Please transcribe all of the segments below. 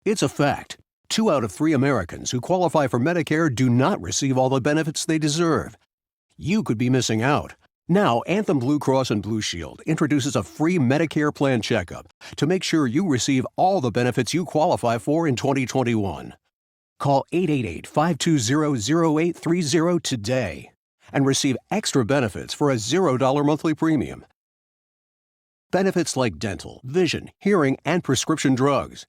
It's a fact. 2 out of 3 Americans who qualify for Medicare do not receive all the benefits they deserve. You could be missing out. Now, Anthem Blue Cross and Blue Shield introduces a free Medicare plan checkup to make sure you receive all the benefits you qualify for in 2021. Call 888-520-0830 today and receive extra benefits for a $0 monthly premium. Benefits like dental, vision, hearing, and prescription drugs.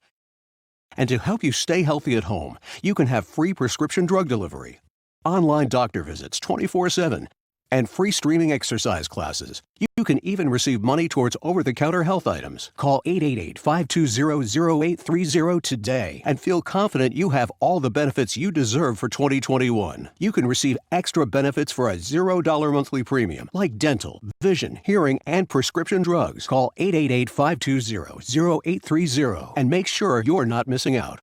And to help you stay healthy at home, you can have free prescription drug delivery, online doctor visits 24/7, and free streaming exercise classes. You can even receive money towards over-the-counter health items. Call 888-520-0830 today and feel confident you have all the benefits you deserve for 2021. You can receive extra benefits for a $0 monthly premium, like dental, vision, hearing, and prescription drugs. Call 888-520-0830 and make sure you're not missing out.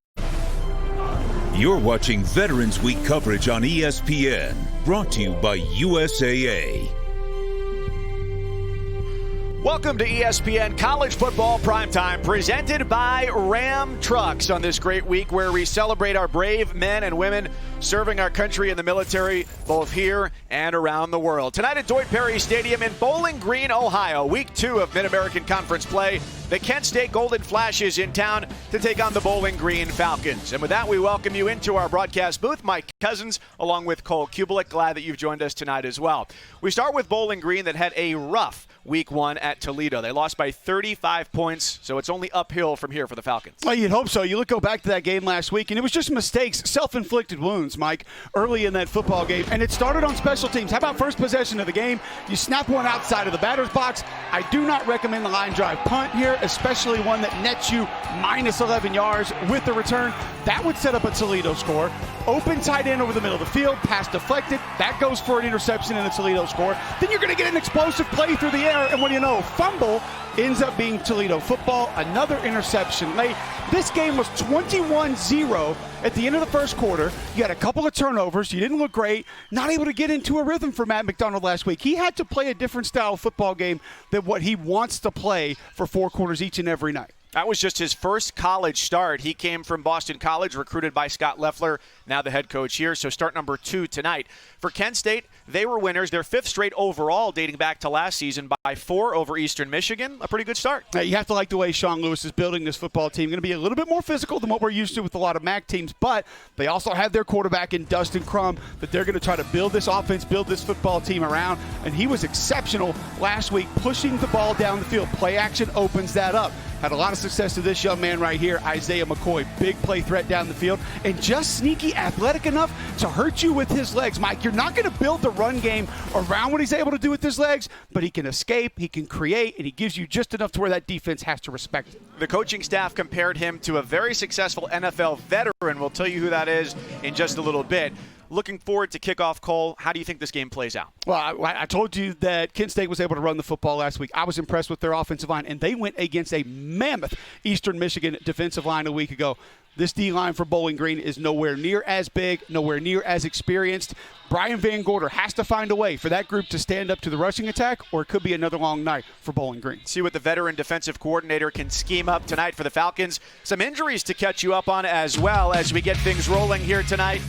You're watching Veterans Week coverage on ESPN, brought to you by USAA. Welcome to ESPN College Football Primetime, presented by Ram Trucks on this great week where we celebrate our brave men and women serving our country in the military, both here and around the world. Tonight at Deutsch Perry Stadium in Bowling Green, Ohio, Week 2 of Mid-American Conference play. The Kent State Golden Flashes in town to take on the Bowling Green Falcons. And with that, we welcome you into our broadcast booth. Mike Cousins, along with Cole Kubelik. Glad that you've joined us tonight as well. We start with Bowling Green that had a rough Week 1 at Toledo. They lost by 35 points, so it's only uphill from here for the Falcons. Well, you'd hope so. You go back to that game last week, and it was just mistakes, self-inflicted wounds, Mike, early in that football game. And it started on special teams. How about first possession of the game? You snap one outside of the batter's box. I do not recommend the line drive punt here, especially one that nets you minus 11 yards with the return. That would set up a Toledo score. Open tight end over the middle of the field, pass deflected. That goes for an interception and a Toledo score. Then you're going to get an explosive play through the air, and what do you know? Fumble ends up being Toledo football. Another interception late. This game was 21-0 at the end of the first quarter. You had a couple of turnovers. You didn't look great. Not able to get into a rhythm for Matt McDonald last week. He had to play a different style of football game than what he wants to play for 4 quarters each and every night. That was just his first college start. He came from Boston College, recruited by Scott Loeffler, now the head coach here. So start number 2 tonight. For Kent State, they were winners. Their 5th straight overall dating back to last season by 4 over Eastern Michigan. A pretty good start. You have to like the way Sean Lewis is building this football team. Going to be a little bit more physical than what we're used to with a lot of MAC teams, but they also have their quarterback in Dustin Crum that they're going to try to build this offense, build this football team around, and he was exceptional last week pushing the ball down the field. Play action opens that up. Had a lot of success to this young man right here, Isaiah McCoy. Big play threat down the field and just sneaky athletic enough to hurt you with his legs. Mike, you're not going to build the run game around what he's able to do with his legs, but he can escape, he can create, and he gives you just enough to where that defense has to respect it. The coaching staff compared him to a very successful NFL veteran. We'll tell you who that is in just a little bit. Looking forward to kickoff, Cole. How do you think this game plays out? Well, I told you that Kent State was able to run the football last week. I was impressed with their offensive line, and they went against a mammoth Eastern Michigan defensive line a week ago. This D-line for Bowling Green is nowhere near as big, nowhere near as experienced. Brian Van Gorder has to find a way for that group to stand up to the rushing attack, or it could be another long night for Bowling Green. See what the veteran defensive coordinator can scheme up tonight for the Falcons. Some injuries to catch you up on as well as we get things rolling here tonight.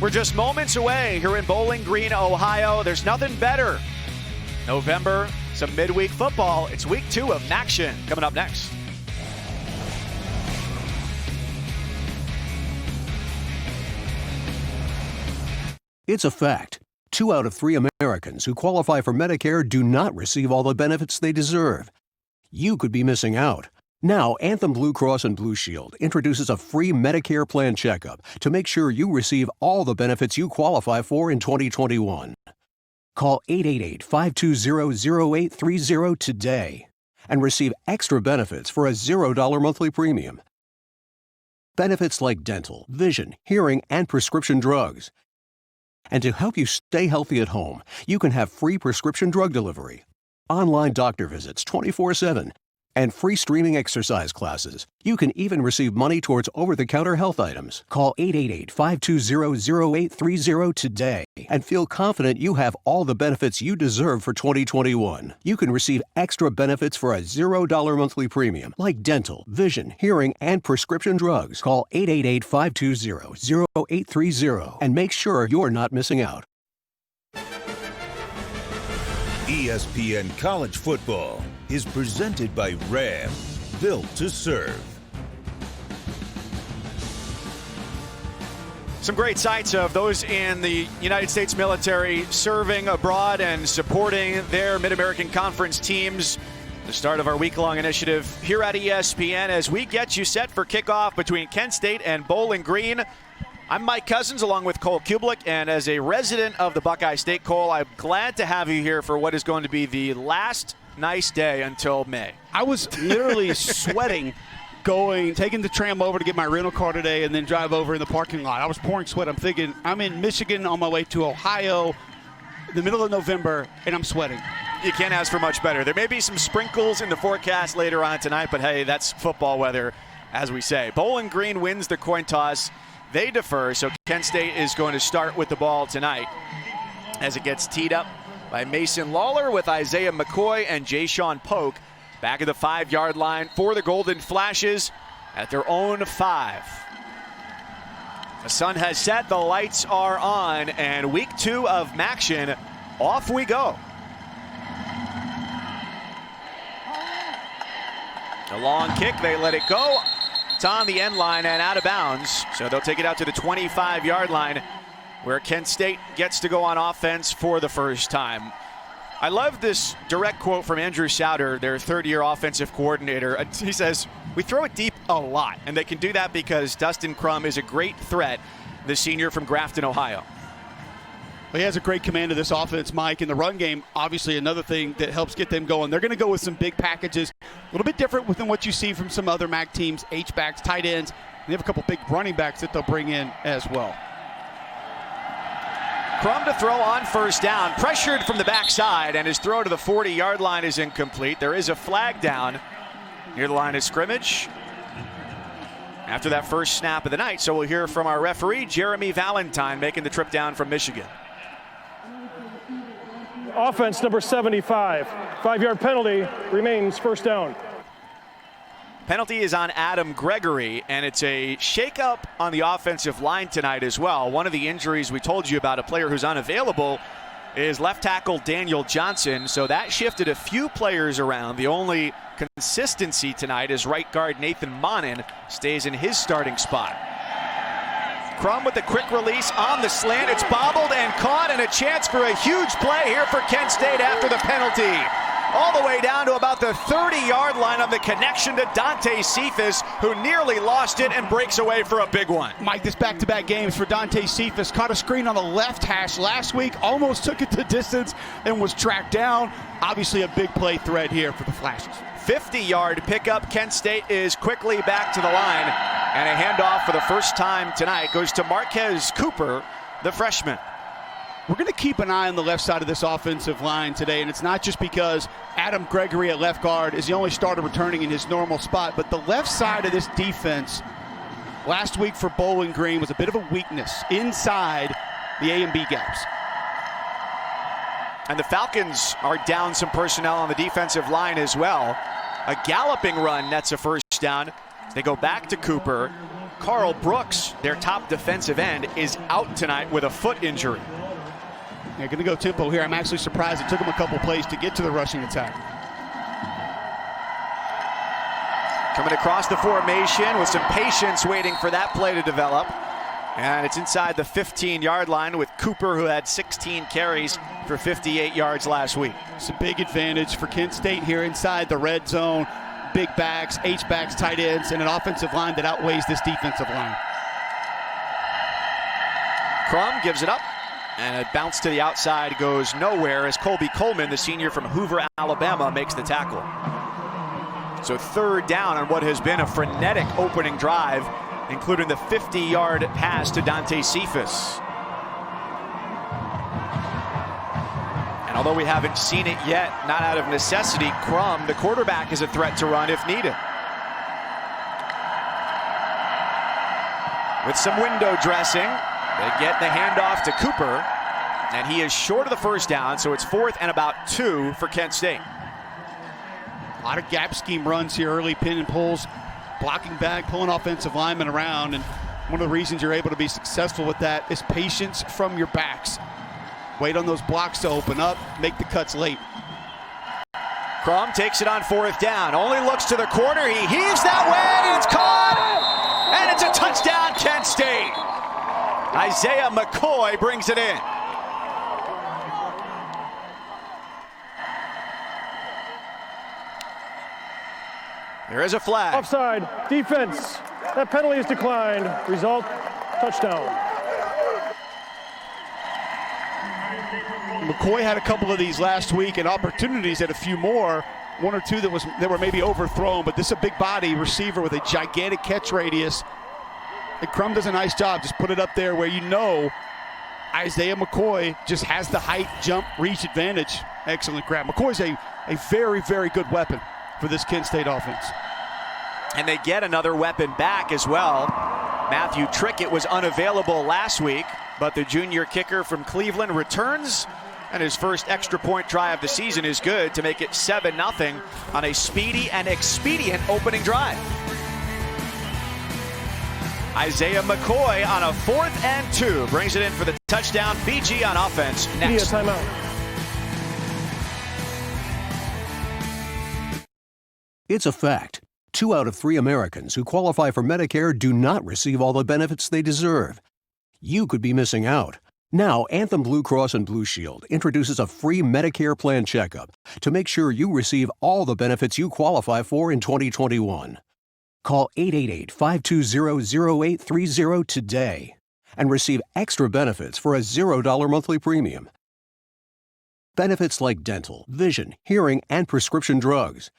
We're just moments away here in Bowling Green, Ohio. There's nothing better. November, some midweek football. It's week 2 of Action coming up next. It's a fact. 2 out of 3 Americans who qualify for Medicare do not receive all the benefits they deserve. You could be missing out. Now, Anthem Blue Cross and Blue Shield introduces a free Medicare plan checkup to make sure you receive all the benefits you qualify for in 2021. Call 888-520-0830 today and receive extra benefits for a $0 monthly premium. Benefits like dental, vision, hearing, and prescription drugs. And to help you stay healthy at home, you can have free prescription drug delivery, online doctor visits 24/7, and free streaming exercise classes. You can even receive money towards over-the-counter health items. Call 888-520-0830 today and feel confident you have all the benefits you deserve for 2021. You can receive extra benefits for a $0 monthly premium, like dental, vision, hearing, and prescription drugs. Call 888-520-0830 and make sure you're not missing out. ESPN College Football is presented by Ram, built to serve. Some great sights of those in the United States military serving abroad and supporting their Mid-American Conference teams. The start of our week-long initiative here at ESPN as we get you set for kickoff between Kent State and Bowling Green. I'm Mike Cousins along with Cole Kublik, and as a resident of the Buckeye State, Cole, I'm glad to have you here for what is going to be the last nice day until May. I was literally sweating taking the tram over to get my rental car today and then drive over in the parking lot. I was pouring sweat. I'm thinking, I'm in Michigan on my way to Ohio in the middle of November, and I'm sweating. You can't ask for much better. There may be some sprinkles in the forecast later on tonight, but hey, that's football weather, as we say. Bowling Green wins the coin toss. They defer, so Kent State is going to start with the ball tonight as it gets teed up by Mason Lawler with Isaiah McCoy and Jay-Sean Polk back at the 5-yard line for the Golden Flashes at their own 5. The sun has set, the lights are on, and week 2 of Maction, off we go. A long kick, they let it go. It's on the end line and out of bounds, so they'll take it out to the 25-yard line where Kent State gets to go on offense for the first time. I love this direct quote from Andrew Souter, their third-year offensive coordinator. He says, "We throw it deep a lot, and they can do that because Dustin Crum is a great threat, the senior from Grafton, Ohio." Well, he has a great command of this offense, Mike. In the run game, obviously another thing that helps get them going. They're going to go with some big packages, a little bit different than what you see from some other MAC teams, H-backs, tight ends. They have a couple big running backs that they'll bring in as well. Crum to throw on first down, pressured from the backside, and his throw to the 40-yard line is incomplete. There is a flag down near the line of scrimmage after that first snap of the night. So we'll hear from our referee, Jeremy Valentine, making the trip down from Michigan. Offense number 75, 5-yard penalty, remains first down. Penalty is on Adam Gregory, and it's a shakeup on the offensive line tonight as well. One of the injuries we told you about, a player who's unavailable, is left tackle Daniel Johnson, so that shifted a few players around. The only consistency tonight is right guard Nathan Monin stays in his starting spot. Crum with the quick release on the slant. It's bobbled and caught, and a chance for a huge play here for Kent State after the penalty. All the way down to about the 30-yard line on the connection to Dante Cephas, who nearly lost it and breaks away for a big one. Mike, this back-to-back games for Dante Cephas. Caught a screen on the left hash last week, almost took it the distance and was tracked down. Obviously a big play threat here for the Flashes. 50-yard pickup. Kent State is quickly back to the line, and a handoff for the first time tonight goes to Marquez Cooper, the freshman. We're going to keep an eye on the left side of this offensive line today, and it's not just because Adam Gregory at left guard is the only starter returning in his normal spot, but the left side of this defense last week for Bowling Green was a bit of a weakness inside the A and B gaps. And the Falcons are down some personnel on the defensive line as well. A galloping run nets a first down. They go back to Cooper. Carl Brooks, their top defensive end, is out tonight with a foot injury. They're going to go tempo here. I'm actually surprised it took them a couple plays to get to the rushing attack. Coming across the formation with some patience waiting for that play to develop. And it's inside the 15-yard line with Cooper, who had 16 carries for 58 yards last week. It's a big advantage for Kent State here inside the red zone. Big backs, H-backs, tight ends, and an offensive line that outweighs this defensive line. Crum gives it up, and it bounced to the outside, goes nowhere as Colby Coleman, the senior from Hoover, Alabama, makes the tackle. So third down on what has been a frenetic opening drive, including the 50-yard pass to Dante Cephas. And And although we haven't seen it yet, not out of necessity, Crum, the quarterback, is a threat to run if needed. With some window dressing, they get the handoff to Cooper, and he is short of the first down, so it's 4th and about 2 for Kent State. A lot of gap scheme runs here, early pin and pulls, blocking back, pulling offensive linemen around, and one of the reasons you're able to be successful with that is patience from your backs. Wait on those blocks to open up, make the cuts late. Crum takes it on 4th down, only looks to the corner, he heaves that way, it's caught! And it's a touchdown, Kent State. Isaiah McCoy brings it in. There is a flag. Offside, defense. That penalty is declined. Result, touchdown. McCoy had a couple of these last week and opportunities at a few more. One or two that were maybe overthrown, but this is a big body receiver with a gigantic catch radius. And Crum does a nice job. Just put it up there where you know Isaiah McCoy just has the height, jump, reach advantage. Excellent grab. McCoy's a very, very good weapon for this Kent State offense. And they get another weapon back as well. Matthew Trickett was unavailable last week, but the junior kicker from Cleveland returns, and his first extra point try of the season is good to make it 7-0 on a speedy and expedient opening drive. Isaiah McCoy on a 4th and 2 brings it in for the touchdown. BG on offense next. Timeout. It's a fact. 2 out of 3 Americans who qualify for Medicare do not receive all the benefits they deserve. You could be missing out. Now, Anthem Blue Cross and Blue Shield introduces a free Medicare plan checkup to make sure you receive all the benefits you qualify for in 2021. Call 888-520-0830 today and receive extra benefits for a $0 monthly premium. Benefits like dental, vision, hearing, and prescription drugs.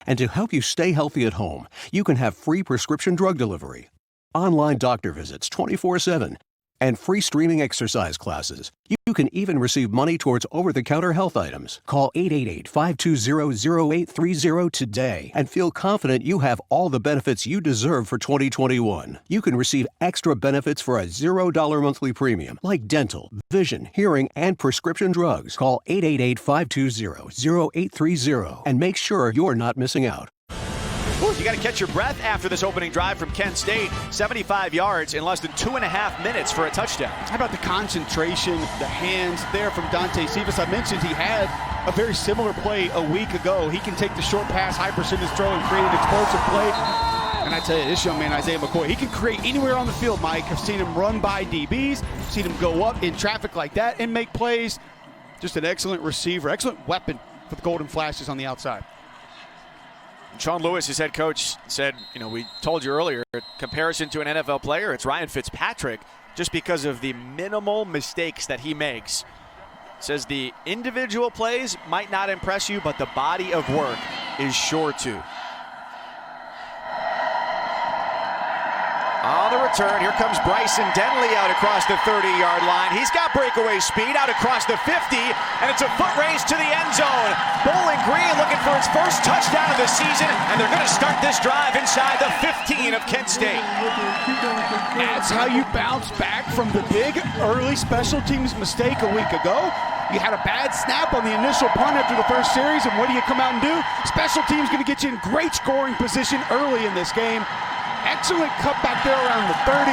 And to help you stay healthy at home, you can have free prescription drug delivery, online doctor visits 24/7, and free streaming exercise classes. You can even receive money towards over-the-counter health items. Call 888-520-0830 today and feel confident you have all the benefits you deserve for 2021. You can receive extra benefits for a $0 monthly premium, like dental, vision, hearing, and prescription drugs. Call 888-520-0830 and make sure you're not missing out. You got to catch your breath after this opening drive from Kent State. 75 yards in less than 2.5 minutes for a touchdown. How about the concentration, the hands there from Dante Cephas? I mentioned he had a very similar play a week ago. He can take the short pass, high percentage throw, and create an explosive play. And I tell you, this young man, Isaiah McCoy, he can create anywhere on the field, Mike. I've seen him run by DBs, seen him go up in traffic like that and make plays. Just an excellent receiver, excellent weapon for the Golden Flashes on the outside. Sean Lewis, his head coach, said, we told you earlier, in comparison to an NFL player, it's Ryan Fitzpatrick, just because of the minimal mistakes that he makes. Says the individual plays might not impress you, but the body of work is sure to. On the return, here comes Bryson Denley out across the 30-yard line. He's got breakaway speed out across the 50, and it's a foot race to the end zone. Bowling Green looking for its first touchdown of the season, and they're going to start this drive inside the 15 of Kent State. That's how you bounce back from the big early special teams mistake a week ago. You had a bad snap on the initial punt after the first series, and what do you come out and do? Special teams going to get you in great scoring position early in this game. Excellent cut back there around the 30.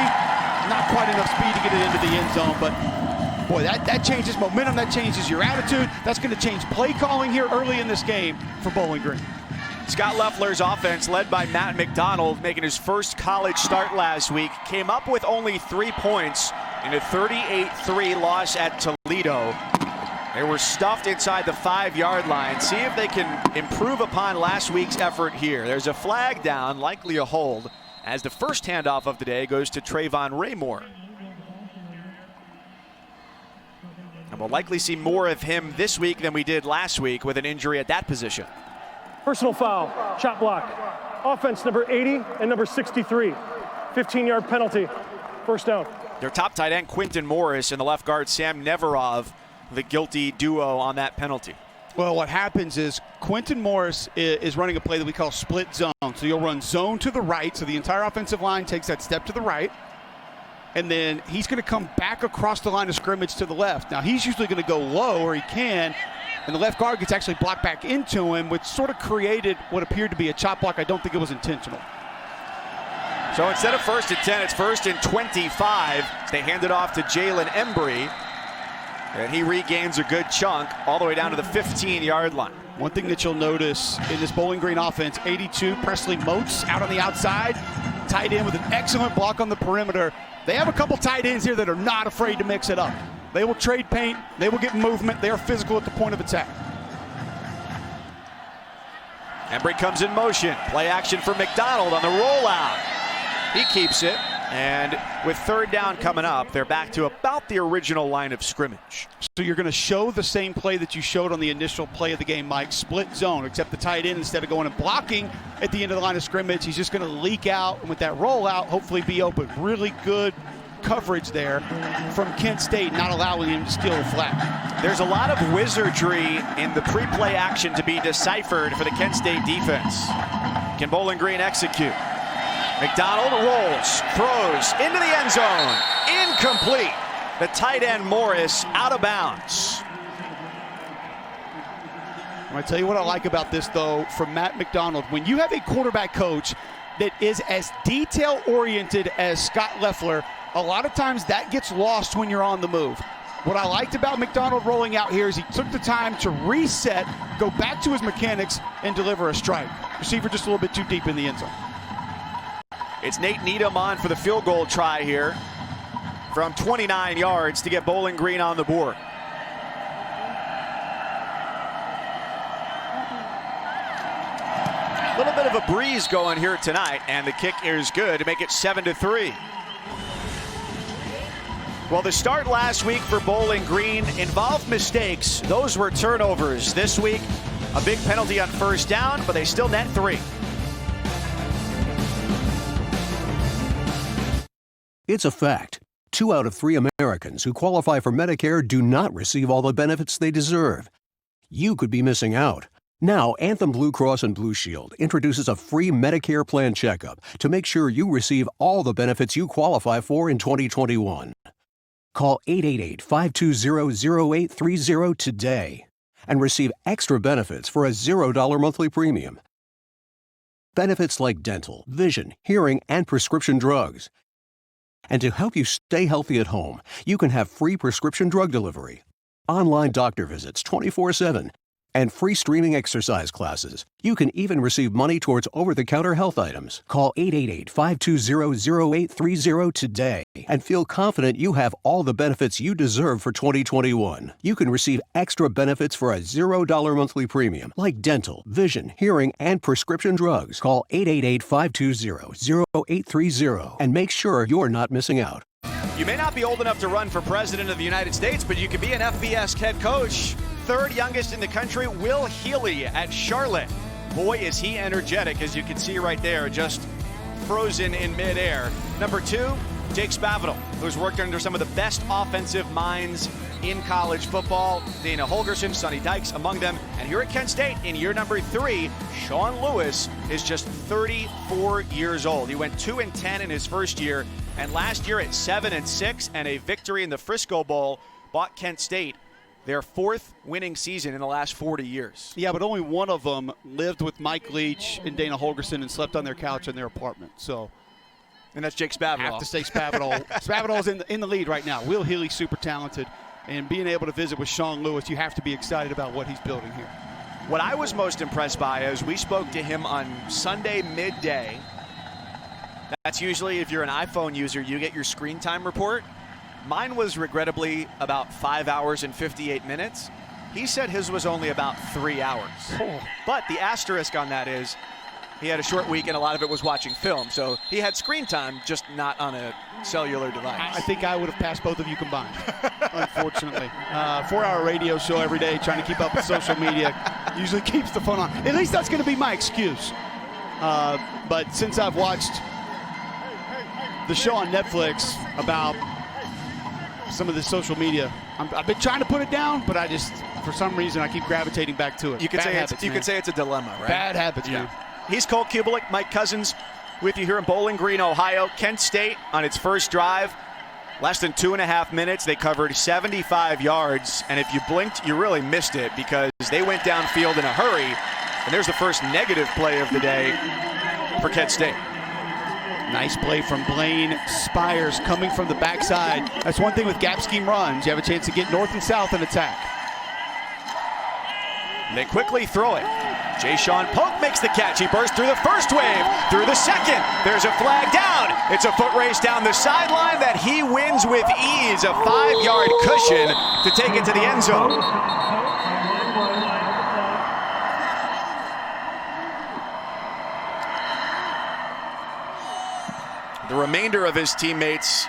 Not quite enough speed to get it into the end zone, but boy, that changes momentum, that changes your attitude. That's going to change play calling here early in this game for Bowling Green. Scott Loeffler's offense, led by Matt McDonald, making his first college start last week, came up with only 3 points in a 38-3 loss at Toledo. They were stuffed inside the 5-yard line. See if they can improve upon last week's effort here. There's a flag down, likely a hold, as the first handoff of the day goes to Trayvon Raymore. And we'll likely see more of him this week than we did last week with an injury at that position. Personal foul, chop block. Offense number 80 and number 63. 15-yard penalty, first down. Their top tight end, Quinton Morris, and the left guard, Sam Neverov, the guilty duo on that penalty. Well, what happens is Quentin Morris is running a play that we call split zone. So you'll run zone to the right, so the entire offensive line takes that step to the right, and then he's going to come back across the line of scrimmage to the left. Now, he's usually going to go low, or he can, and the left guard gets actually blocked back into him, which sort of created what appeared to be a chop block. I don't think it was intentional. So instead of 1st and 10, it's 1st and 25. They hand it off to Jalen Embry, and he regains a good chunk all the way down to the 15-yard line. One thing that you'll notice in this Bowling Green offense, 82, Presley Moats out on the outside, tight end with an excellent block on the perimeter. They have a couple tight ends here that are not afraid to mix it up. They will trade paint. They will get movement. They are physical at the point of attack. Embry comes in motion. Play action for McDonald on the rollout. He keeps it. And with 3rd down coming up, they're back to about the original line of scrimmage. So you're going to show the same play that you showed on the initial play of the game, Mike. Split zone, except the tight end, instead of going and blocking at the end of the line of scrimmage, he's just going to leak out, and with that rollout, hopefully be open. Really good coverage there from Kent State, not allowing him to steal the flat. There's a lot of wizardry in the pre-play action to be deciphered for the Kent State defense. Can Bowling Green execute? McDonald rolls, throws into the end zone. Incomplete. The tight end Morris out of bounds. I'm going to tell you what I like about this, though, from Matt McDonald. When you have a quarterback coach that is as detail-oriented as Scott Loeffler, a lot of times that gets lost when you're on the move. What I liked about McDonald rolling out here is he took the time to reset, go back to his mechanics, and deliver a strike. Receiver just a little bit too deep in the end zone. It's Nate Needham on for the field goal try here from 29 yards to get Bowling Green on the board. A little bit of a breeze going here tonight, and the kick is good to make it 7-3. Well, the start last week for Bowling Green involved mistakes. Those were turnovers. This week, a big penalty on 1st down, but they still net 3. It's a fact. 2 out of 3 Americans who qualify for Medicare do not receive all the benefits they deserve. You could be missing out. Now, Anthem Blue Cross and Blue Shield introduces a free Medicare plan checkup to make sure you receive all the benefits you qualify for in 2021. Call 888-520-0830 today and receive extra benefits for a $0 monthly premium. Benefits like dental, vision, hearing, and prescription drugs. And to help you stay healthy at home, you can have free prescription drug delivery, online doctor visits 24/7, and free streaming exercise classes. You can even receive money towards over-the-counter health items. Call 888-520-0830 today and feel confident you have all the benefits you deserve for 2021. You can receive extra benefits for a $0 monthly premium, like dental, vision, hearing, and prescription drugs. Call 888-520-0830 and make sure you're not missing out. You may not be old enough to run for president of the United States, but you could be an FBS head coach. 3rd youngest in the country, Will Healy at Charlotte. Boy, is he energetic, as you can see right there, just frozen in midair. Number 2, Jake Spavital, who's worked under some of the best offensive minds in college football. Dana Holgorsen, Sonny Dykes among them. And here at Kent State, in year number 3, Sean Lewis is just 34 years old. He went 2-10 in his first year, and last year at 7-6 and a victory in the Frisco Bowl bought Kent State their 4th winning season in the last 40 years. Yeah, but only one of them lived with Mike Leach and Dana Holgorsen and slept on their couch in their apartment. So, and that's Jake Spavital. I have to say Spavital. Spavital's in the lead right now. Will Healy, super talented. And being able to visit with Sean Lewis, you have to be excited about what he's building here. What I was most impressed by is we spoke to him on Sunday midday. That's usually, if you're an iPhone user, you get your screen time report. Mine was regrettably about 5 hours and 58 minutes. He said his was only about 3 hours. Oh. But the asterisk on that is he had a short week and a lot of it was watching film. So he had screen time, just not on a cellular device. I think I would have passed both of you combined, unfortunately. 4-hour radio show every day, trying to keep up with social media, usually keeps the fun on. At least that's going to be my excuse. But since I've watched the show on Netflix about some of the social media I've been trying to put it down, but for some reason, I keep gravitating back to it. You could say it's a dilemma, right? Bad habits, man. He's Cole Kubelik, Mike Cousins with you here in Bowling Green, Ohio. Kent State on its first drive, less than 2.5 minutes. They covered 75 yards, and if you blinked, you really missed it because they went downfield in a hurry, and there's the first negative play of the day for Kent State. Nice play from Blaine Spires coming from the backside. That's one thing with gap scheme runs. You have a chance to get north and south and attack. They quickly throw it. Jay-Sean Polk makes the catch. He bursts through the first wave, through the second. There's a flag down. It's a foot race down the sideline that he wins with ease. A 5-yard cushion to take it to the end zone. The remainder of his teammates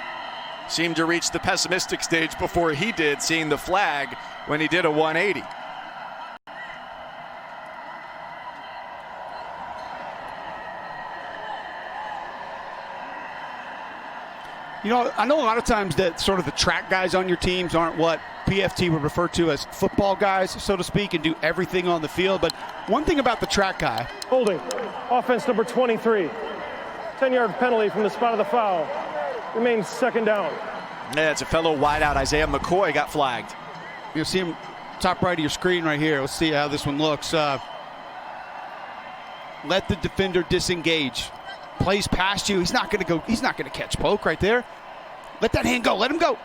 seemed to reach the pessimistic stage before he did, seeing the flag when he did a 180. You know, I know a lot of times that sort of the track guys on your teams aren't what PFT would refer to as football guys, so to speak, and do everything on the field. But one thing about the track guy. Holding. Offense number 23. 10-yard penalty from the spot of the foul. Remains second down. Yeah, it's a fellow wideout, Isaiah McCoy, got flagged. You'll see him top right of your screen right here. Let's see how this one looks. Let the defender disengage. Plays past you. He's not going to go. He's not going to catch Polk right there. Let that hand go. Let him go.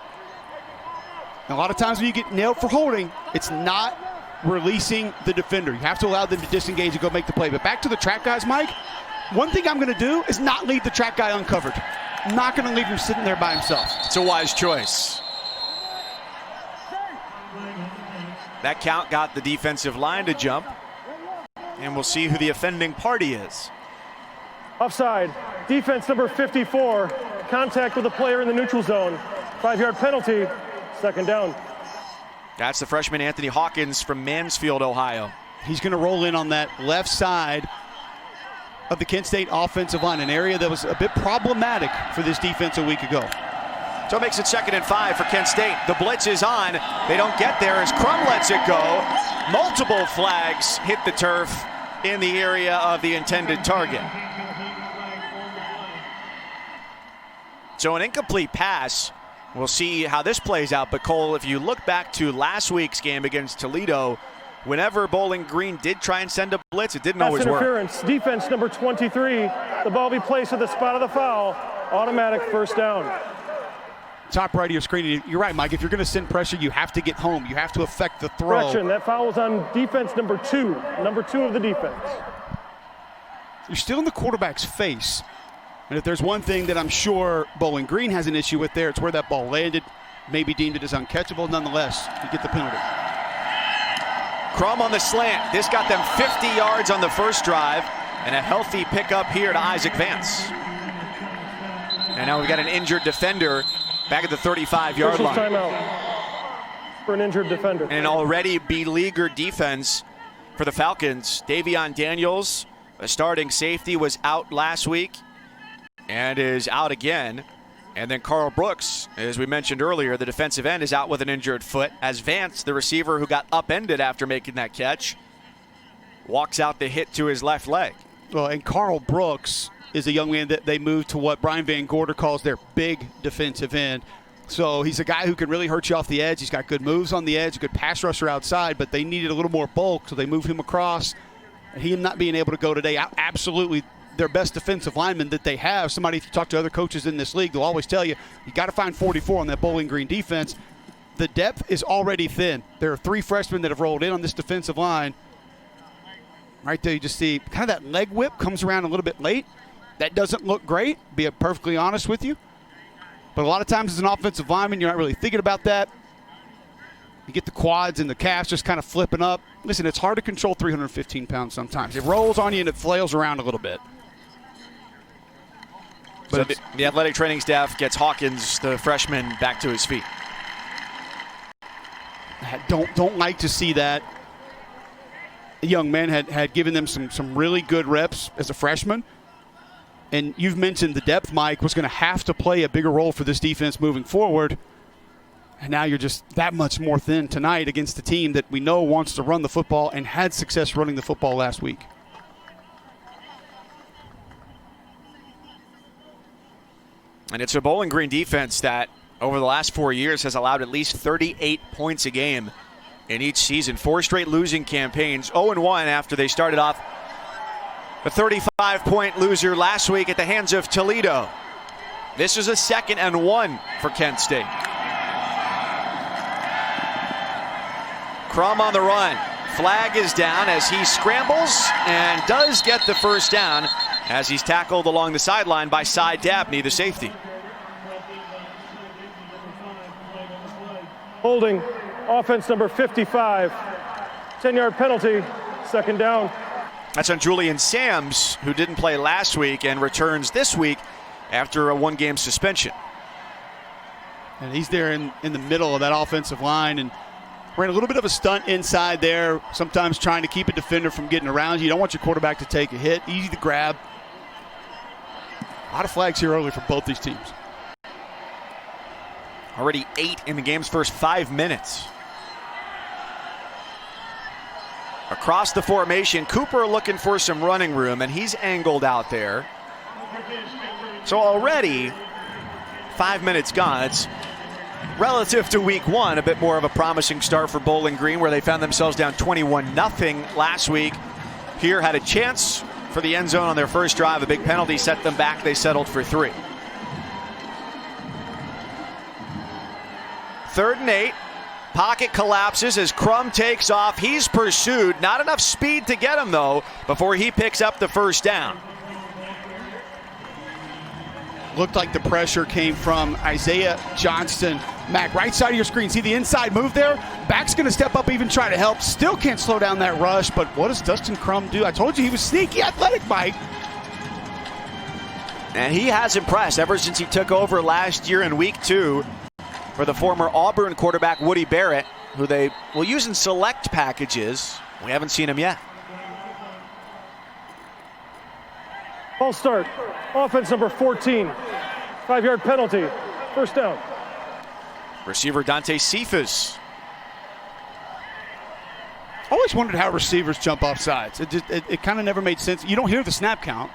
And a lot of times when you get nailed for holding, it's not releasing the defender. You have to allow them to disengage and go make the play. But back to the track guys, Mike. One thing I'm going to do is not leave the track guy uncovered. I'm not going to leave him sitting there by himself. It's a wise choice. That count got the defensive line to jump. And we'll see who the offending party is. Offside. Defense number 54. Contact with a player in the neutral zone. 5-yard penalty. Second down. That's the freshman Anthony Hawkins from Mansfield, Ohio. He's going to roll in on that left side of the Kent State offensive line, an area that was a bit problematic for this defense a week ago. So it makes it 2nd and 5 for Kent State. The blitz is on. They don't get there as Crum lets it go. Multiple flags hit the turf in the area of the intended target. So an incomplete pass. We'll see how this plays out. But Cole, if you look back to last week's game against Toledo, whenever Bowling Green did try and send a blitz, it didn't always work. Interference. Defense number 23. The ball be placed at the spot of the foul. Automatic first down. Top right of your screen. You're right, Mike. If you're going to send pressure, you have to get home. You have to affect the throw. Correction. That foul was on defense number 2. Number 2 of the defense. You're still in the quarterback's face. And if there's one thing that I'm sure Bowling Green has an issue with there, it's where that ball landed. Maybe deemed it as uncatchable. Nonetheless, you get the penalty. Crum on the slant. This got them 50 yards on the first drive, and a healthy pickup here to Isaac Vance. And now we've got an injured defender back at the 35-yard line. Timeout for an injured defender. And an already B-leaguer defense for the Falcons. Davion Daniels, a starting safety, was out last week and is out again. And then Carl Brooks, as we mentioned earlier, the defensive end, is out with an injured foot, as Vance, the receiver who got upended after making that catch, walks out the hit to his left leg. Well, and Carl Brooks is a young man that they moved to what Brian Van Gorder calls their big defensive end. So he's a guy who can really hurt you off the edge. He's got good moves on the edge, a good pass rusher outside, but they needed a little more bulk, so they moved him across. And he not being able to go today, absolutely their best defensive lineman that they have. Somebody, if you talk to other coaches in this league, they'll always tell you got to find 44 on that Bowling Green defense. The depth is already thin. There are 3 freshmen that have rolled in on this defensive line. Right there, you just see kind of that leg whip comes around a little bit late. That doesn't look great, be perfectly honest with you. But a lot of times as an offensive lineman, you're not really thinking about that. You get the quads and the calves just kind of flipping up. Listen, it's hard to control 315 pounds sometimes. It rolls on you and it flails around a little bit. But so the athletic training staff gets Hawkins, the freshman, back to his feet. Don't like to see that. The young man had given them some really good reps as a freshman. And you've mentioned the depth, Mike, was going to have to play a bigger role for this defense moving forward. And now you're just that much more thin tonight against a team that we know wants to run the football and had success running the football last week. And it's a Bowling Green defense that over the last 4 years has allowed at least 38 points a game in each season. 4 straight losing campaigns, 0-1 after they started off a 35-point loser last week at the hands of Toledo. This is a 2nd and 1 for Kent State. Crum on the run. Flag is down as he scrambles and does get the first down as he's tackled along the sideline by Cy Dabney, the safety. Holding, offense number 55. 10-yard penalty, 2nd down. That's on Julian Sams, who didn't play last week and returns this week after a 1-game suspension. And he's there in the middle of that offensive line and ran a little bit of a stunt inside there, sometimes trying to keep a defender from getting around you. You don't want your quarterback to take a hit. Easy to grab. A lot of flags here early for both these teams. Already 8 in the game's first 5 minutes. Across the formation, Cooper looking for some running room, and he's angled out there. So already 5 minutes gone. It's relative to week 1, a bit more of a promising start for Bowling Green, where they found themselves down 21-0 last week. Here had a chance for the end zone on their first drive. A big penalty set them back. They settled for 3. 3rd and 8. Pocket collapses as Crum takes off. He's pursued. Not enough speed to get him, though, before he picks up the first down. Looked like the pressure came from Isaiah Johnston. Mac, right side of your screen. See the inside move there? Back's going to step up, even try to help. Still can't slow down that rush, but what does Dustin Crum do? I told you he was sneaky athletic, Mike. And he has impressed ever since he took over last year in week 2 for the former Auburn quarterback Woody Barrett, who they will use in select packages. We haven't seen him yet. Ball start, offense number 14. 5-yard penalty, 1st down. Receiver Dante Cephas. Always wondered how receivers jump off sides. It kind of never made sense. You don't hear the snap count.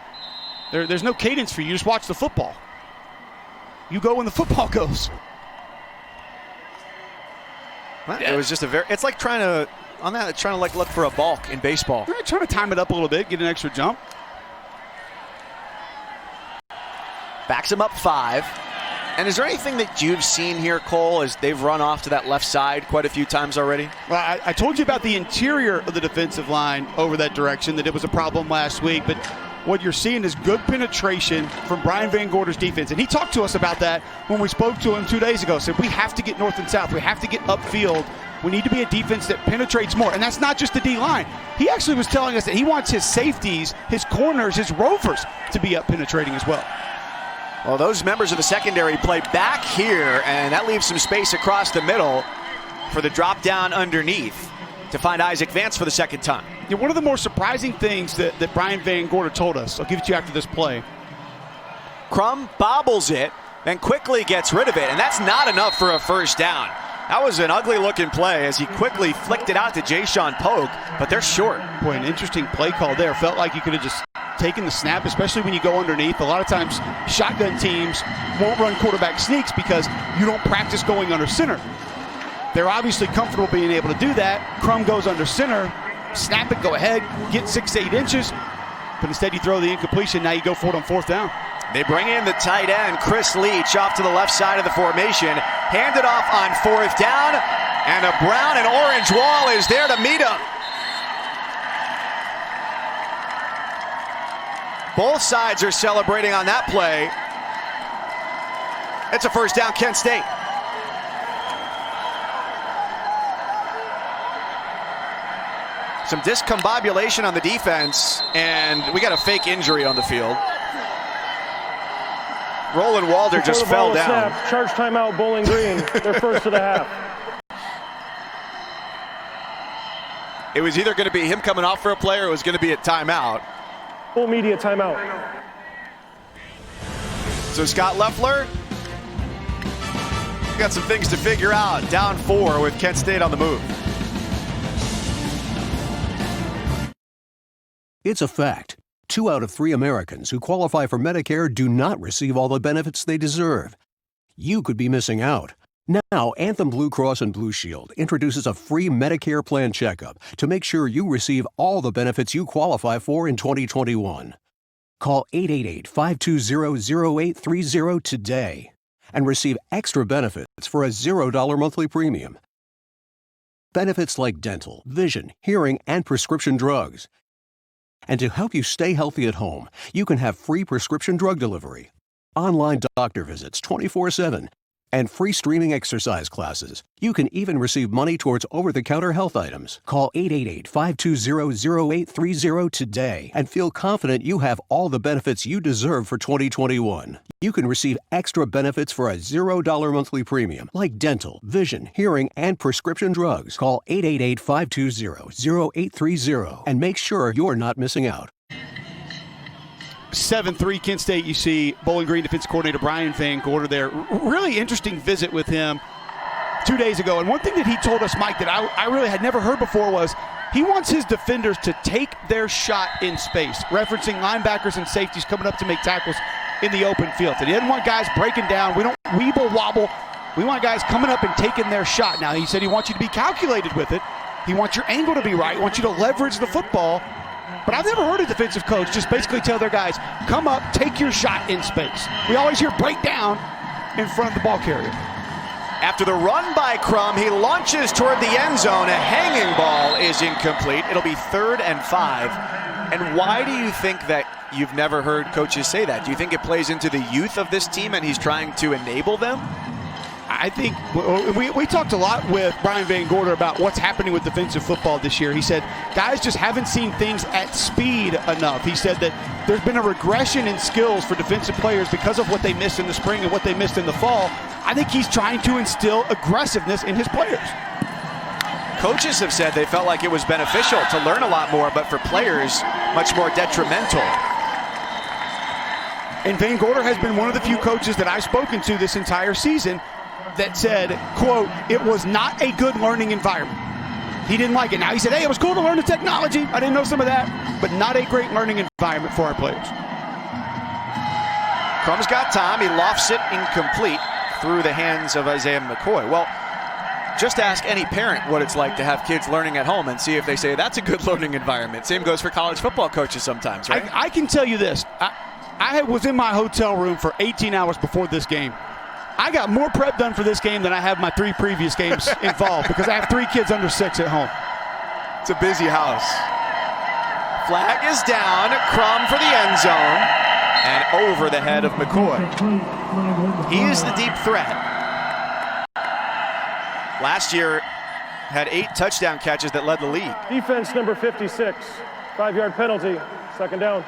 There's no cadence for you. You just watch the football. You go when the football goes. Well, it was just it's like trying to like look for a balk in baseball. Right, trying to time it up a little bit, get an extra jump. Backs him up 5. And is there anything that you've seen here, Cole, as they've run off to that left side quite a few times already? Well, I told you about the interior of the defensive line over that direction, that it was a problem last week. But what you're seeing is good penetration from Brian Van Gorder's defense. And he talked to us about that when we spoke to him 2 days ago. Said we have to get north and south. We have to get upfield. We need to be a defense that penetrates more. And that's not just the D-line. He actually was telling us that he wants his safeties, his corners, his rovers to be up penetrating as well. Well, those members of the secondary play back here, and that leaves some space across the middle for the drop down underneath to find Isaac Vance for the 2nd time. Yeah, one of the more surprising things that Brian Van Gorder told us, I'll give it to you after this play. Crum bobbles it, then quickly gets rid of it, and that's not enough for a 1st down. That was an ugly looking play as he quickly flicked it out to Jayshon Pogue, but they're short. Boy, an interesting play call there. Felt like you could have just taken the snap, especially when you go underneath. A lot of times shotgun teams won't run quarterback sneaks because you don't practice going under center. They're obviously comfortable being able to do that. Crum goes under center, snap it, go ahead, get 6 to 8 inches, but instead you throw the incompletion. Now you go for it on 4th down. They bring in the tight end, Chris Leach, off to the left side of the formation. Hand it off on 4th down, and a brown and orange wall is there to meet him. Both sides are celebrating on that play. It's a 1st down, Kent State. Some discombobulation on the defense, and we got a fake injury on the field. Roland Walder just fell down. Snap, charge timeout, Bowling Green. They're 1st of the half. It was either going to be him coming off for a play or it was going to be a timeout. Full media timeout. So Scott Loeffler got some things to figure out. Down 4 with Kent State on the move. It's a fact. 2 out of 3 Americans who qualify for Medicare do not receive all the benefits they deserve. You could be missing out. Now, Anthem Blue Cross and Blue Shield introduces a free Medicare plan checkup to make sure you receive all the benefits you qualify for in 2021. Call 888-520-0830 today and receive extra benefits for a $0 monthly premium. Benefits like dental, vision, hearing, and prescription drugs. And to help you stay healthy at home, you can have free prescription drug delivery, online doctor visits 24/7, and free streaming exercise classes. You can even receive money towards over-the-counter health items. Call 888-520-0830 today and feel confident you have all the benefits you deserve for 2021. You can receive extra benefits for a $0 monthly premium, like dental, vision, hearing, and prescription drugs. Call 888-520-0830 and make sure you're not missing out. 7-3 Kent State. You see Bowling Green defense coordinator Brian Van Gorder there. Really interesting visit with him 2 days ago. And one thing that he told us, Mike, that I really had never heard before was he wants his defenders to take their shot in space, referencing linebackers and safeties coming up to make tackles in the open field. And he doesn't want guys breaking down. We don't weeble wobble. We want guys coming up and taking their shot. Now, he said he wants you to be calculated with it. He wants your angle to be right. He wants you to leverage the football. But I've never heard a defensive coach just basically tell their guys, come up, take your shot in space. We always hear break down in front of the ball carrier. After the run by Crum, he launches toward the end zone. A hanging ball is incomplete. It'll be 3rd and 5. And why do you think that you've never heard coaches say that? Do you think it plays into the youth of this team and he's trying to enable them? I think we talked a lot with Brian Van Gorder about what's happening with defensive football this year. He said guys just haven't seen things at speed enough. He said that there's been a regression in skills for defensive players because of what they missed in the spring and what they missed in the fall. I think he's trying to instill aggressiveness in his players. Coaches have said they felt like it was beneficial to learn a lot more, but for players, much more detrimental. And Van Gorder has been one of the few coaches that I've spoken to this entire season that said, quote, it was not a good learning environment. He didn't like it. Now, he said, hey, it was cool to learn the technology. I didn't know some of that, but not a great learning environment for our players. Crum's got time. He lofts it incomplete through the hands of Isaiah McCoy. Well, just ask any parent what it's like to have kids learning at home and see if they say that's a good learning environment. Same goes for college football coaches sometimes, right? I can tell you this. I was in my hotel room for 18 hours before this game. I got more prep done for this game than I have my 3 previous games involved because I have 3 kids under 6 at home. It's a busy house. Flag is down. Crum for the end zone and over the head of McCoy. He is the deep threat. Last year had 8 touchdown catches that led the league. Defense number 56, 5-yard penalty, 2nd down.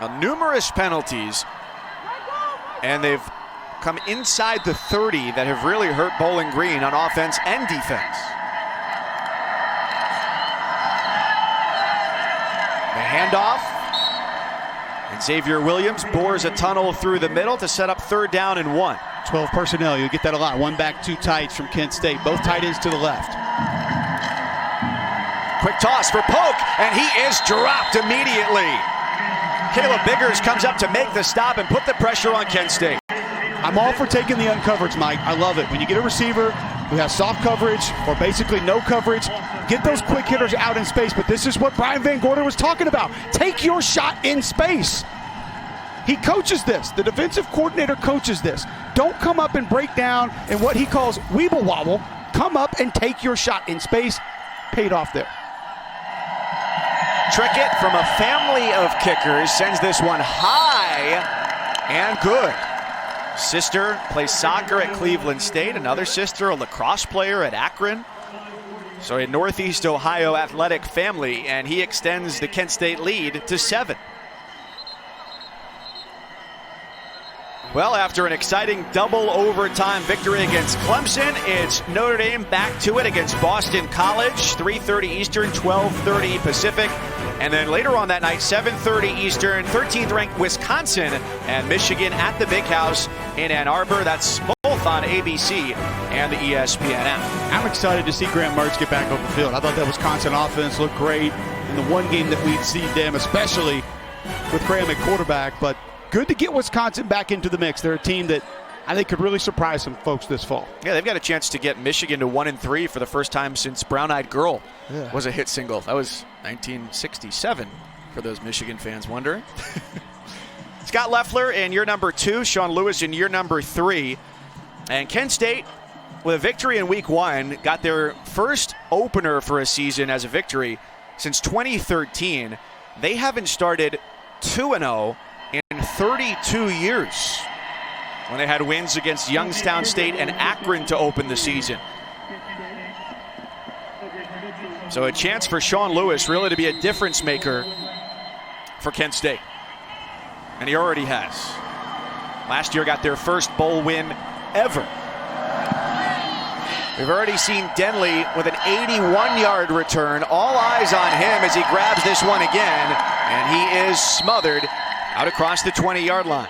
Now, numerous penalties, and they've come inside the 30 that have really hurt Bowling Green on offense and defense. The handoff, and Xavier Williams bores a tunnel through the middle to set up 3rd down and 1. 12 personnel, you get that a lot. 1 back, 2 tights from Kent State. Both tight ends to the left. Quick toss for Polk, and he is dropped immediately. Caleb Biggers comes up to make the stop and put the pressure on Kent State. I'm all for taking the uncoverage, Mike. I love it. When you get a receiver who has soft coverage or basically no coverage, get those quick hitters out in space. But this is what Brian Van Gorder was talking about. Take your shot in space. He coaches this. The defensive coordinator coaches this. Don't come up and break down in what he calls weeble wobble. Come up and take your shot in space. Paid off there. Trickett from a family of kickers sends this one high and good. Sister plays soccer at Cleveland State. Another sister, a lacrosse player at Akron. So a Northeast Ohio athletic family, and he extends the Kent State lead to 7. Well, after an exciting double overtime victory against Clemson, it's Notre Dame back to it against Boston College, 3:30 Eastern, 12:30 Pacific. And then later on that night, 7:30 Eastern, 13th ranked Wisconsin and Michigan at the Big House in Ann Arbor. That's both on ABC and the ESPN app. I'm excited to see Graham Mertz get back on the field. I thought that Wisconsin offense looked great in the one game that we'd seen them, especially with Graham at quarterback. But good to get Wisconsin back into the mix. They're a team that I think could really surprise some folks this fall. Yeah, they've got a chance to get Michigan to 1-3 for the first time since Brown Eyed Girl was a hit single. That was 1967 for those Michigan fans wondering. Scott Loeffler in year number 2, Sean Lewis in year number 3. And Kent State, with a victory in week 1, got their first opener for a season as a victory since 2013. They haven't started 2-0 in 32 years when they had wins against Youngstown State and Akron to open the season. So a chance for Sean Lewis really to be a difference maker for Kent State. And he already has. Last year got their first bowl win ever. We've already seen Denley with an 81-yard return. All eyes on him as he grabs this one again. And he is smothered out across the 20-yard line.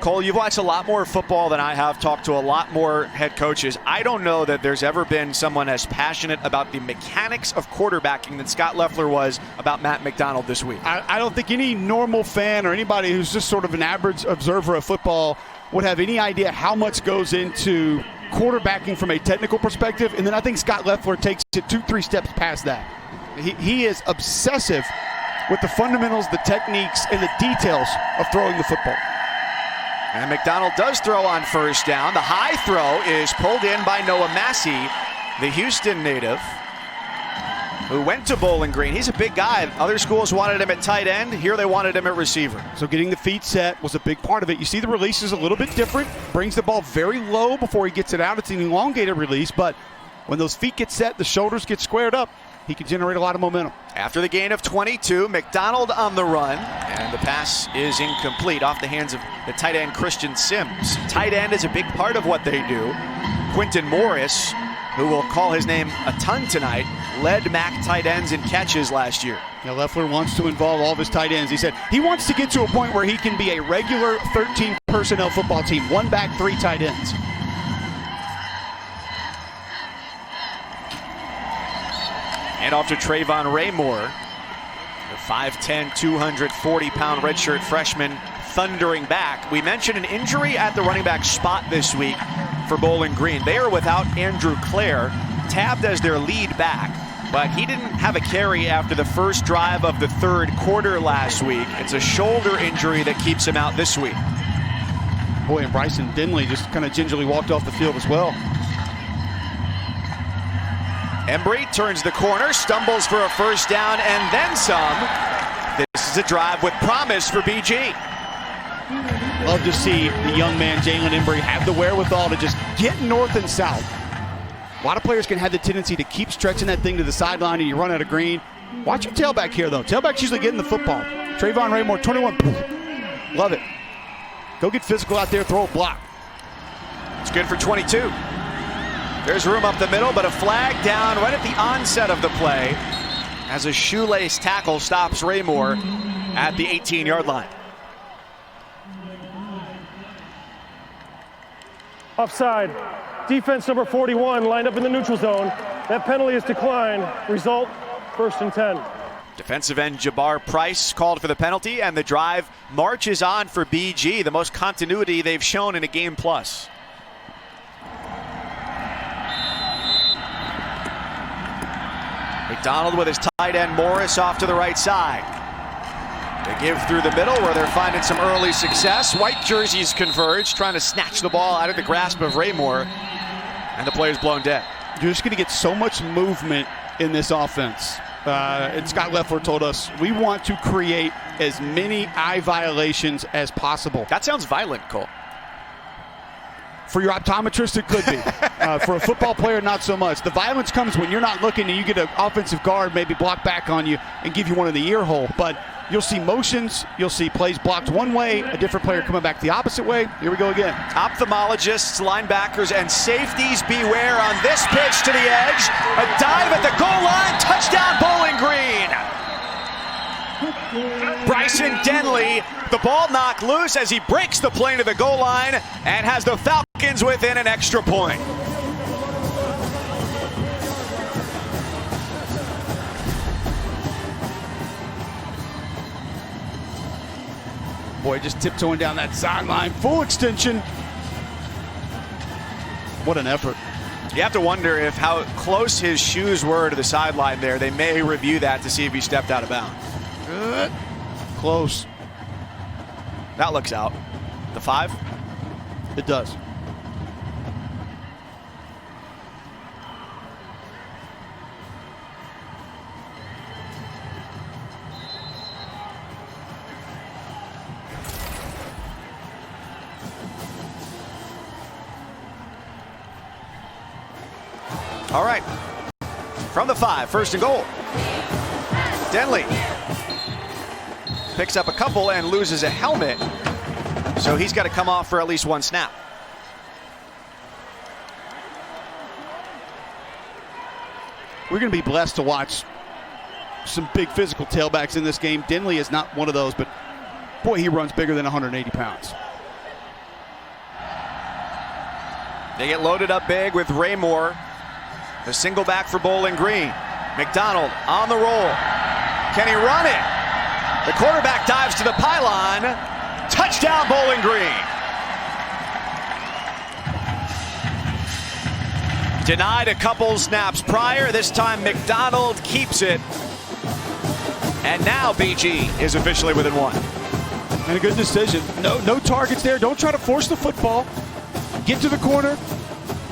Cole, you've watched a lot more football than I have, talked to a lot more head coaches. I don't know that there's ever been someone as passionate about the mechanics of quarterbacking than Scott Loeffler was about Matt McDonald this week. I don't think any normal fan or anybody who's just sort of an average observer of football would have any idea how much goes into quarterbacking from a technical perspective. And then I think Scott Loeffler takes it 2-3 steps past that. He is obsessive with the fundamentals, the techniques, and the details of throwing the football. And McDonald does throw on first down. The high throw is pulled in by Noah Massey, the Houston native, who went to Bowling Green. He's a big guy. Other schools wanted him at tight end. Here they wanted him at receiver. So getting the feet set was a big part of it. You see the release is a little bit different. Brings the ball very low before he gets it out. It's an elongated release, but when those feet get set, the shoulders get squared up, he can generate a lot of momentum. After the gain of 22, McDonald on the run, and the pass is incomplete off the hands of the tight end Christian Sims. Tight end is a big part of what they do. Quinton Morris, who will call his name a ton tonight, led MAC tight ends in catches last year. Yeah, Loeffler wants to involve all of his tight ends. He said he wants to get to a point where he can be a regular 13 personnel football team, 1 back, 3 tight ends. And off to Trayvon Raymore, the 5'10", 240-pound redshirt freshman thundering back. We mentioned an injury at the running back spot this week for Bowling Green. They are without Andrew Clare, tabbed as their lead back, but he didn't have a carry after the first drive of the third quarter last week. It's a shoulder injury that keeps him out this week. Boy, and Bryson Denley just kind of gingerly walked off the field as well. Embry turns the corner, stumbles for a first down, and then some. This is a drive with promise for BG. Love to see the young man, Jalen Embry, have the wherewithal to just get north and south. A lot of players can have the tendency to keep stretching that thing to the sideline and you run out of green. Watch your tailback here, though. Tailback's usually getting the football. Trayvon Raymore, 21. Love it. Go get physical out there, throw a block. It's good for 22. There's room up the middle, but a flag down right at the onset of the play as a shoelace tackle stops Raymore at the 18-yard line. Offside. Defense number 41 lined up in the neutral zone. That penalty is declined. Result, 1st and 10. Defensive end Jabbar Price called for the penalty, and the drive marches on for BG, the most continuity they've shown in a game plus. McDonald with his tight end Morris off to the right side. They give through the middle where they're finding some early success. White jerseys converge, trying to snatch the ball out of the grasp of Raymore, and the play's blown dead. You're just going to get so much movement in this offense. And Scott Loeffler told us, we want to create as many eye violations as possible. That sounds violent, Cole. For your optometrist, it could be. For a football player, not so much. The violence comes when you're not looking and you get an offensive guard maybe block back on you and give you one in the ear hole. But you'll see motions. You'll see plays blocked one way, a different player coming back the opposite way. Here we go again. Ophthalmologists, linebackers, and safeties beware on this pitch to the edge. A dive at the goal line. Touchdown, Bowling Green. Bryson Denley, the ball knocked loose as he breaks the plane to the goal line and has the Falcons within an extra point. Boy, just tiptoeing down that sideline. Full extension. What an effort. You have to wonder if how close his shoes were to the sideline there. They may review that to see if he stepped out of bounds. Good. Close. That looks out. The 5? It does. All right. From the 5, first and goal. Denley picks up a couple and loses a helmet. So he's got to come off for at least one snap. We're going to be blessed to watch some big physical tailbacks in this game. Denley is not one of those, but boy, he runs bigger than 180 pounds. They get loaded up big with Raymore. A single back for Bowling Green. McDonald on the roll. Can he run it? The quarterback dives to the pylon. Touchdown, Bowling Green. Denied a couple snaps prior. This time McDonald keeps it. And now BG is officially within 1. And a good decision. No targets there. Don't try to force the football. Get to the corner.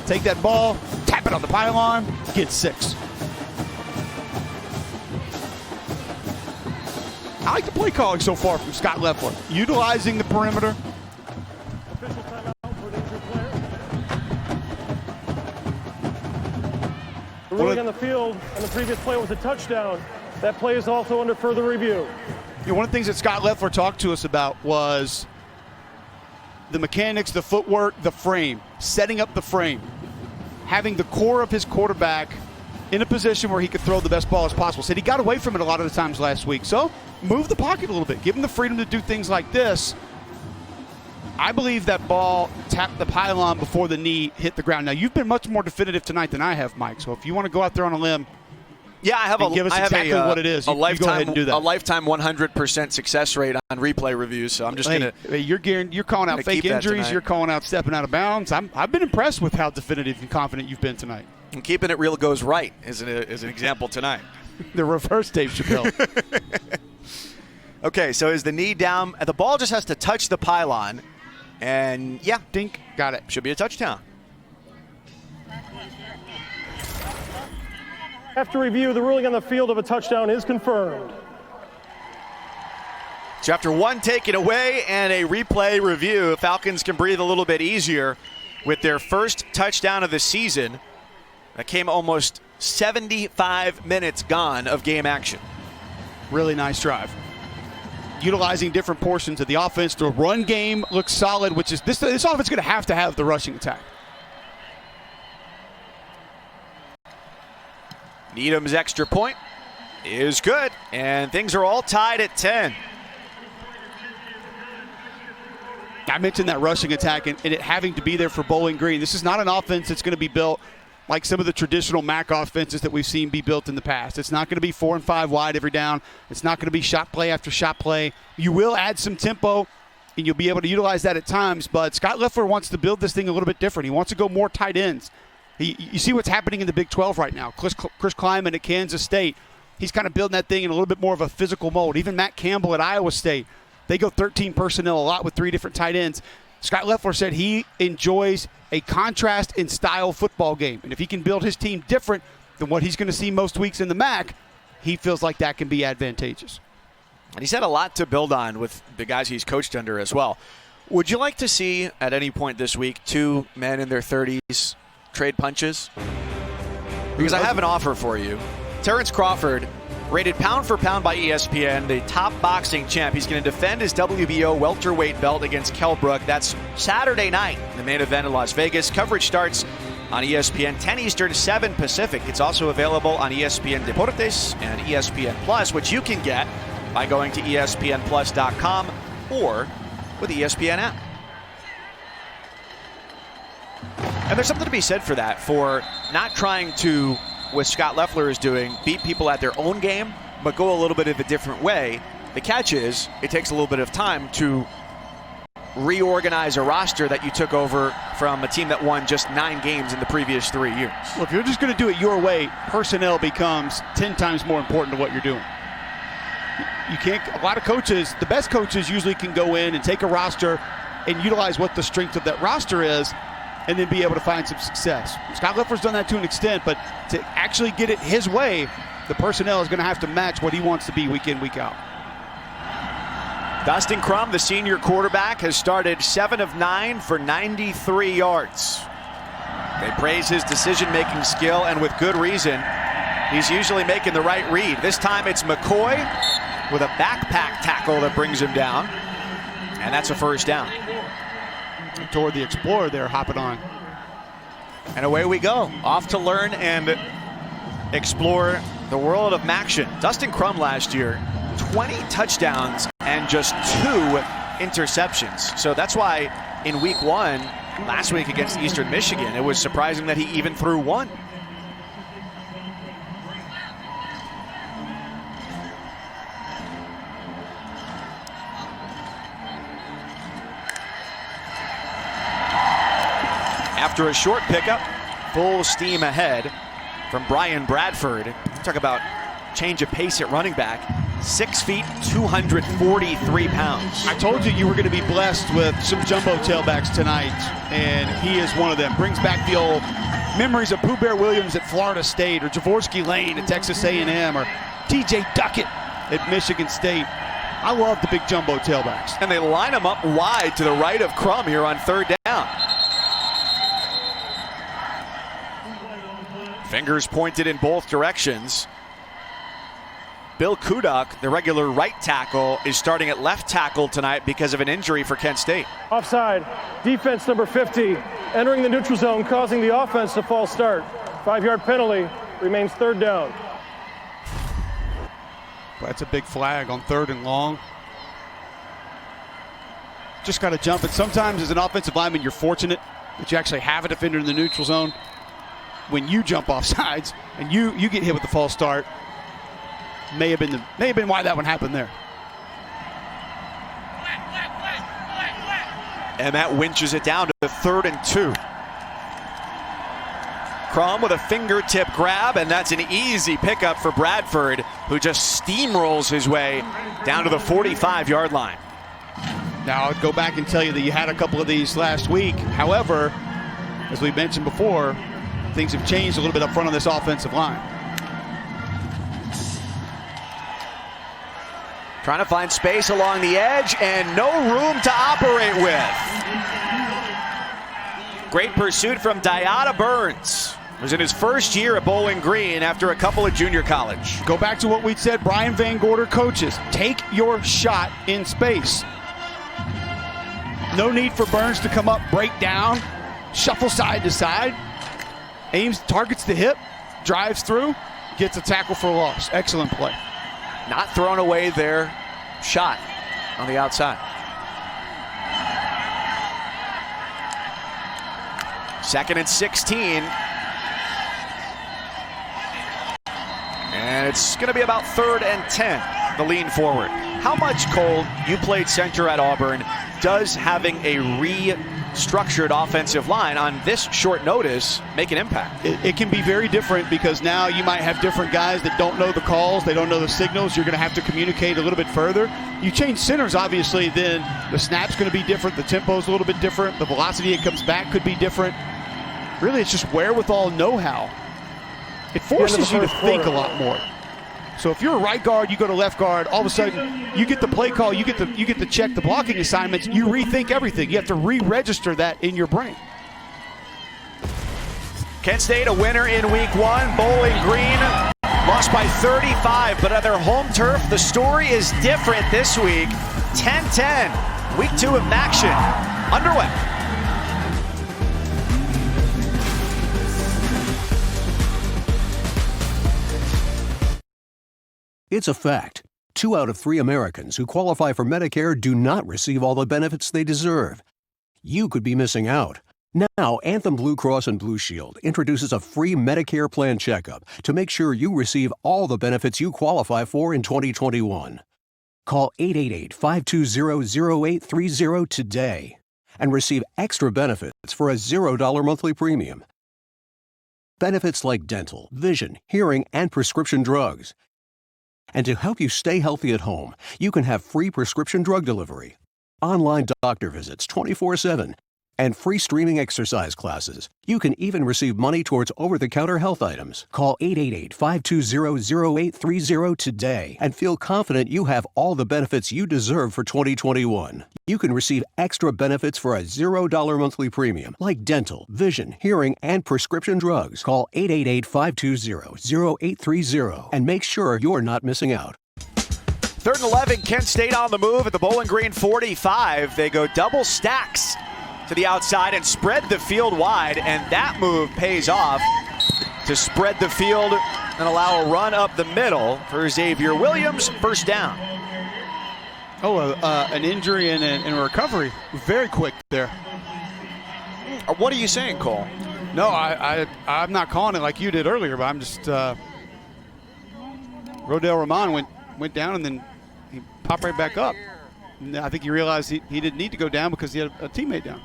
Take that ball. Tap it on the pylon. Get 6. I like the play calling so far from Scott Leffler. Utilizing the perimeter. Official timeout for the injured player. The ruling on the field and the previous play was a touchdown. That play is also under further review. You know, one of the things that Scott Leffler talked to us about was the mechanics, the footwork, the frame, setting up the frame, having the core of his quarterback in a position where he could throw the best ball as possible. Said he got away from it a lot of the times last week. So move the pocket a little bit. Give him the freedom to do things like this. I believe that ball tapped the pylon before the knee hit the ground. Now, you've been much more definitive tonight than I have, Mike. So if you want to go out there on a limb, yeah, I have give us exactly what it is. A you lifetime, go ahead and do that. A lifetime 100% success rate on replay reviews. So I'm just going to. You're calling out fake injuries. You're calling out stepping out of bounds. I've been impressed with how definitive and confident you've been tonight. And keeping it real goes right is an example tonight. The reverse Dave Chappelle. Okay, so is the knee down? The ball just has to touch the pylon. And, yeah, dink, got it. Should be a touchdown. After review, the ruling on the field of a touchdown is confirmed. So after one taken away and a replay review, Falcons can breathe a little bit easier with their first touchdown of the season. That came almost 75 minutes gone of game action. Really nice drive. Utilizing different portions of the offense. The run game looks solid, which is this offense is going to have the rushing attack. Needham's extra point is good, and things are all tied at 10. I mentioned that rushing attack and it having to be there for Bowling Green. This is not an offense that's going to be built like some of the traditional MAC offenses that we've seen be built in the past. It's not going to be 4 and 5 wide every down. It's not going to be shot play after shot play. You will add some tempo, and you'll be able to utilize that at times, but Scott Leffler wants to build this thing a little bit different. He wants to go more tight ends. You see what's happening in the Big 12 right now. Chris Kleiman at Kansas State, he's kind of building that thing in a little bit more of a physical mold. Even Matt Campbell at Iowa State, they go 13 personnel a lot with 3 different tight ends. Scott Leffler said he enjoys a contrast in style football game. And if he can build his team different than what he's going to see most weeks in the MAC, he feels like that can be advantageous. And he's had a lot to build on with the guys he's coached under as well. Would you like to see, at any point this week, two men in their 30s trade punches? Because I have an offer for you. Terrence Crawford, rated pound for pound by ESPN, the top boxing champ. He's going to defend his WBO welterweight belt against Kell Brook. That's Saturday night, the main event in Las Vegas. Coverage starts on ESPN 10 Eastern, 7 Pacific. It's also available on ESPN Deportes and ESPN Plus, which you can get by going to ESPNplus.com or with the ESPN app. And there's something to be said for that, for not trying to, what Scott Loeffler is doing, beat people at their own game, but go a little bit of a different way. The catch is, it takes a little bit of time to reorganize a roster that you took over from a team that won just 9 games in the previous 3 years. Well, if you're just going to do it your way, personnel becomes 10 times more important to what you're doing. You can't, a lot of coaches, the best coaches usually can go in and take a roster and utilize what the strength of that roster is and then be able to find some success. Scott Loeffler's done that to an extent, but to actually get it his way, the personnel is going to have to match what he wants to be week in, week out. Dustin Crum, the senior quarterback, has started 7 of 9 for 93 yards. They praise his decision-making skill, and with good reason. He's usually making the right read. This time it's McCoy with a backpack tackle that brings him down, and that's a first down. Toward the Explorer there, hopping on. And away we go, off to learn and explore the world of Maction. Dustin Crum last year, 20 touchdowns and just 2 interceptions. So that's why in week 1, last week against Eastern Michigan, it was surprising that he even threw 1. After a short pickup, full steam ahead from Brian Bradford. Talk about change of pace at running back. 6 feet, 243 pounds. I told you you were going to be blessed with some jumbo tailbacks tonight, and he is one of them. Brings back the old memories of Pooh Bear Williams at Florida State, or Jaworski Lane at Texas A&M, or TJ Duckett at Michigan State. I love the big jumbo tailbacks. And they line them up wide to the right of Crum here on 3rd down. Fingers pointed in both directions. Bill Kudak, the regular right tackle, is starting at left tackle tonight because of an injury for Kent State. Offside, defense number 50, entering the neutral zone, causing the offense to false start. 5-yard penalty, remains 3rd down. Well, that's a big flag on 3rd and long. Just got to jump it. Sometimes as an offensive lineman, you're fortunate that you actually have a defender in the neutral zone. When you jump off sides and you get hit with the false start, may have been why that one happened there. And that winches it down to the 3rd and 2. Crum with a fingertip grab, and that's an easy pickup for Bradford, who just steamrolls his way down to the 45-yard line. Now, I'll go back and tell you that you had a couple of these last week. However, as we mentioned before, things have changed a little bit up front on this offensive line. Trying to find space along the edge and no room to operate with. Great pursuit from Diata Burns. Was in his first year at Bowling Green after a couple of junior college. Go back to what we said, Brian Van Gorder coaches. Take your shot in space. No need for Burns to come up, break down, shuffle side to side. Aims, targets the hip, drives through, gets a tackle for a loss. Excellent play. Not throwing away their shot on the outside. 2nd and 16. And it's going to be about 3rd and 10, the lean forward. How much, Cole, you played center at Auburn, does having a restructured offensive line on this short notice make an impact? It can be very different because now you might have different guys that don't know the calls, they don't know the signals. You're going to have to communicate a little bit further. You change centers, obviously, then the snap's going to be different, the tempo's a little bit different, the velocity it comes back could be different. Really, it's just wherewithal, know-how. It forces you to think a lot more. So if you're a right guard, you go to left guard, all of a sudden you get the play call, you get to check the blocking assignments, you rethink everything. You have to re-register that in your brain. Kent State a winner in week 1. Bowling Green lost by 35, but on their home turf, the story is different this week. 10-10, week 2 of action underway. It's a fact. 2 out of 3 Americans who qualify for Medicare do not receive all the benefits they deserve. You could be missing out. Now, Anthem Blue Cross and Blue Shield introduces a free Medicare plan checkup to make sure you receive all the benefits you qualify for in 2021. Call 888-520-0830 today and receive extra benefits for a $0 monthly premium. Benefits like dental, vision, hearing, and prescription drugs. And to help you stay healthy at home, you can have free prescription drug delivery, online doctor visits 24/7, and free streaming exercise classes. You can even receive money towards over-the-counter health items. Call 888-520-0830 today and feel confident you have all the benefits you deserve for 2021. You can receive extra benefits for a $0 monthly premium, like dental, vision, hearing, and prescription drugs. Call 888-520-0830 and make sure you're not missing out. 3rd and 11, Kent State on the move at the Bowling Green 45. They go double stacks to the outside and spread the field wide, and that move pays off to spread the field and allow a run up the middle for Xavier Williams. First down. An injury and a recovery. Very quick there. What are you saying, Cole? No, I'm not calling it like you did earlier, but I'm just Rodell Rahman went down and then he popped right back up. And I think he realized he didn't need to go down because he had a teammate down.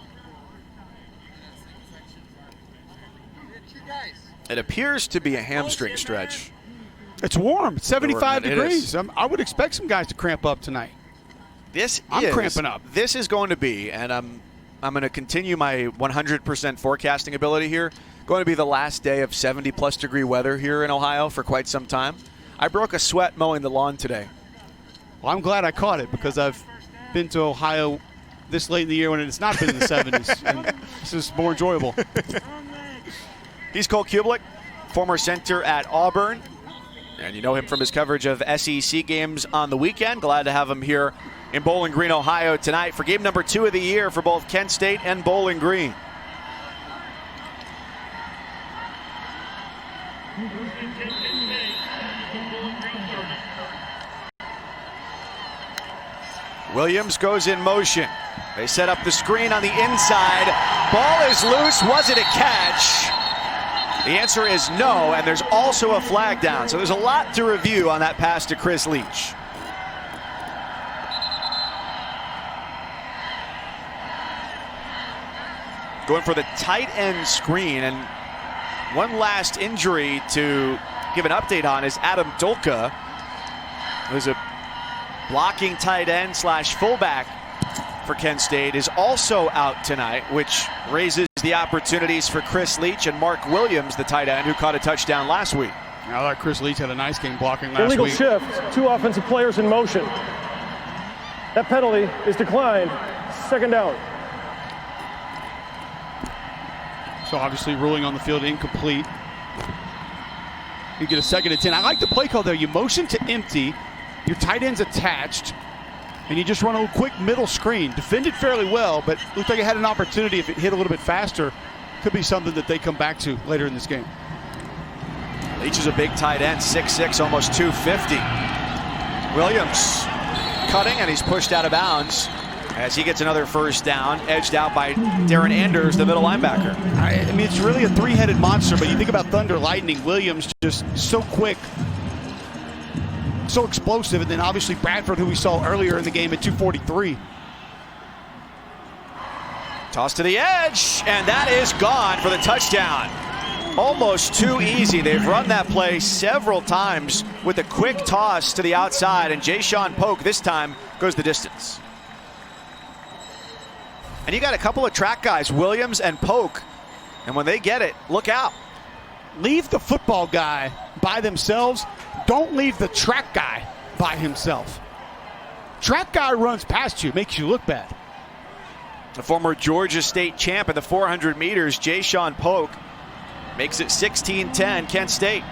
It appears to be a hamstring stretch. It's warm. It's 75 degrees. It I would expect some guys to cramp up tonight. I'm cramping up. This is going to be, and I'm going to continue my 100% forecasting ability here, going to be the last day of 70-plus degree weather here in Ohio for quite some time. I broke a sweat mowing the lawn today. Well, I'm glad I caught it because I've been to Ohio this late in the year when it's not been in the 70s. And this is more enjoyable. He's Cole Kublik, former center at Auburn. And you know him from his coverage of SEC games on the weekend. Glad to have him here in Bowling Green, Ohio tonight for game number 2 of the year for both Kent State and Bowling Green. Williams goes in motion. They set up the screen on the inside. Ball is loose. Was it a catch? The answer is no, and there's also a flag down. So there's a lot to review on that pass to Chris Leach. Going for the tight end screen, and one last injury to give an update on is Adam Dolka, who's a blocking tight end / fullback for Kent State, is also out tonight, which raises the opportunities for Chris Leach and Mark Williams, the tight end who caught a touchdown last week. I thought Chris Leach had a nice game blocking last Illegal week. shift, 2 offensive players in motion. That penalty is declined. 2nd down. So obviously ruling on the field incomplete. You get a 2nd and 10. I like the play call there. You motion to empty, your tight end's attached, and you just run a quick middle screen. Defended fairly well, but looked like it had an opportunity. If it hit a little bit faster, could be something that they come back to later in this game. Leach is a big tight end, 6'6", almost 250. Williams cutting, and he's pushed out of bounds as he gets another first down, edged out by Darren Anders, the middle linebacker. I mean, it's really a 3-headed monster, but you think about Thunder Lightning, Williams just so quick, so explosive, and then obviously Bradford, who we saw earlier in the game at 243. Toss to the edge, and that is gone for the touchdown. Almost too easy. They've run that play several times with a quick toss to the outside, and Jayshawn Polk this time goes the distance. And you got a couple of track guys, Williams and Polk, and when they get it, look out. Leave the football guy by themselves. don't leave the track guy by himself. Track guy runs past you, makes you look bad. The former Georgia State champ in the 400 meters, Jay-Sean Polk, makes it 16-10, Kent State.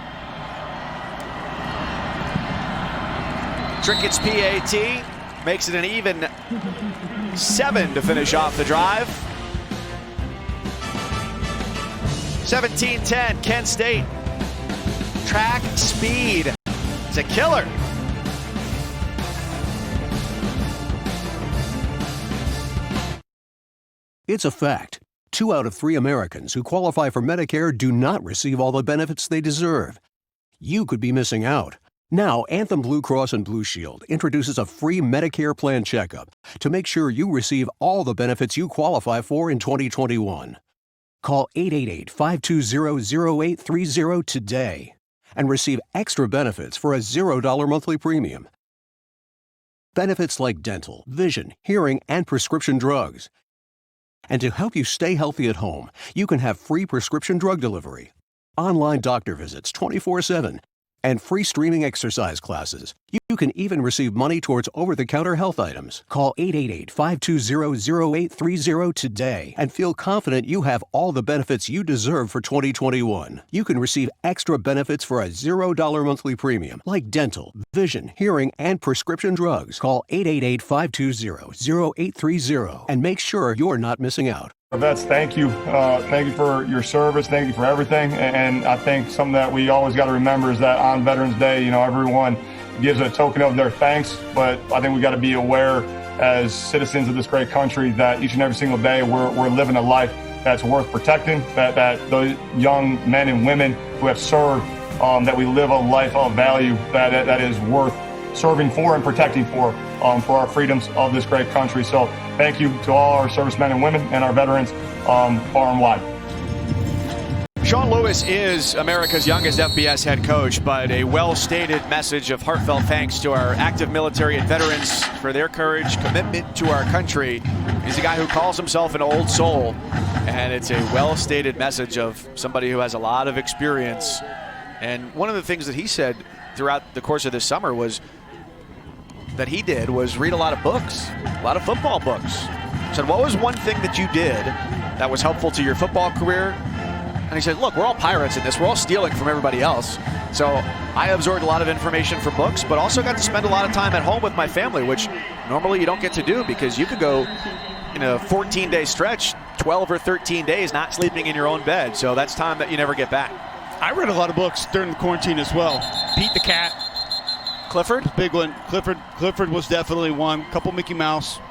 Trickett's PAT makes it an even 7 to finish off the drive. 17-10, Kent State. Track speed. It's a killer. It's a fact. 2 out of 3 Americans who qualify for Medicare do not receive all the benefits they deserve. You could be missing out. Now, Anthem Blue Cross and Blue Shield introduces a free Medicare plan checkup to make sure you receive all the benefits you qualify for in 2021. Call 888-520-0830 today and receive extra benefits for a $0 monthly premium. Benefits like dental, vision, hearing, and prescription drugs. And to help you stay healthy at home, you can have free prescription drug delivery, online doctor visits 24/7, and free streaming exercise classes. You can even receive money towards over-the-counter health items. Call 888-520-0830 today and feel confident you have all the benefits you deserve for 2021. You can receive extra benefits for a $0 monthly premium, like dental, vision, hearing, and prescription drugs. Call 888-520-0830 and make sure you're not missing out. Vets, thank you. Thank you for your service. Thank you for everything. And I think something that we always got to remember is that on Veterans Day, everyone gives a token of their thanks. But I think we got to be aware as citizens of this great country that each and every single day we're living a life that's worth protecting, that those young men and women who have served, that we live a life of value that is worth serving for and protecting for our freedoms of this great country. So thank you to all our servicemen and women and our veterans far and wide. Sean Lewis is America's youngest FBS head coach, but a well-stated message of heartfelt thanks to our active military and veterans for their courage, commitment to our country. He's a guy who calls himself an old soul, and it's a well-stated message of somebody who has a lot of experience. And one of the things that he said throughout the course of this summer was that he did was read a lot of books, a lot of football books. Said, what was one thing that you did that was helpful to your football career? And he said, look, we're all pirates in this. We're all stealing from everybody else. So I absorbed a lot of information from books, but also got to spend a lot of time at home with my family, which normally you don't get to do because you could go in a 14-day stretch, 12 or 13 days not sleeping in your own bed. So that's time that you never get back. I read a lot of books during the quarantine as well. Pete the Cat. Clifford? Big one. Clifford was definitely one. A couple Mickey Mouse.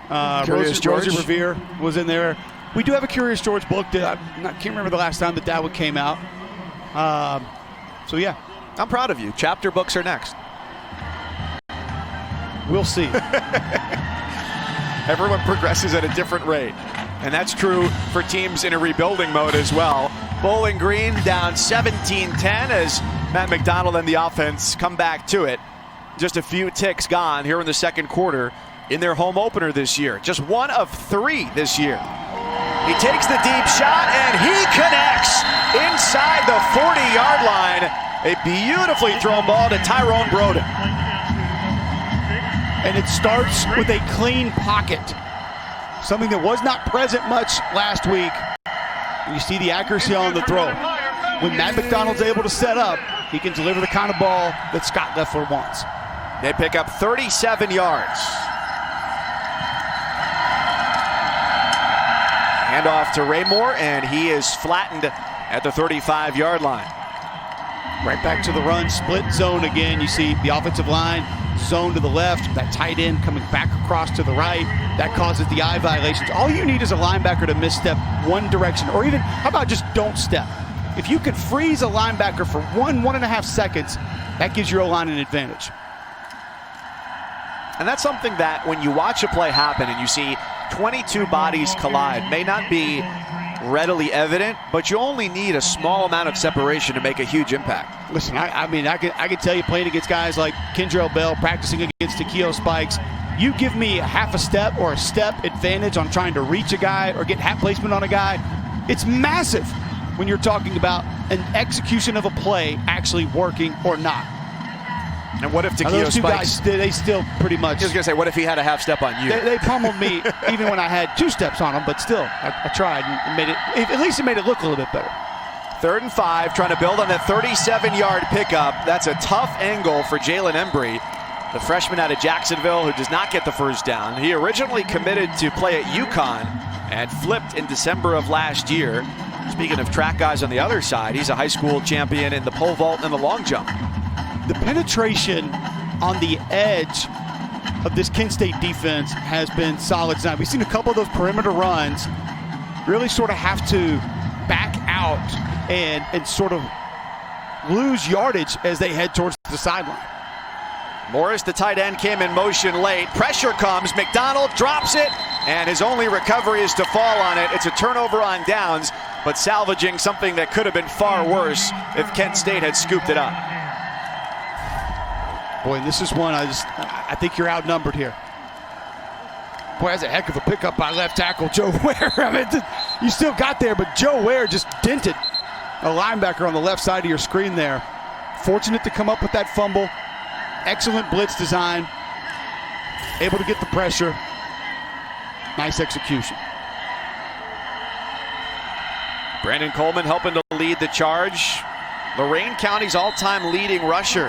Rosie Revere was in there. We do have a Curious George book that I can't remember the last time that one came out. So, yeah. I'm proud of you. Chapter books are next. We'll see. Everyone progresses at a different rate. And that's true for teams in a rebuilding mode as well. Bowling Green down 17-10 as Matt McDonald and the offense come back to it. Just a few ticks gone here in the second quarter in their home opener this year. Just 1 of 3 this year. He takes the deep shot and he connects inside the 40-yard line. A beautifully thrown ball to Tyrone Broden. And it starts with a clean pocket. Something that was not present much last week. You see the accuracy on the throw. When Matt McDonald's able to set up, he can deliver the kind of ball that Scott Leffler wants. They pick up 37 yards. Hand off to Raymore, and he is flattened at the 35-yard line. Right back to the run, split zone again. You see the offensive line zone to the left, that tight end coming back across to the right. That causes the eye violations. All you need is a linebacker to misstep one direction, or even, how about just don't step? If you could freeze a linebacker for 1.5 seconds, that gives your O-line an advantage. And that's something that when you watch a play happen and you see 22 bodies collide, may not be readily evident, but you only need a small amount of separation to make a huge impact. Listen, I can tell you, playing against guys like Kendrell Bell, practicing against Takeo Spikes, you give me a half a step or a step advantage on trying to reach a guy or get hat placement on a guy, it's massive when you're talking about an execution of a play actually working or not. And what if Takeo those two spikes? guys, they still pretty much. I was going to say, what if he had a half step on you? They pummeled me even when I had 2 steps on them, but still, I tried and made it. At least it made it look a little bit better. 3rd and 5, trying to build on that 37-yard pickup. That's a tough angle for Jalen Embry, the freshman out of Jacksonville who does not get the first down. He originally committed to play at UConn and flipped in December of last year. Speaking of track guys on the other side, he's a high school champion in the pole vault and the long jump. The penetration on the edge of this Kent State defense has been solid tonight. We've seen a couple of those perimeter runs really sort of have to back out and sort of lose yardage as they head towards the sideline. Morris, the tight end, came in motion late. Pressure comes. McDonald drops it, and his only recovery is to fall on it. It's a turnover on downs, but salvaging something that could have been far worse if Kent State had scooped it up. Boy, and this is one I think you're outnumbered here. Boy, that's a heck of a pickup by left tackle Joe Ware. I mean, you still got there, but Joe Ware just dented a linebacker on the left side of your screen there. Fortunate to come up with that fumble. Excellent blitz design. Able to get the pressure. Nice execution. Brandon Coleman helping to lead the charge. Lorain County's all-time leading rusher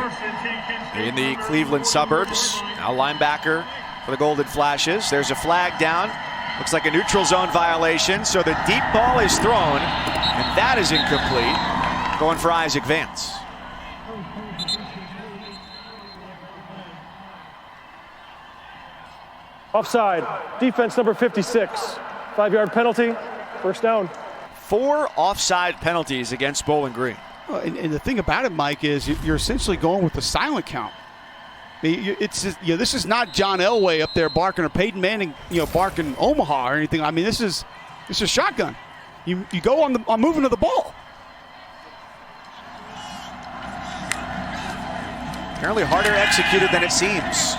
in the Cleveland suburbs. Now linebacker for the Golden Flashes. There's a flag down. Looks like a neutral zone violation. So the deep ball is thrown, and that is incomplete. Going for Isaac Vance. Offside. Defense number 56. 5-yard penalty. First down. 4 offside penalties against Bowling Green. Well, and the thing about it, Mike, is you're essentially going with the silent count. It's just, this is not John Elway up there barking or Peyton Manning, barking Omaha or anything. I mean, this is shotgun. You go on moving to the ball. Apparently harder executed than it seems.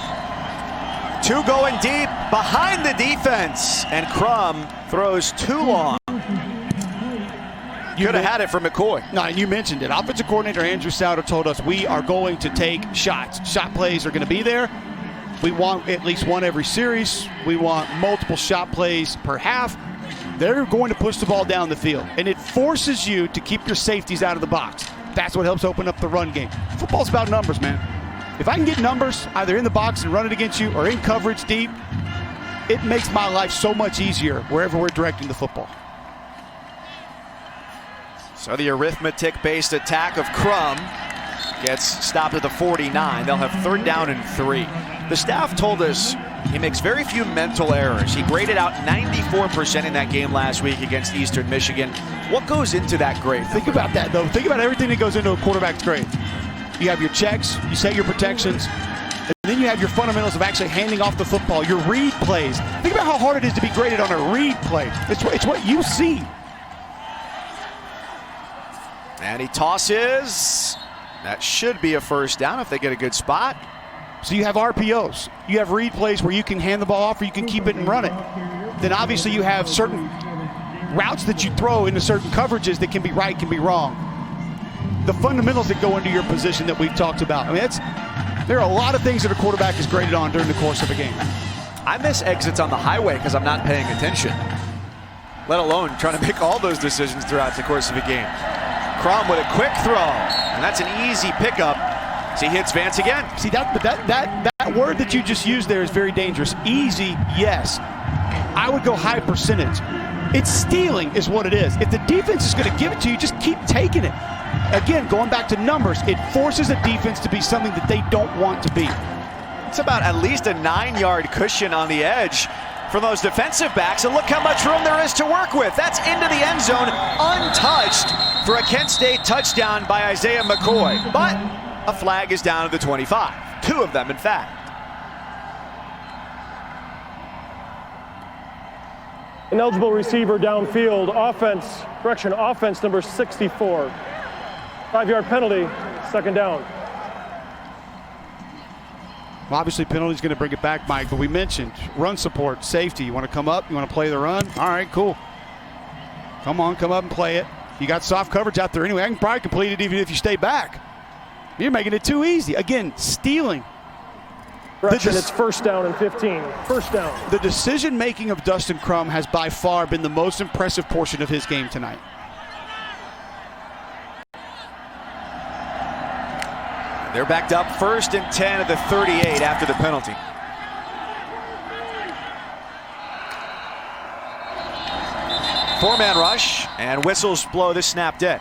2 going deep behind the defense, and Crum throws too long. Could have had it for McCoy. No, and you mentioned it. Offensive coordinator Andrew Souter told us we are going to take shots. Shot plays are going to be there. We want at least one every series. We want multiple shot plays per half. They're going to push the ball down the field, and it forces you to keep your safeties out of the box. That's what helps open up the run game. Football's about numbers, man. If I can get numbers either in the box and run it against you or in coverage deep, it makes my life so much easier wherever we're directing the football. So the arithmetic-based attack of Crum gets stopped at the 49. They'll have 3rd down and 3. The staff told us he makes very few mental errors. He graded out 94% in that game last week against Eastern Michigan. What goes into that grade? Think about that, though. Think about everything that goes into a quarterback's grade. You have your checks, you set your protections, and then you have your fundamentals of actually handing off the football, your read plays. Think about how hard it is to be graded on a read play. It's what you see. And he tosses. That should be a first down if they get a good spot. So you have RPOs. You have read plays where you can hand the ball off or you can keep it and run it. Then obviously you have certain routes that you throw into certain coverages that can be right, can be wrong. The fundamentals that go into your position that we've talked about. I mean, there are a lot of things that a quarterback is graded on during the course of a game. I miss exits on the highway because I'm not paying attention, let alone trying to make all those decisions throughout the course of a game. Crum with a quick throw, and that's an easy pickup. So he hits Vance again. See, that word that you just used there is very dangerous. Easy, yes. I would go high percentage. It's stealing is what it is. If the defense is going to give it to you, just keep taking it. Again, going back to numbers, it forces a defense to be something that they don't want to be. It's about at least a 9-yard cushion on the edge for those defensive backs, and look how much room there is to work with. That's into the end zone, untouched for a Kent State touchdown by Isaiah McCoy. But a flag is down at the 25. 2 of them, in fact. Ineligible receiver downfield. Offense number 64. 5-yard penalty. 2nd down. Well, obviously, penalty's going to bring it back, Mike, but we mentioned run support, safety. You want to come up? You want to play the run? All right, cool. Come on, come up and play it. You got soft coverage out there anyway. I can probably complete it even if you stay back. You're making it too easy. Again, stealing. Correction, it's first down and 15. First down. The decision-making of Dustin Crum has by far been the most impressive portion of his game tonight. They're backed up 1st and 10 at the 38 after the penalty. Four-man rush, and whistles blow this snap dead.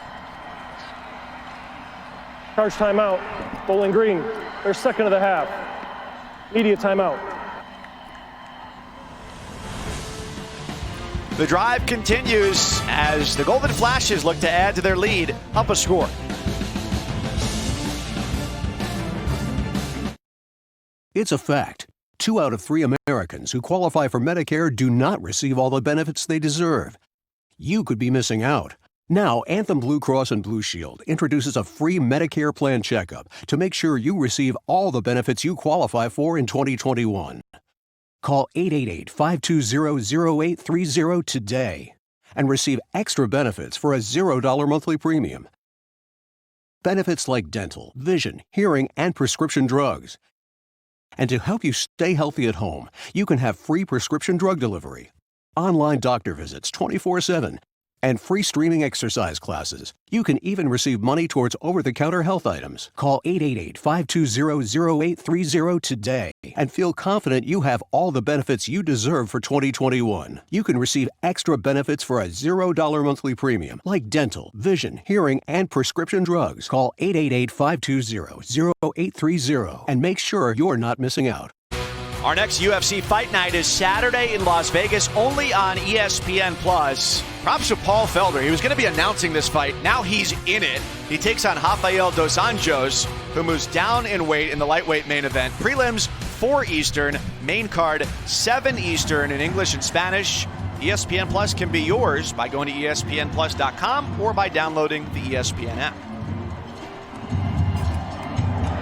Charge timeout. Bowling Green, their second of the half. Media timeout. The drive continues as the Golden Flashes look to add to their lead, up a score. It's a fact. 2 out of 3 Americans who qualify for Medicare do not receive all the benefits they deserve. You could be missing out. Now, Anthem Blue Cross and Blue Shield introduces a free Medicare plan checkup to make sure you receive all the benefits you qualify for in 2021. Call 888-520-0830 today and receive extra benefits for a $0 monthly premium. Benefits like dental, vision, hearing, and prescription drugs. And to help you stay healthy at home, you can have free prescription drug delivery, online doctor visits 24/7, and free streaming exercise classes. You can even receive money towards over-the-counter health items. Call 888-520-0830 today and feel confident you have all the benefits you deserve for 2021. You can receive extra benefits for a $0 monthly premium, like dental, vision, hearing, and prescription drugs. Call 888-520-0830 and make sure you're not missing out. Our next UFC Fight Night is Saturday in Las Vegas, only on ESPN+. Props to Paul Felder. He was going to be announcing this fight. Now he's in it. He takes on Rafael Dos Anjos, who moves down in weight in the lightweight main event. Prelims 4 Eastern, main card 7 Eastern in English and Spanish. ESPN Plus can be yours by going to ESPNplus.com or by downloading the ESPN app.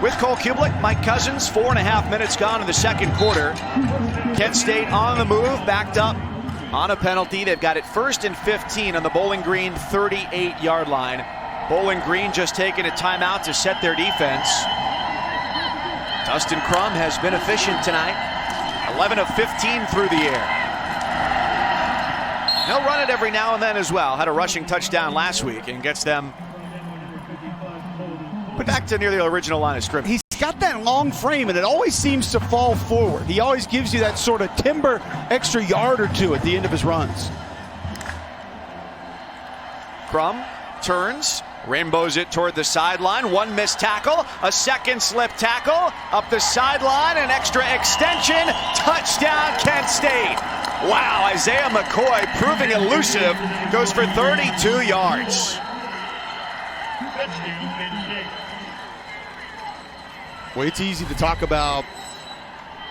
With Cole Kublik, Mike Cousins, 4.5 minutes gone in the second quarter. Kent State on the move, backed up on a penalty. They've got it 1st and 15 on the Bowling Green 38-yard line. Bowling Green just taking a timeout to set their defense. Dustin Crum has been efficient tonight. 11 of 15 through the air. He'll run it every now and then as well. Had a rushing touchdown last week and gets them put back to near the original line of scrimmage. He's got that long frame, and it always seems to fall forward. He always gives you that sort of timber extra yard or two at the end of his runs. Crum turns, rainbows it toward the sideline. One missed tackle, a second slip tackle, up the sideline, an extra extension. Touchdown, Kent State. Wow, Isaiah McCoy proving elusive, goes for 32 yards. Well, it's easy to talk about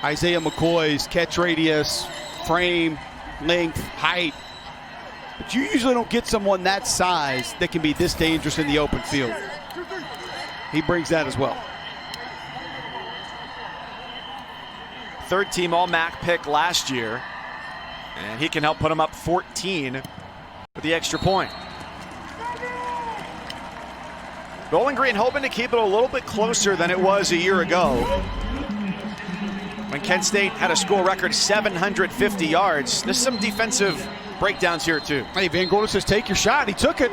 Isaiah McCoy's catch radius, frame, length, height, but you usually don't get someone that size that can be this dangerous in the open field. He brings that as well. Third-team All-MAC pick last year, and he can help put him up 14 with the extra point. Bowling Green hoping to keep it a little bit closer than it was a year ago, when Kent State had a school record 750 yards. There's some defensive breakdowns here too. Hey, Van Gorder says take your shot. He took it.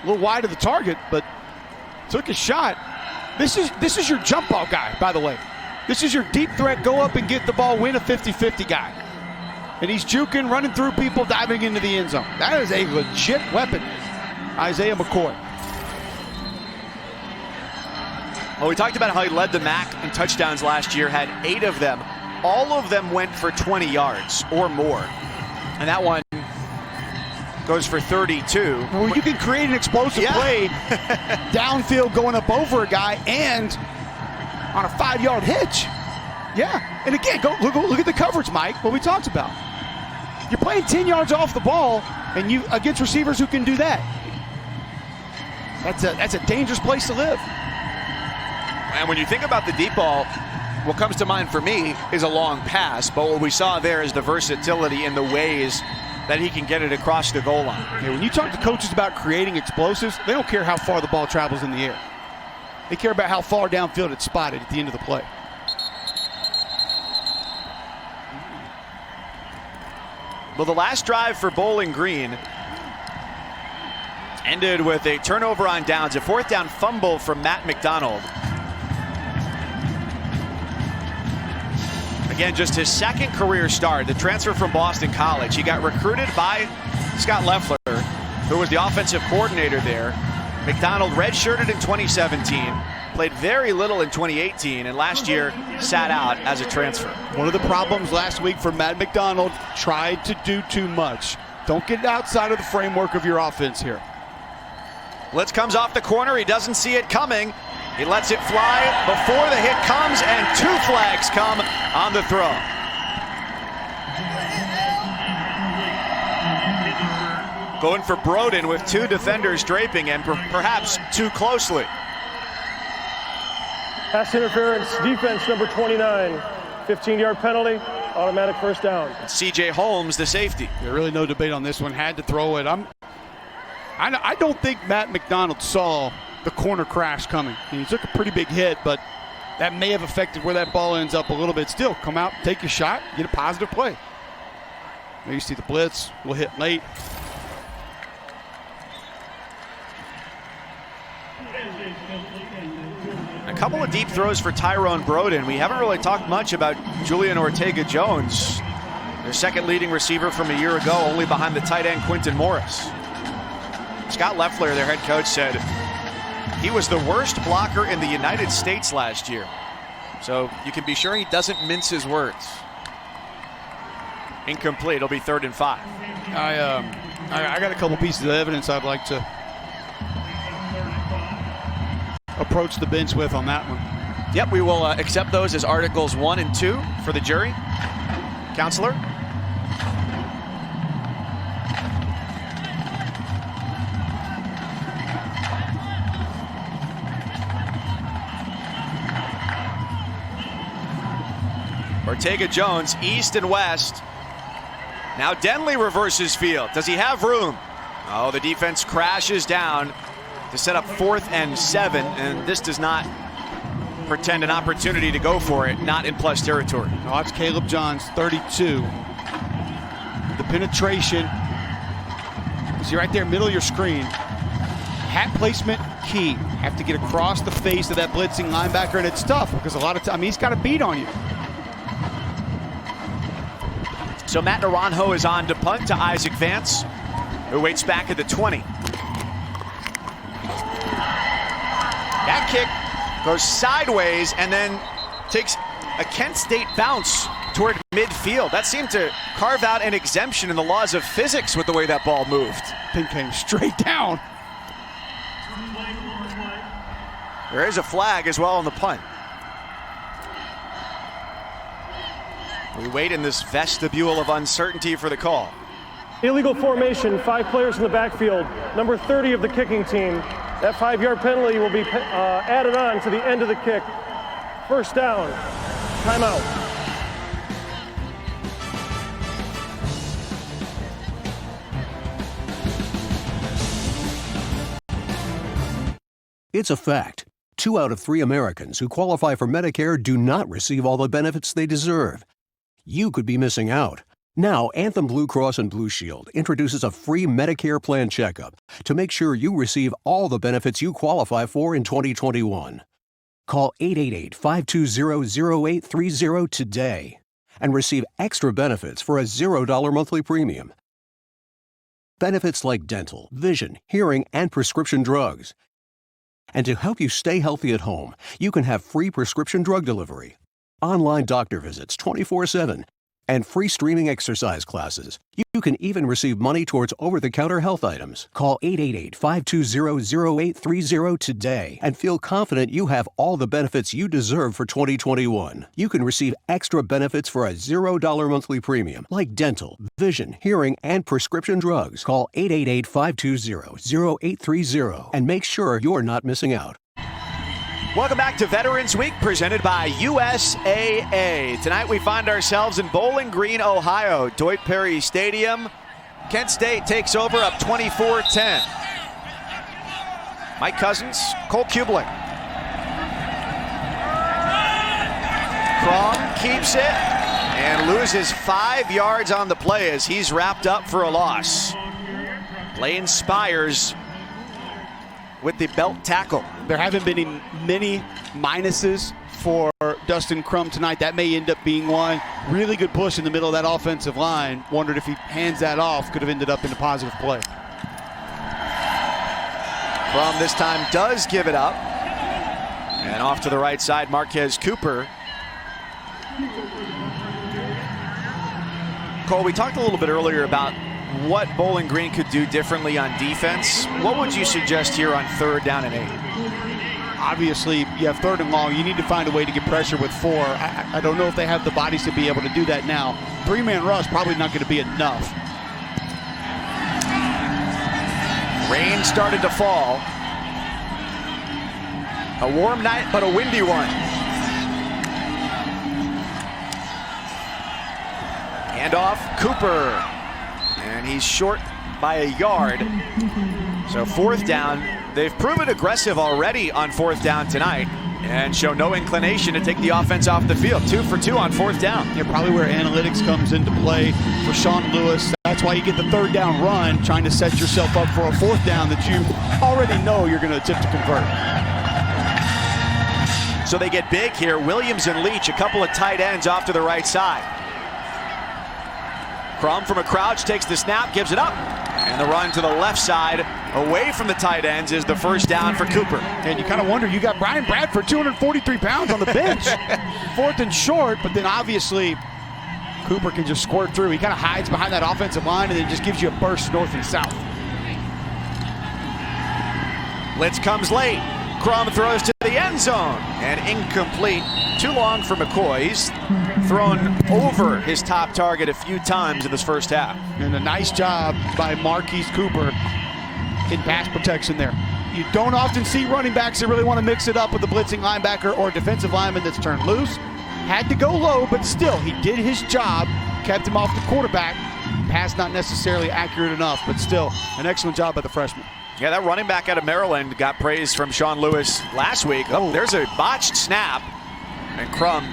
A little wide of the target, but took a shot. This is your jump ball guy, by the way. This is your deep threat, go up and get the ball, win a 50-50 guy. And he's juking, running through people, diving into the end zone. That is a legit weapon. Isaiah McCoy. Well, we talked about how he led the MAC in touchdowns last year, had 8 of them. All of them went for 20 yards or more. And that one goes for 32. Well, you can create an explosive play downfield going up over a guy and on a 5-yard hitch. Yeah. And again, look at the coverage, Mike, what we talked about. You're playing 10 yards off the ball and you against receivers who can do that. That's a dangerous place to live. And when you think about the deep ball, what comes to mind for me is a long pass. But what we saw there is the versatility in the ways that he can get it across the goal line. Yeah, when you talk to coaches about creating explosives, they don't care how far the ball travels in the air. They care about how far downfield it's spotted at the end of the play. Well, the last drive for Bowling Green ended with a turnover on downs, a 4th down fumble from Matt McDonald. Again, just his 2nd career start, the transfer from Boston College. He got recruited by Scott Loeffler, who was the offensive coordinator there. McDonald redshirted in 2017, played very little in 2018, and last year sat out as a transfer. One of the problems last week for Matt McDonald, tried to do too much. Don't get outside of the framework of your offense here. Blitz comes off the corner. He doesn't see it coming. He lets it fly before the hit comes, and 2 flags come on the throw. Going for Broden with 2 defenders draping him, perhaps too closely. Pass interference, defense number 29. 15-yard penalty, automatic first down. C.J. Holmes, the safety. There's really no debate on this one. Had to throw it. I don't think Matt McDonald saw the corner crash coming. He took a pretty big hit, but that may have affected where that ball ends up a little bit. Still, come out, take your shot, get a positive play. Now you see the blitz, will hit late. A couple of deep throws for Tyrone Broden. We haven't really talked much about Julian Ortega-Jones, their 2nd leading receiver from a year ago, only behind the tight end Quinton Morris. Scott Loeffler, their head coach, said he was the worst blocker in the United States last year. So you can be sure he doesn't mince his words. Incomplete. It'll be 3rd and 5. I got a couple pieces of evidence I'd like to approach the bench with on that one. Yep, we will accept those as Articles 1 and 2 for the jury. Counselor? Ortega-Jones, east and west. Now Denley reverses field. Does he have room? Oh, the defense crashes down to set up 4th and 7, and this does not pretend an opportunity to go for it, not in plus territory. Watch Caleb Johns, 32. The penetration. See right there, middle of your screen. Hat placement, key. Have to get across the face of that blitzing linebacker, and it's tough because a lot of time he's got a beat on you. So Matt Naranjo is on to punt to Isaac Vance, who waits back at the 20. That kick goes sideways and then takes a Kent State bounce toward midfield. That seemed to carve out an exemption in the laws of physics with the way that ball moved. Thing came straight down. There is a flag as well on the punt. We wait in this vestibule of uncertainty for the call. Illegal formation, 5 players in the backfield. Number 30 of the kicking team. That 5-yard penalty will be added on to the end of the kick. First down. Timeout. It's a fact. 2 out of 3 Americans who qualify for Medicare do not receive all the benefits they deserve. You could be missing out. Now, Anthem Blue Cross and Blue Shield introduces a free Medicare plan checkup to make sure you receive all the benefits you qualify for in 2021. Call 888-520-0830 today and receive extra benefits for a $0 monthly premium. Benefits like dental, vision, hearing, and prescription drugs. And to help you stay healthy at home, you can have free prescription drug delivery, online doctor visits 24/7, and free streaming exercise classes. You can even receive money towards over-the-counter health items. Call 888-520-0830 today and feel confident you have all the benefits you deserve for 2021. You can receive extra benefits for a $0 monthly premium, like dental, vision, hearing, and prescription drugs. Call 888-520-0830 and make sure you're not missing out. Welcome back to Veterans Week, presented by USAA. Tonight we find ourselves in Bowling Green, Ohio, Deutsch Perry Stadium. Kent State takes over up 24-10. Mike Cousins, Cole Kubling. Crom keeps it and loses 5 yards on the play as he's wrapped up for a loss. Lane Spires with the belt tackle. There haven't been many minuses for Dustin Crum tonight. That may end up being one. Really good push in the middle of that offensive line. Wondered if he hands that off, could have ended up in a positive play. Crum this time does give it up. And off to the right side, Marquez Cooper. Cole, we talked a little bit earlier about what Bowling Green could do differently on defense. What would you suggest here on 3rd down and 8? Obviously, you have 3rd and long. You need to find a way to get pressure with 4. I don't know if they have the bodies to be able to do that now. 3-man rush probably not going to be enough. Rain started to fall. A warm night, but a windy one. Handoff, Cooper. And he's short by a yard. So 4th down. They've proven aggressive already on 4th down tonight and show no inclination to take the offense off the field. 2 for 2 on 4th down. Yeah, probably where analytics comes into play for Sean Lewis. That's why you get the 3rd down run, trying to set yourself up for a 4th down that you already know you're going to attempt to convert. So they get big here. Williams and Leach, a couple of tight ends off to the right side. Crum from a crouch takes the snap, gives it up. And the run to the left side, away from the tight ends, is the 1st down for Cooper. And you kind of wonder, you got Brian Bradford, 243 pounds on the bench. 4th and short, but then obviously Cooper can just squirt through. He kind of hides behind that offensive line and then just gives you a burst north and south. Blitz comes late. Crum throws to the end zone and incomplete. Too long for McCoy. He's thrown over his top target a few times in this first half. And a nice job by Marquise Cooper in pass protection there. You don't often see running backs that really want to mix it up with a blitzing linebacker or a defensive lineman that's turned loose. Had to go low, but still, he did his job, kept him off the quarterback. Pass not necessarily accurate enough, but still an excellent job by the freshman. Yeah, that running back out of Maryland got praise from Sean Lewis last week. Oh, there's a botched snap. And Crum,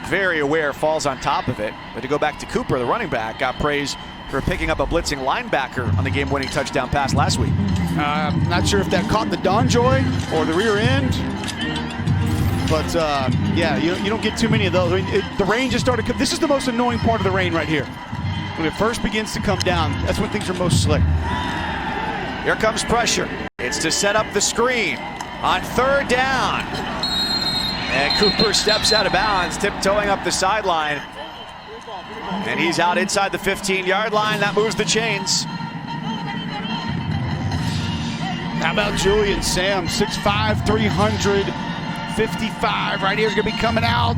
very aware, falls on top of it. But to go back to Cooper, the running back, got praise for picking up a blitzing linebacker on the game-winning touchdown pass last week. Not sure if that caught the Donjoy or the rear end. But, yeah, you don't get too many of those. I mean, the rain just started. This is the most annoying part of the rain right here. When it first begins to come down, that's when things are most slick. Here comes pressure. It's to set up the screen on 3rd down. And Cooper steps out of bounds, tiptoeing up the sideline. And he's out inside the 15-yard line. That moves the chains. How about Julian Sam, 6'5", 355. Right here is going to be coming out.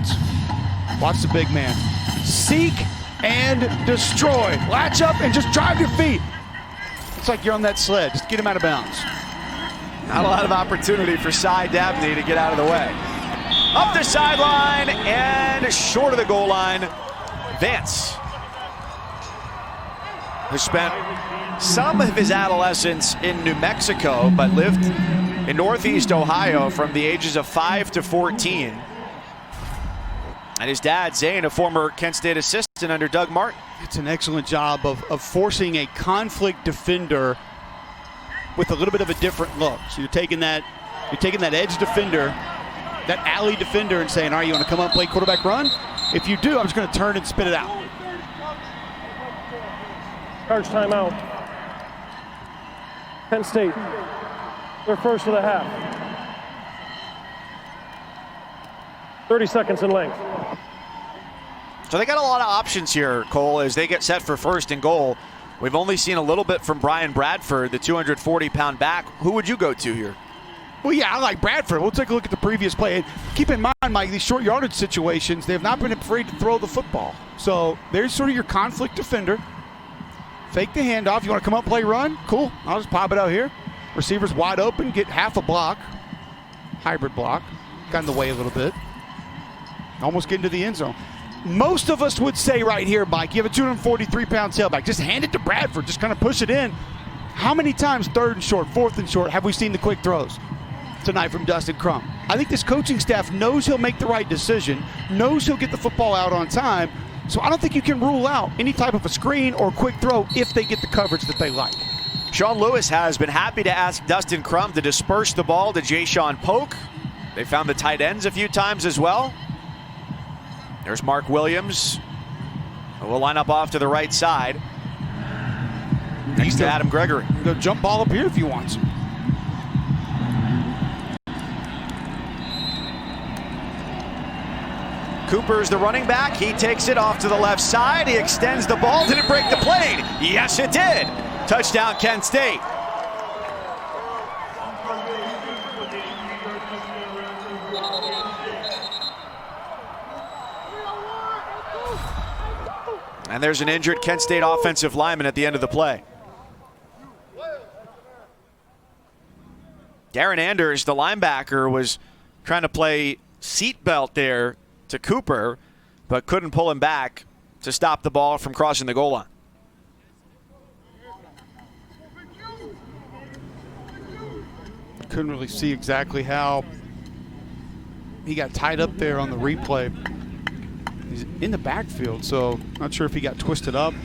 Watch the big man. Seek and destroy. Latch up and just drive your feet. It's like you're on that sled. Just get him out of bounds. Not a lot of opportunity for Cy Dabney to get out of the way. Up the sideline and short of the goal line, Vance, who spent some of his adolescence in New Mexico, but lived in Northeast Ohio from the ages of 5 to 14. And his dad, Zane, a former Kent State assistant under Doug Martin. It's an excellent job of forcing a conflict defender with a little bit of a different look. So you're taking that edge defender, that alley defender, and saying, all right, you want to come up and play quarterback run? If you do, I'm just going to turn and spit it out. Charge timeout. Penn State, their first of the half. 30 seconds in length. So they got a lot of options here, Cole, as they get set for 1st and goal. We've only seen a little bit from Brian Bradford, the 240-pound back. Who would you go to here? Well, yeah, I like Bradford. We'll take a look at the previous play. And keep in mind, Mike, these short yardage situations, they have not been afraid to throw the football. So there's sort of your conflict defender. Fake the handoff. You want to come up, play, run? Cool. I'll just pop it out here. Receivers wide open, get half a block. Hybrid block. Got in the way a little bit. Almost getting to the end zone. most of us would say right here, Mike, you have a 243-pound tailback. Just hand it to Bradford. Just kind of push it in. How many times 3rd and short, 4th and short have we seen the quick throws tonight from Dustin Crum? I think this coaching staff knows he'll make the right decision, knows he'll get the football out on time. So I don't think you can rule out any type of a screen or quick throw if they get the coverage that they like. Sean Lewis has been happy to ask Dustin Crum to disperse the ball to Jayshon Polk. They found the tight ends a few times as well. There's Mark Williams. We'll line up off to the right side. Next to Adam Gregory. Go jump ball up here if you want to. Cooper's the running back. He takes it off to the left side. He extends the ball. Did it break the plane? Yes, it did. Touchdown, Kent State. And there's an injured Kent State offensive lineman at the end of the play. Darren Anders, the linebacker, was trying to play seatbelt there to Cooper, but couldn't pull him back to stop the ball from crossing the goal line. Couldn't really see exactly how he got tied up there on the replay. He's in the backfield, so not sure if he got twisted up.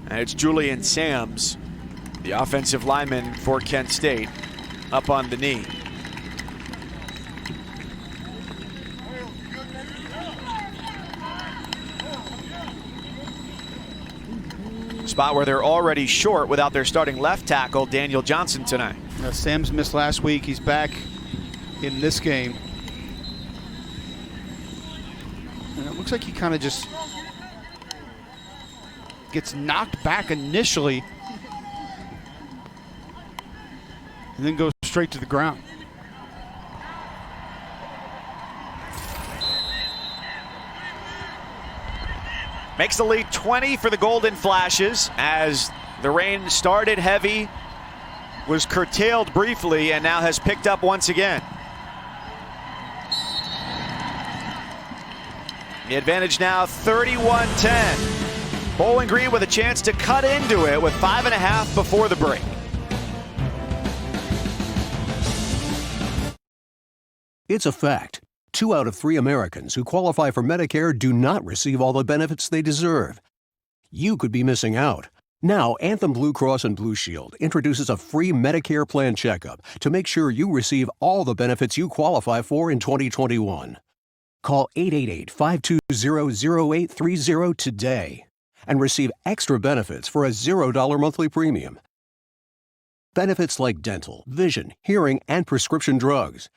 And it's Julian Sams, the offensive lineman for Kent State, up on the knee. Spot where they're already short without their starting left tackle, Daniel Johnson, tonight. Sam's missed last week. He's back in this game. And it looks like he kind of just gets knocked back initially and then goes straight to the ground. Makes the lead 20 for the Golden Flashes as the rain started heavy, was curtailed briefly, and now has picked up once again. The advantage now 31-10. Bowling Green with a chance to cut into it with 5.5 before the break. It's a fact. 2 out of 3 Americans who qualify for Medicare do not receive all the benefits they deserve. You could be missing out. Now, Anthem Blue Cross and Blue Shield introduces a free Medicare plan checkup to make sure you receive all the benefits you qualify for in 2021. Call 888-520-0830 today and receive extra benefits for a $0 monthly premium. Benefits like dental, vision, hearing, and prescription drugs.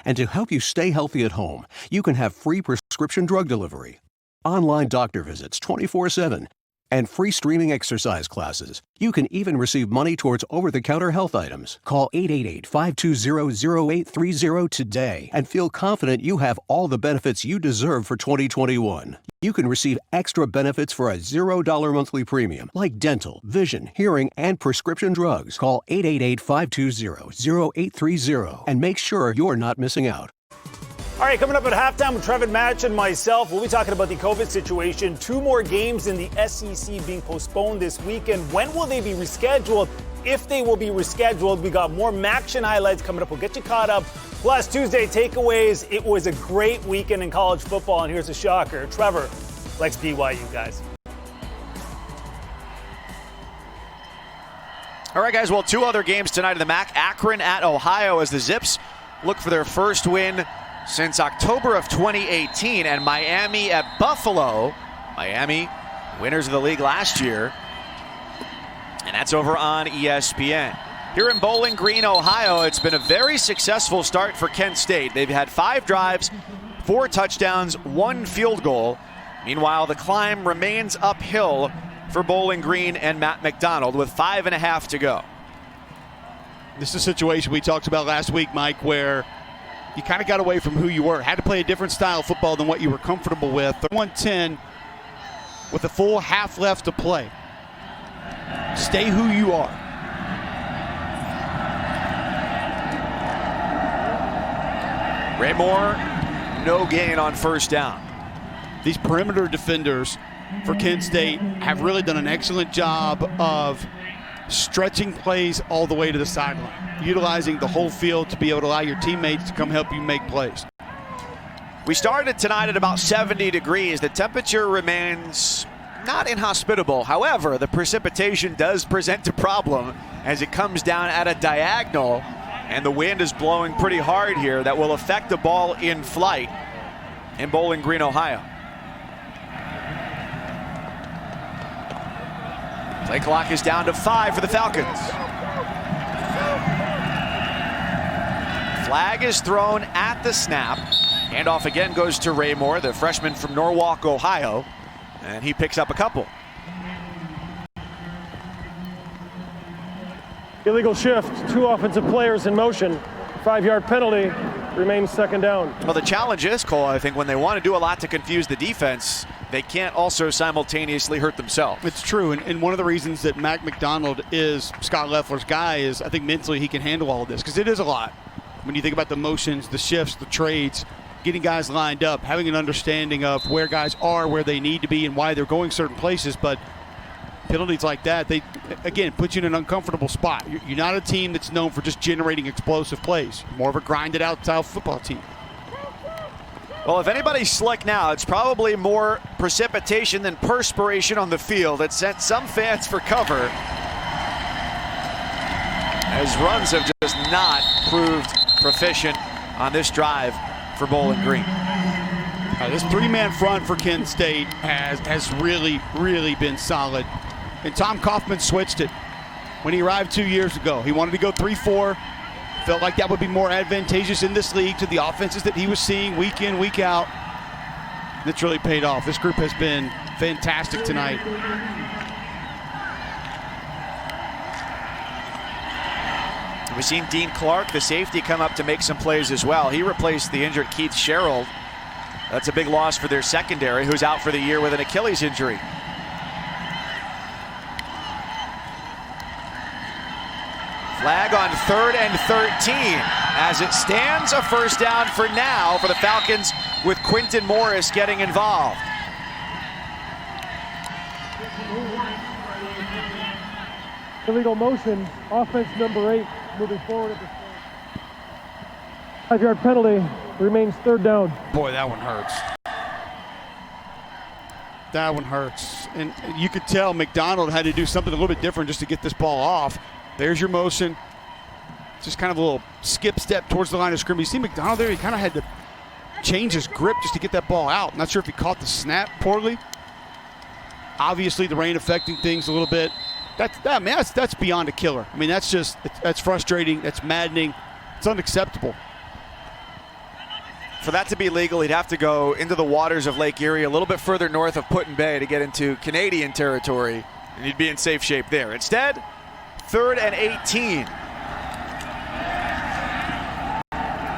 And to help you stay healthy at home, you can have free prescription drug delivery, online doctor visits 24/7, and free streaming exercise classes. You can even receive money towards over-the-counter health items. Call 888-520-0830 today and feel confident you have all the benefits you deserve for 2021. You can receive extra benefits for a $0 monthly premium, like dental, vision, hearing, and prescription drugs. Call 888-520-0830 and make sure you're not missing out. All right, coming up at halftime with Trevin Match and myself, we'll be talking about the COVID situation. 2 more games in the SEC being postponed this weekend. When will they be rescheduled? If they will be rescheduled, we got more MACtion highlights coming up. We'll get you caught up. Plus, Tuesday takeaways. It was a great weekend in college football, and here's a shocker. Trevor likes BYU, guys. All right, guys, well, 2 other games tonight in the MAC. Akron at Ohio as the Zips look for their first win since October of 2018, and Miami at Buffalo. Miami, winners of the league last year, and that's over on ESPN. Here in Bowling Green, Ohio, it's been a very successful start for Kent State. They've had 5 drives, 4 touchdowns, 1 field goal. Meanwhile, the climb remains uphill for Bowling Green and Matt McDonald with 5.5 to go. This is a situation we talked about last week, Mike, where you kind of got away from who you were. Had to play a different style of football than what you were comfortable with. 110 with a full half left to play. Stay who you are. Raymore, no gain on first down. These perimeter defenders for Kent State have really done an excellent job of stretching plays all the way to the sideline, utilizing the whole field to be able to allow your teammates to come help you make plays. We started tonight at about 70 degrees. The temperature remains not inhospitable. However, the precipitation does present a problem as it comes down at a diagonal, and the wind is blowing pretty hard here that will affect the ball in flight in Bowling Green, Ohio. Play clock is down to 5 for the Falcons. Flag is thrown at the snap. Handoff again goes to Raymore, the freshman from Norwalk, Ohio, and he picks up a couple. Illegal shift, 2 offensive players in motion. 5-yard penalty, remains second down. Well, the challenge is, Cole, I think when they want to do a lot to confuse the defense, they can't also simultaneously hurt themselves. It's true, and one of the reasons that Mac McDonald is Scott Loeffler's guy is I think mentally he can handle all of this, because it is a lot. When you think about the motions, the shifts, the trades, getting guys lined up, having an understanding of where guys are, where they need to be, and why they're going certain places. But penalties like that, they, again, put you in an uncomfortable spot. You're not a team that's known for just generating explosive plays. You're more of a grinded-out style football team. Well, if anybody's slick now, it's probably more precipitation than perspiration on the field. It sent some fans for cover, as runs have just not proved proficient on this drive for Bowling Green. This 3-man front for Kent State has really, really been solid. And Tom Kaufman switched it when he arrived 2 years ago. He wanted to go 3-4. Felt like that would be more advantageous in this league to the offenses that he was seeing week in, week out. That's really paid off. This group has been fantastic tonight. We've seen Dean Clark, the safety, come up to make some plays as well. He replaced the injured Keith Sherrill. That's a big loss for their secondary, who's out for the year with an Achilles injury. Flag on 3rd and 13. As it stands, a first down for now for the Falcons, with Quinton Morris getting involved. Illegal motion, offense number 8, moving forward at this point. 5-yard penalty, remains third down. Boy, that one hurts. That one hurts. And you could tell McDonald had to do something a little bit different just to get this ball off. There's your motion. Just kind of a little skip step towards the line of scrimmage. You see McDonald there, he kind of had to change his grip just to get that ball out. Not sure if he caught the snap poorly. Obviously, the rain affecting things a little bit. That's beyond a killer. I mean, that's frustrating. That's maddening. It's unacceptable. For that to be legal, he'd have to go into the waters of Lake Erie, a little bit further north of Put in Bay to get into Canadian territory, and he'd be in safe shape there. Instead, 3rd and 18.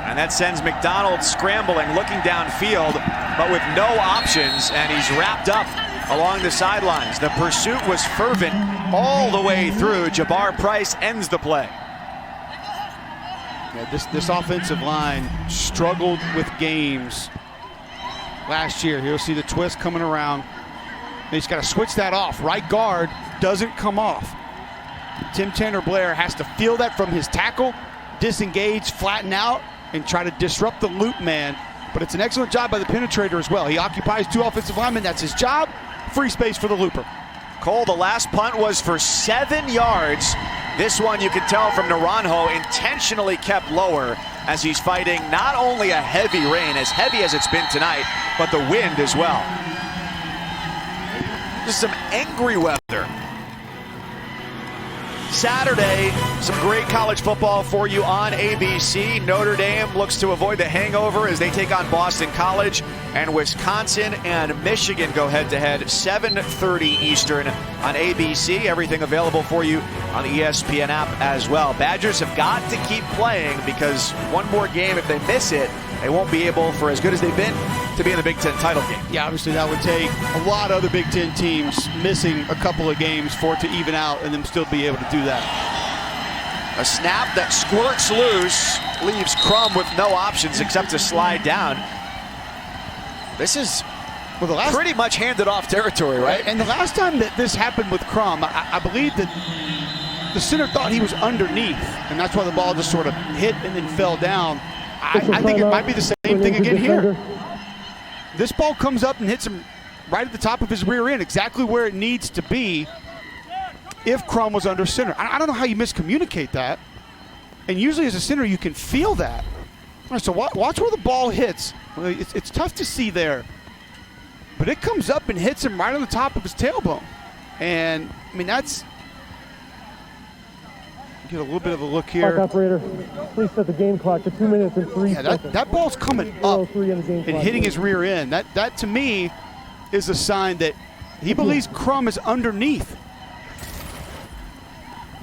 And that sends McDonald scrambling, looking downfield, but with no options, and he's wrapped up along the sidelines. The pursuit was fervent all the way through. Jabbar Price ends the play. Yeah, this offensive line struggled with games last year. You'll see the twist coming around. He's got to switch that off. Right guard doesn't come off. Tim Tanner-Blair has to feel that from his tackle, disengage, flatten out, and try to disrupt the loop man. But it's an excellent job by the penetrator as well. He occupies 2 offensive linemen. That's his job. Free space for the looper. Cole, the last punt was for 7 yards. This one, you can tell from Naranjo, intentionally kept lower as he's fighting not only a heavy rain, as heavy as it's been tonight, but the wind as well. Just some angry weather. Saturday, some great college football for you on ABC. Notre Dame looks to avoid the hangover as they take on Boston College, and Wisconsin and Michigan go head-to-head, 7:30 Eastern on ABC. Everything available for you on the ESPN app as well. Badgers have got to keep playing because one more game, if they miss it, they won't be able, for as good as they've been, to be in the Big Ten title game. Yeah, obviously that would take a lot of other Big Ten teams missing a couple of games for it to even out and them still be able to do that. A snap that squirts loose, leaves Crum with no options except to slide down. This is pretty much handed off territory, right? And the last time that this happened with Crum, I believe that the center thought he was underneath, and that's why the ball just sort of hit and then fell down. I think it might be the same thing again here. This ball comes up and hits him right at the top of his rear end, exactly where it needs to be if Crum was under center. I don't know how you miscommunicate that. And usually as a center, you can feel that. All right, so watch where the ball hits. It's tough to see there. But it comes up and hits him right on the top of his tailbone. And, I mean, that's... Get a little bit of a look here. Clock operator, please set the game clock to 2 minutes and 3 seconds. That ball's coming up and hitting his rear end. That to me is a sign that he believes Crum is underneath.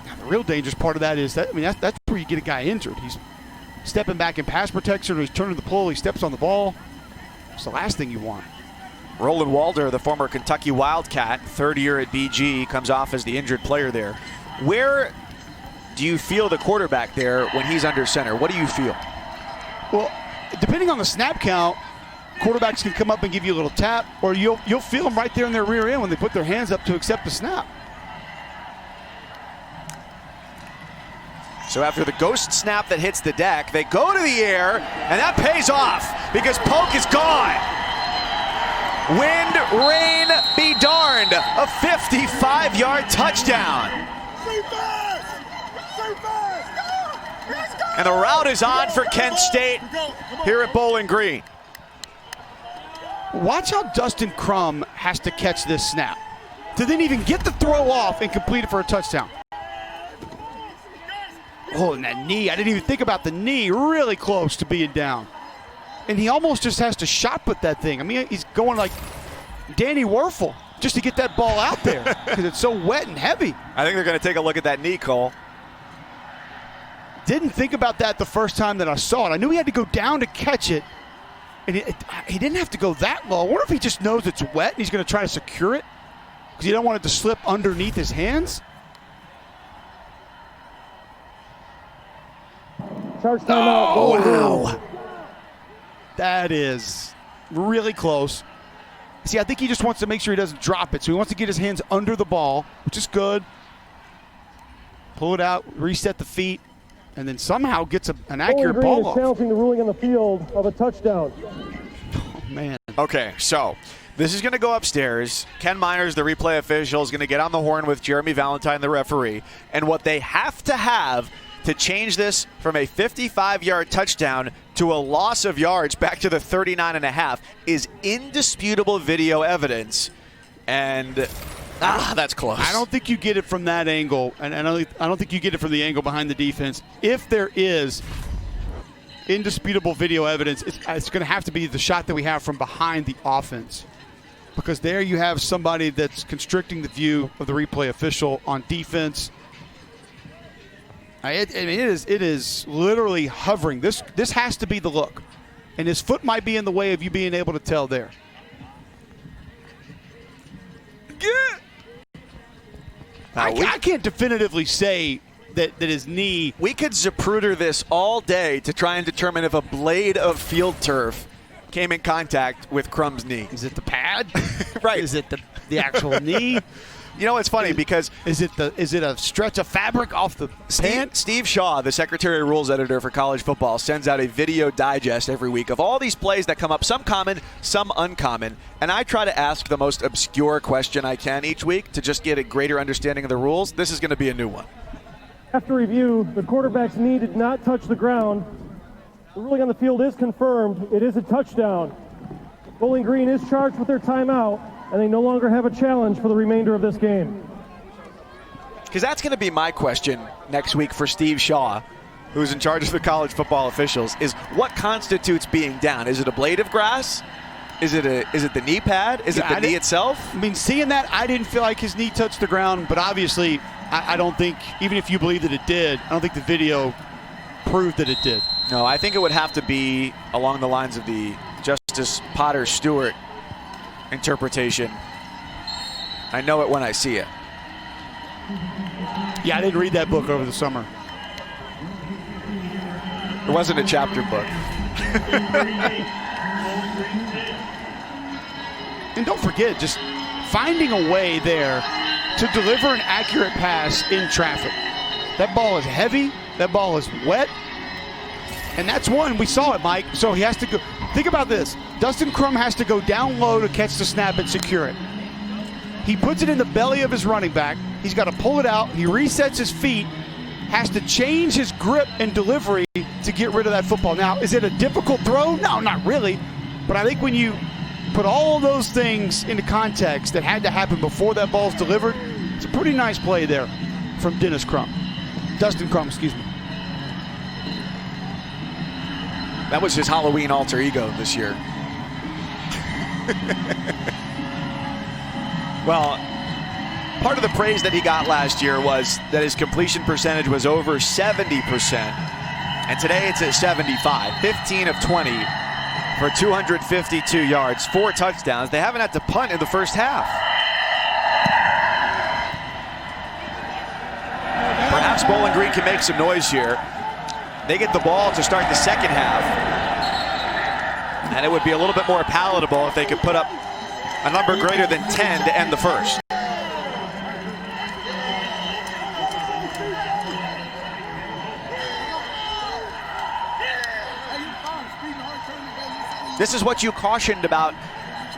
Now, the real dangerous part of that is that that's where you get a guy injured. He's stepping back in pass protection, or he's turning the pull, he steps on the ball. It's the last thing you want. Roland Walder, the former Kentucky Wildcat, third year at BG, comes off as the injured player there. Where do you feel the quarterback there when he's under center? What do you feel? Well, depending on the snap count, quarterbacks can come up and give you a little tap, or you'll feel them right there in their rear end when they put their hands up to accept the snap. So after the ghost snap that hits the deck, they go to the air, and that pays off because Polk is gone. Wind, rain, be darned. A 55-yard touchdown. And the route is on for Kent State here at Bowling Green. Watch how Dustin Crum has to catch this snap to then even get the throw off and complete it for a touchdown. Oh, and that knee. I didn't even think about the knee. Really close to being down. And he almost just has to shot put that thing. I mean, he's going like Danny Werfel just to get that ball out there because it's so wet and heavy. I think they're going to take a look at that knee, Cole. Didn't think about that the first time that I saw it. I knew he had to go down to catch it, and he didn't have to go that low. I wonder if he just knows it's wet and he's going to try to secure it because he don't want it to slip underneath his hands. Charge timeout. Oh, wow. That is really close. See, I think he just wants to make sure he doesn't drop it, so he wants to get his hands under the ball, which is good. Pull it out, reset the feet, and then somehow gets an accurate ball off. Challenging the ruling on the field of a touchdown. Oh, man. Okay, so this is going to go upstairs. Ken Myers, the replay official, is going to get on the horn with Jeremy Valentine, the referee. And what they have to change this from a 55-yard touchdown to a loss of yards back to the 39.5 is indisputable video evidence. And that's close. I don't think you get it from that angle, and I don't think you get it from the angle behind the defense. If there is indisputable video evidence, it's going to have to be the shot that we have from behind the offense, because there you have somebody that's constricting the view of the replay official on defense. It is literally hovering. This has to be the look, and his foot might be in the way of you being able to tell there. I can't definitively say that his knee. We could Zapruder this all day to try and determine if a blade of field turf came in contact with Crum's knee. Is it the pad? Right. Is it the actual knee? You know, it's funny because is it a stretch of fabric off the pant? Steve Shaw, the Secretary of Rules editor for college football, sends out a video digest every week of all these plays that come up, some common, some uncommon. And I try to ask the most obscure question I can each week to just get a greater understanding of the rules. This is going to be a new one. After review, the quarterback's knee did not touch the ground. The ruling on the field is confirmed. It is a touchdown. Bowling Green is charged with their timeout, and they no longer have a challenge for the remainder of this game. Because that's going to be my question next week for Steve Shaw, who's in charge of the college football officials, is what constitutes being down? Is it a blade of grass? Is it the knee pad? Is it the knee itself? I mean, seeing that, I didn't feel like his knee touched the ground, but obviously I don't think, even if you believe that it did, I don't think the video proved that it did. No, I think it would have to be along the lines of the Justice Potter Stewart interpretation. I know it when I see it. Yeah, I didn't read that book over the summer. It wasn't a chapter book. And don't forget, just finding a way there to deliver an accurate pass in traffic. That ball is heavy. That ball is wet. And that's one. We saw it, Mike. So he has to go. Think about this. Dustin Crum has to go down low to catch the snap and secure it. He puts it in the belly of his running back. He's got to pull it out. He resets his feet, has to change his grip and delivery to get rid of that football. Now, is it a difficult throw? No, not really. But I think when you put all those things into context that had to happen before that ball's delivered, it's a pretty nice play there from Dustin Crum, excuse me. That was his Halloween alter ego this year. Well, part of the praise that he got last year was that his completion percentage was over 70%. And today it's at 75. 15 of 20 for 252 yards, 4 touchdowns. They haven't had to punt in the first half. Perhaps Bowling Green can make some noise here. They get the ball to start the second half. And it would be a little bit more palatable if they could put up a number greater than 10 to end the first. This is what you cautioned about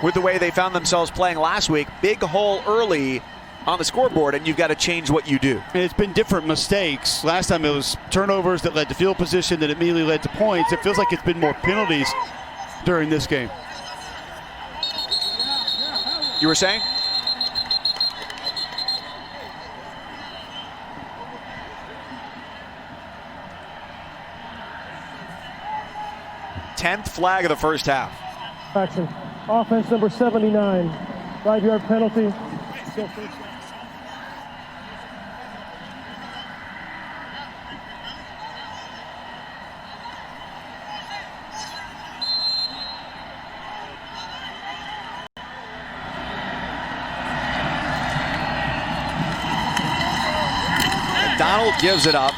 with the way they found themselves playing last week. Big hole early on the scoreboard, and you've got to change what you do. And it's been different mistakes. Last time it was turnovers that led to field position that immediately led to points. It feels like it's been more penalties during this game. You were saying? Tenth flag of the first half. Action. Offense number 79. 5-yard penalty. Donald gives it up,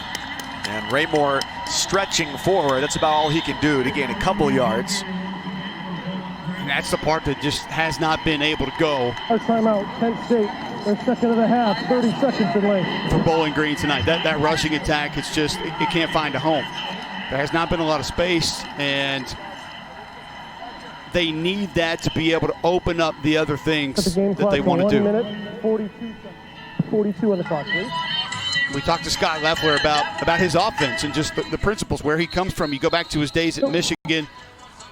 and Raymore stretching forward. That's about all he can do to gain a couple yards. And that's the part that just has not been able to go. Our timeout, Kent State. Their second of the half, 30 seconds in length. For Bowling Green tonight, that rushing attack, it's just, it can't find a home. There has not been a lot of space, and they need that to be able to open up the other things that they want to do. 1 minute, 42 on the clock, please. We talked to Scott Leffler about his offense and just the principles, where he comes from. You go back to his days at Michigan,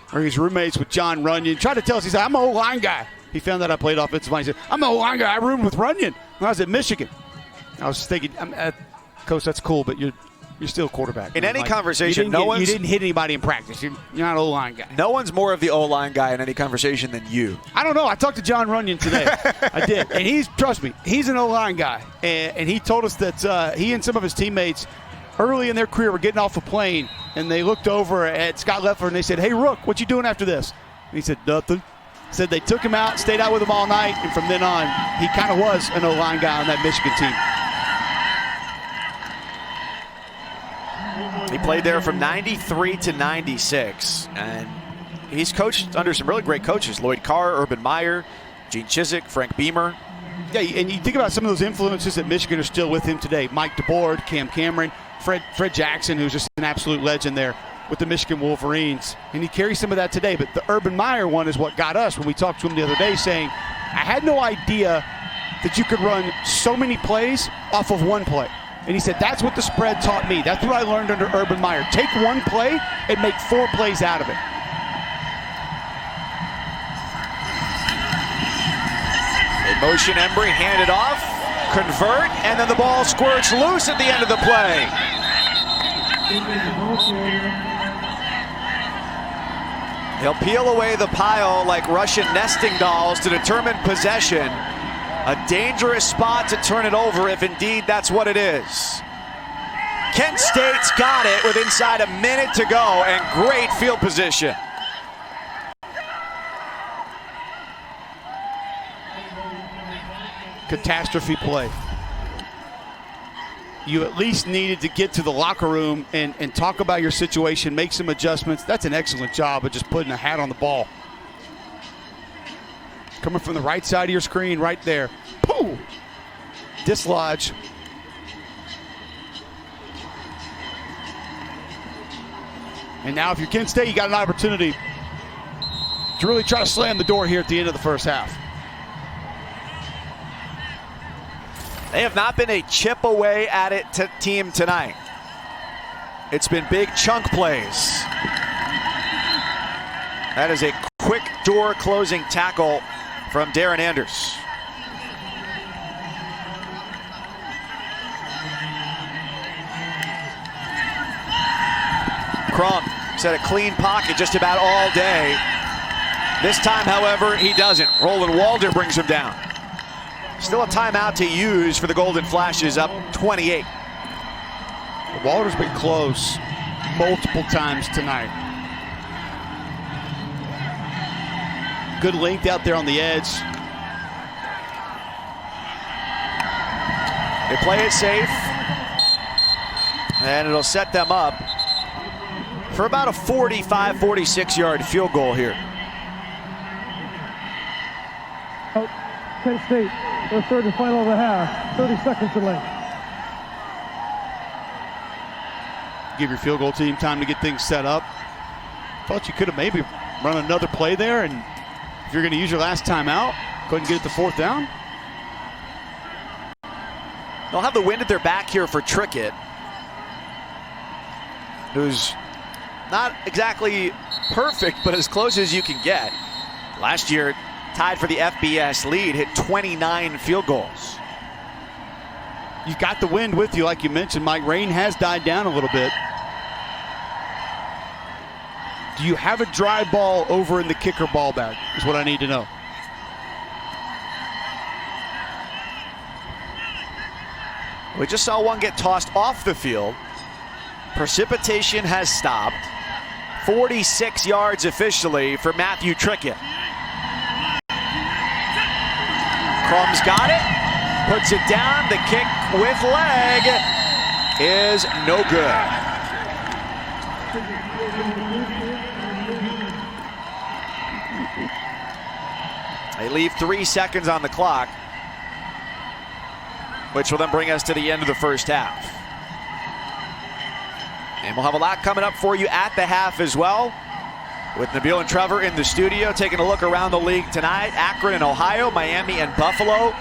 where he's roommates with John Runyon. Tried to tell us, he said, I'm an O-line guy. He found out I played offensive line. He said, I'm an O-line guy. I roomed with Runyon when I was at Michigan. I was thinking, Coach, that's cool, but you're still a quarterback. In any conversation, you didn't hit anybody in practice. You're not an O-line guy. No one's more of the O-line guy in any conversation than you. I don't know. I talked to John Runyon today. I did. And trust me, he's an O-line guy. And he told us that he and some of his teammates early in their career were getting off a plane, and they looked over at Scott Leffler and they said, hey, Rook, what you doing after this? And he said, nothing. Said they took him out, stayed out with him all night, and from then on, he kind of was an O-line guy on that Michigan team. He played there from 93 to 96, and he's coached under some really great coaches. Lloyd Carr, Urban Meyer, Gene Chizik, Frank Beamer. Yeah, and you think about some of those influences at Michigan are still with him today. Mike DeBoard, Cam Cameron, Fred Jackson, who's just an absolute legend there with the Michigan Wolverines. And he carries some of that today. But the Urban Meyer one is what got us when we talked to him the other day, saying, I had no idea that you could run so many plays off of one play. And he said, that's what the spread taught me. That's what I learned under Urban Meyer. Take one play and make 4 plays out of it. In motion, Embry, hand it off, convert, and then the ball squirts loose at the end of the play. He'll peel away the pile like Russian nesting dolls to determine possession. A dangerous spot to turn it over if indeed that's what it is. Kent State's got it with inside a minute to go, and great field position. Catastrophe play. You at least needed to get to the locker room and talk about your situation, make some adjustments. That's an excellent job of just putting a hat on the ball. Coming from the right side of your screen, right there. Pooh! Dislodge. And now if you're Kent State, you got an opportunity to really try to slam the door here at the end of the first half. They have not been a chip away at it team tonight. It's been big chunk plays. That is a quick door closing tackle from Darren Anders. Crum set a clean pocket just about all day. This time, however, he doesn't. Roland Walder brings him down. Still a timeout to use for the Golden Flashes, up 28. Walder's been close multiple times tonight. Good length out there on the edge. They play it safe, and it'll set them up for about a 45, 46-yard field goal here. Kent State, their third and final of the half, 30 seconds in length. Give your field goal team time to get things set up. Thought you could have maybe run another play there, and if you're going to use your last timeout, go ahead and get it to fourth down. They'll have the wind at their back here for Trickett, who's not exactly perfect, but as close as you can get. Last year, tied for the FBS lead, hit 29 field goals. You've got the wind with you, like you mentioned, Mike. Rain has died down a little bit. Do you have a dry ball over in the kicker ball bag, is what I need to know. We just saw one get tossed off the field. Precipitation has stopped. 46 yards officially for Matthew Trickett. Crum's got it, puts it down. The kick with leg is no good. They leave 3 seconds on the clock, which will then bring us to the end of the first half. And we'll have a lot coming up for you at the half as well, with Nabil and Trevor in the studio taking a look around the league tonight. Akron and Ohio, Miami and Buffalo.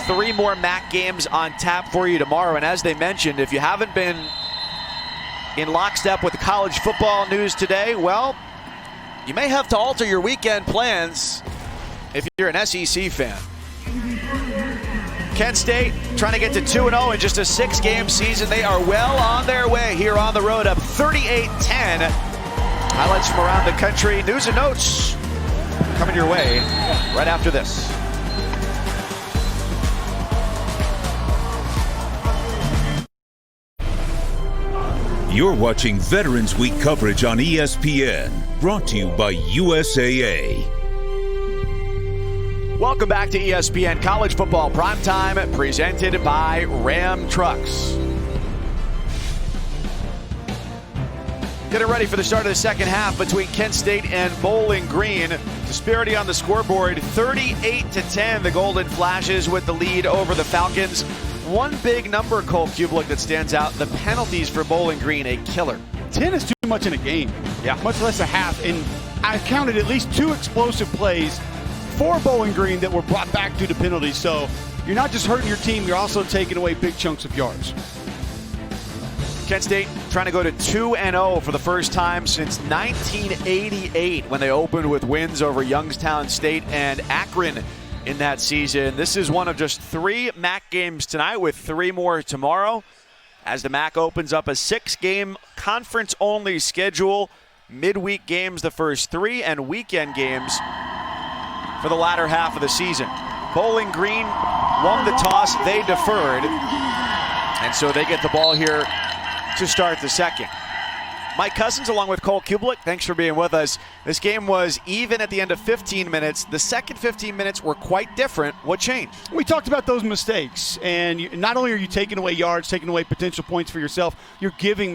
3 more MAC games on tap for you tomorrow. And as they mentioned, if you haven't been in lockstep with the college football news today, well, you may have to alter your weekend plans if you're an SEC fan. Kent State trying to get to 2-0 in just a 6-game season. They are well on their way here on the road, up 38-10. Highlights from around the country, news and notes coming your way right after this. You're watching Veterans Week coverage on ESPN, brought to you by USAA. Welcome back to ESPN College Football Primetime, presented by Ram Trucks. Getting ready for the start of the second half between Kent State and Bowling Green. Disparity on the scoreboard, 38-10. The Golden Flashes with the lead over the Falcons. One big number, Cole Kublik, that stands out: the penalties for Bowling Green, a killer. 10 is too much in a game. Yeah. Much less a half. And I counted at least 2 explosive plays for Bowling Green that were brought back due to penalties. So you're not just hurting your team, you're also taking away big chunks of yards. Kent State trying to go to 2-0 for the first time since 1988, when they opened with wins over Youngstown State and Akron in that season. This is one of just 3 MAC games tonight, with 3 more tomorrow, as the MAC opens up a 6-game conference-only schedule. Midweek games the first 3, and weekend games for the latter half of the season. Bowling Green won the toss, they deferred, and so they get the ball here to start the second. Mike Cousins along with Cole Kublik, thanks for being with us. This game was even at the end of 15 minutes. The second 15 minutes were quite different. What changed? We talked about those mistakes, and not only are you taking away yards, taking away potential points for yourself, you're giving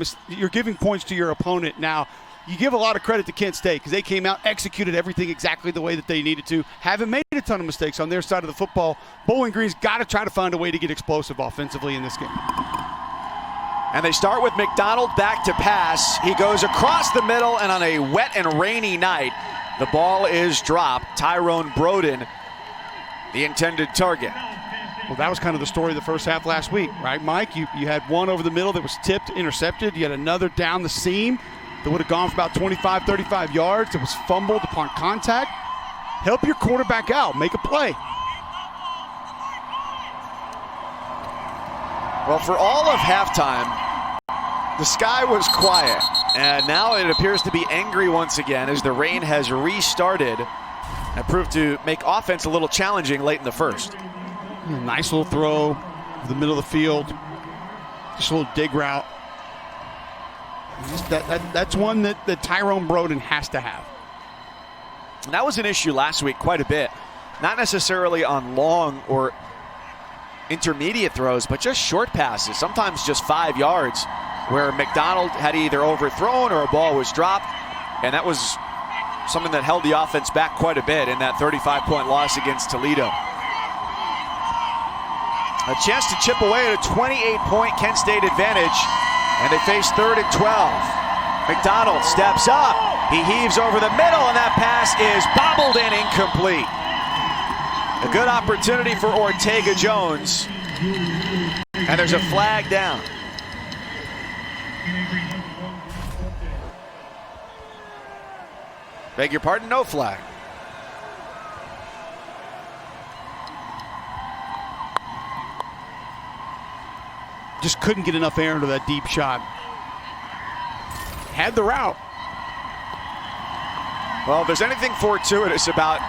points to your opponent. Now, you give a lot of credit to Kent State because they came out, executed everything exactly the way that they needed to. Haven't made a ton of mistakes on their side of the football. Bowling Green's got to try to find a way to get explosive offensively in this game. And they start with McDonald back to pass. He goes across the middle, and on a wet and rainy night, the ball is dropped. Tyrone Broden, the intended target. Well, that was kind of the story of the first half last week, right, Mike? You had one over the middle that was tipped, intercepted. You had another down the seam that would have gone for about 25, 35 yards. It was fumbled upon contact. Help your quarterback out. Make a play. Well, for all of halftime, the sky was quiet, and now it appears to be angry once again as the rain has restarted and proved to make offense a little challenging late in the first. Nice little throw to the middle of the field. Just a little dig route. That's one that Tyrone Broden has to have. And that was an issue last week quite a bit. Not necessarily on long or intermediate throws, but just short passes, sometimes just 5 yards, where McDonald had either overthrown or a ball was dropped, and that was something that held the offense back quite a bit in that 35-point loss against Toledo. A chance to chip away at a 28-point Kent State advantage, and they face 3rd and 12. McDonald steps up, he heaves over the middle, and that pass is bobbled in, incomplete. A good opportunity for Ortega-Jones. And there's a flag down. Beg your pardon, no flag. Just couldn't get enough air into that deep shot. Had the route. Well, if there's anything fortuitous about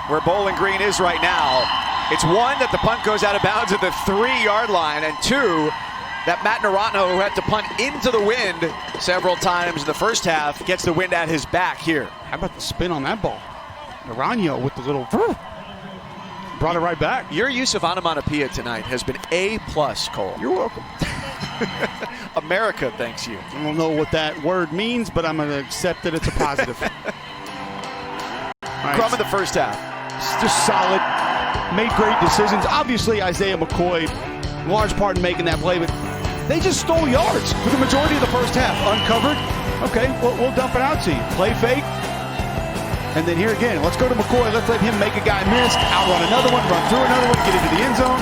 where Bowling Green is right now, it's one, that the punt goes out of bounds at the 3-yard line, and two, that Matt Naranjo, who had to punt into the wind several times in the first half, gets the wind at his back here. How about the spin on that ball? Naranjo with the little... Brought it right back. Your use of onomatopoeia tonight has been A+, Cole. You're welcome. America thanks you. I don't know what that word means, but I'm going to accept that it's a positive. Right. Crum in the first half. Just solid. Made great decisions. Obviously, Isaiah McCoy, large part in making that play, but they just stole yards for the majority of the first half. Uncovered. Okay, we'll dump it out to you. Play fake. And then here again, let's go to McCoy. Let's let him make a guy miss, outrun another one, run through another one, get into the end zone.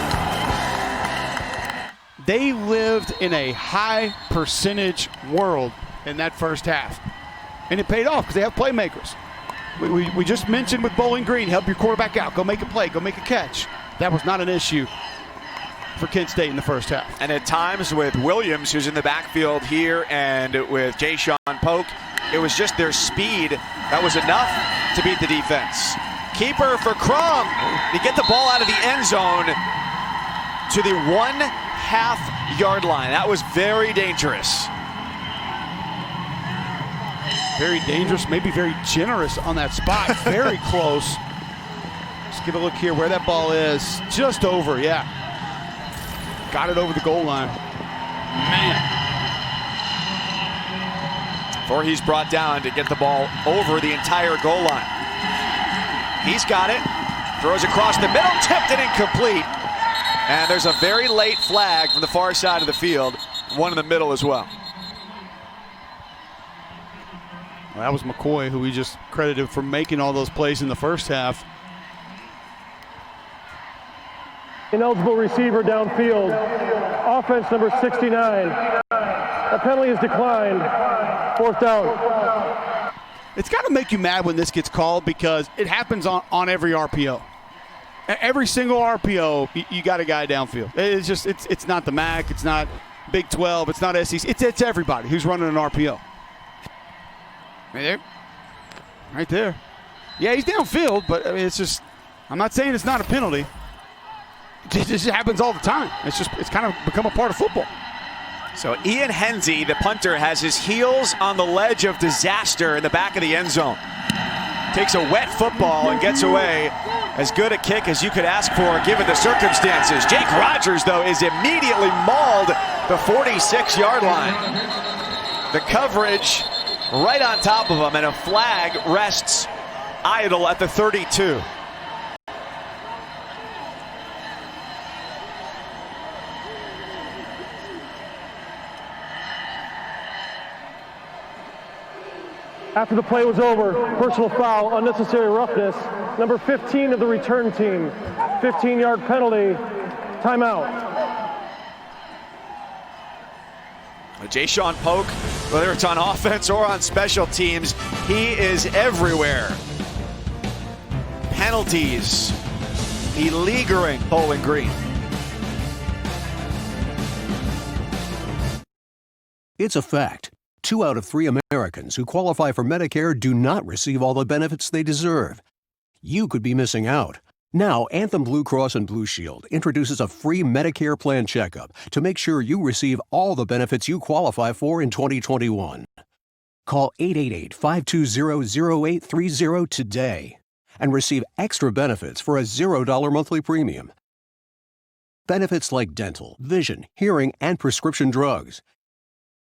They lived in a high percentage world in that first half. And it paid off because they have playmakers. We just mentioned with Bowling Green, help your quarterback out. Go make a play. Go make a catch. That was not an issue for Kent State in the first half. And at times with Williams, who's in the backfield here, and with Jay-Sean Polk, it was just their speed that was enough to beat the defense. Keeper for Crum to get the ball out of the end zone to the 1/2-yard line. That was very dangerous. Very dangerous, maybe very generous on that spot. Very close. Let's give a look here where that ball is. Just over, yeah. Got it over the goal line. Man. Before he's brought down to get the ball over the entire goal line. He's got it. Throws across the middle, tipped and incomplete. And there's a very late flag from the far side of the field. One in the middle as well. Well, that was McCoy, who we just credited for making all those plays in the first half. Ineligible receiver downfield. Offense number 69. A penalty is declined. 4th down. It's got to make you mad when this gets called because it happens on every RPO. Every single RPO, you got a guy downfield. It's just it's not the MAC, it's not Big 12, it's not SEC. It's everybody who's running an RPO. Right there. Right there. Yeah, he's downfield, but I mean, it's just, I'm not saying it's not a penalty. It just happens all the time. It's kind of become a part of football. So Ian Hensey, the punter, has his heels on the ledge of disaster in the back of the end zone. Takes a wet football and gets away. As good a kick as you could ask for given the circumstances. Jake Rogers, though, is immediately mauled the 46-yard line. The coverage right on top of him, and a flag rests idle at the 32. After the play was over, personal foul, unnecessary roughness, number 15 of the return team, 15-yard penalty, timeout. Jayshawn Polk, whether it's on offense or on special teams, he is everywhere. Penalties, beleaguering Bowling Green. It's a fact. 2 out of 3 Americans who qualify for Medicare do not receive all the benefits they deserve. You could be missing out. Now, Anthem Blue Cross and Blue Shield introduces a free Medicare plan checkup to make sure you receive all the benefits you qualify for in 2021. Call 888-520-0830 today and receive extra benefits for a $0 monthly premium. Benefits like dental, vision, hearing, and prescription drugs.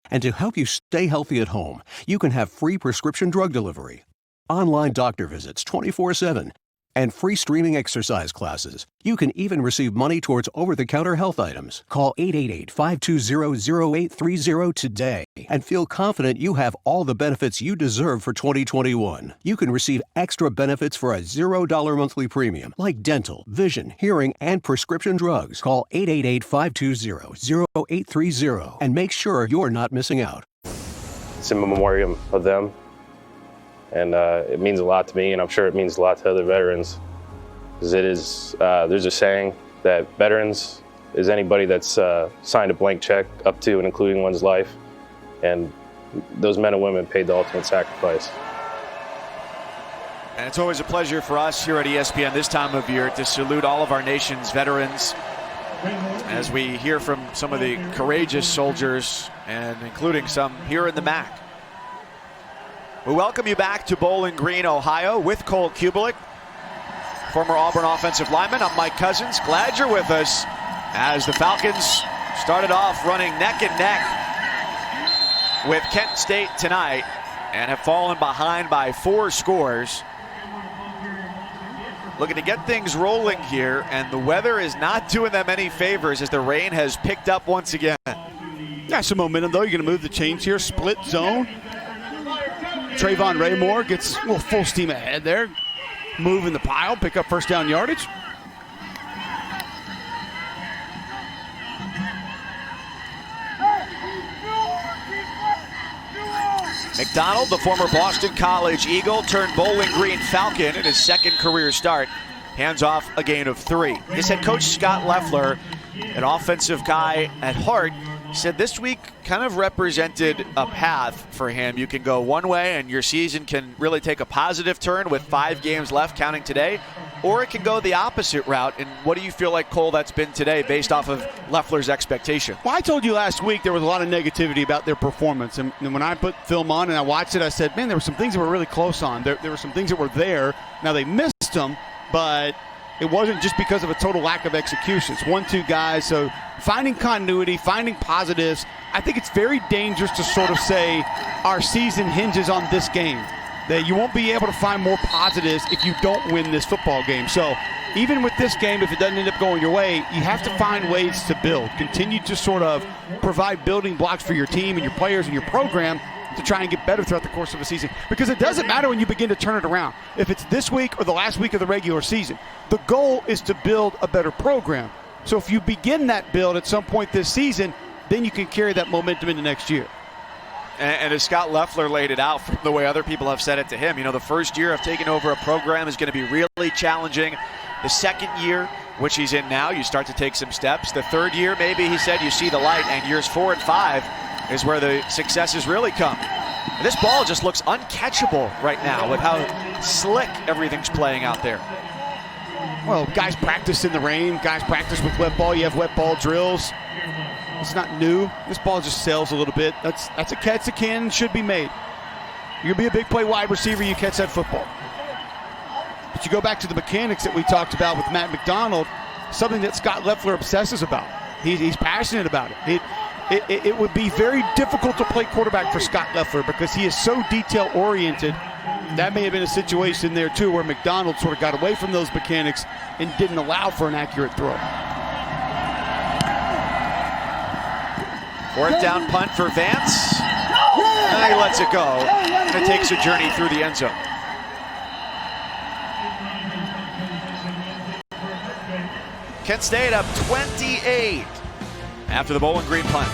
And to help you stay healthy at home, you can have free prescription drug delivery, online doctor visits 24/7, and free streaming exercise classes. You can even receive money towards over-the-counter health items. Call 888-520-0830 today and feel confident you have all the benefits you deserve for 2021. You can receive extra benefits for a $0 monthly premium, like dental, vision, hearing, and prescription drugs. Call 888-520-0830 and make sure you're not missing out. It's in memoriam of them. And it means a lot to me, and I'm sure it means a lot to other veterans. Because it is, there's a saying that veterans is anybody that's signed a blank check up to and including one's life. And those men and women paid the ultimate sacrifice. And it's always a pleasure for us here at ESPN this time of year to salute all of our nation's veterans as we hear from some of the courageous soldiers, and including some here in the MAC. We welcome you back to Bowling Green, Ohio, with Cole Kubelik, former Auburn offensive lineman. I'm Mike Cousins. Glad you're with us as the Falcons started off running neck and neck with Kent State tonight and have fallen behind by 4 scores. Looking to get things rolling here, and the weather is not doing them any favors as the rain has picked up once again. Got some momentum, though. You're going to move the chains here. Split zone. Trayvon Raymore gets a little full steam ahead there. Move in the pile, pick up first down yardage. McDonald, the former Boston College Eagle, turned Bowling Green Falcon in his second career start. Hands off a gain of 3. His head coach, Scott Loeffler, an offensive guy at heart, said this week kind of represented a path for him. You can go one way and your season can really take a positive turn with 5 games left, counting today, or it can go the opposite route. And what do you feel like, Cole, that's been today based off of Loeffler's expectation? Well, I told you last week there was a lot of negativity about their performance. And when I put film on and I watched it, I said, man, there were some things that were really close on. There were some things that were there. Now, they missed them, but it wasn't just because of a total lack of execution. It's 1-2 guys, so finding continuity, finding positives. I think it's very dangerous to sort of say our season hinges on this game, that you won't be able to find more positives if you don't win this football game. So even with this game, if it doesn't end up going your way, you have to find ways to build. Continue to sort of provide building blocks for your team and your players and your program to try and get better throughout the course of a season. Because it doesn't matter when you begin to turn it around. If it's this week or the last week of the regular season, the goal is to build a better program. So if you begin that build at some point this season, then you can carry that momentum into next year. And as Scott Loeffler laid it out from the way other people have said it to him, you know, the first year of taking over a program is going to be really challenging. The second year, which he's in now, you start to take some steps. The third year, maybe, he said, you see the light. And years 4 and 5 is where the successes really come. And this ball just looks uncatchable right now with how slick everything's playing out there. Well, guys practice in the rain. Guys practice with wet ball. You have wet ball drills. It's not new. This ball just sails a little bit. That's a catch that can and should be made. You'll be a big play wide receiver, you catch that football. But you go back to the mechanics that we talked about with Matt McDonald, something that Scott Loeffler obsesses about. He's passionate about it. It would be very difficult to play quarterback for Scott Loeffler because he is so detail-oriented. That may have been a situation there, too, where McDonald sort of got away from those mechanics and didn't allow for an accurate throw. Fourth down punt for Vance. And he lets it go. And it takes a journey through the end zone. Kent State up 28 after the Bowling Green punt.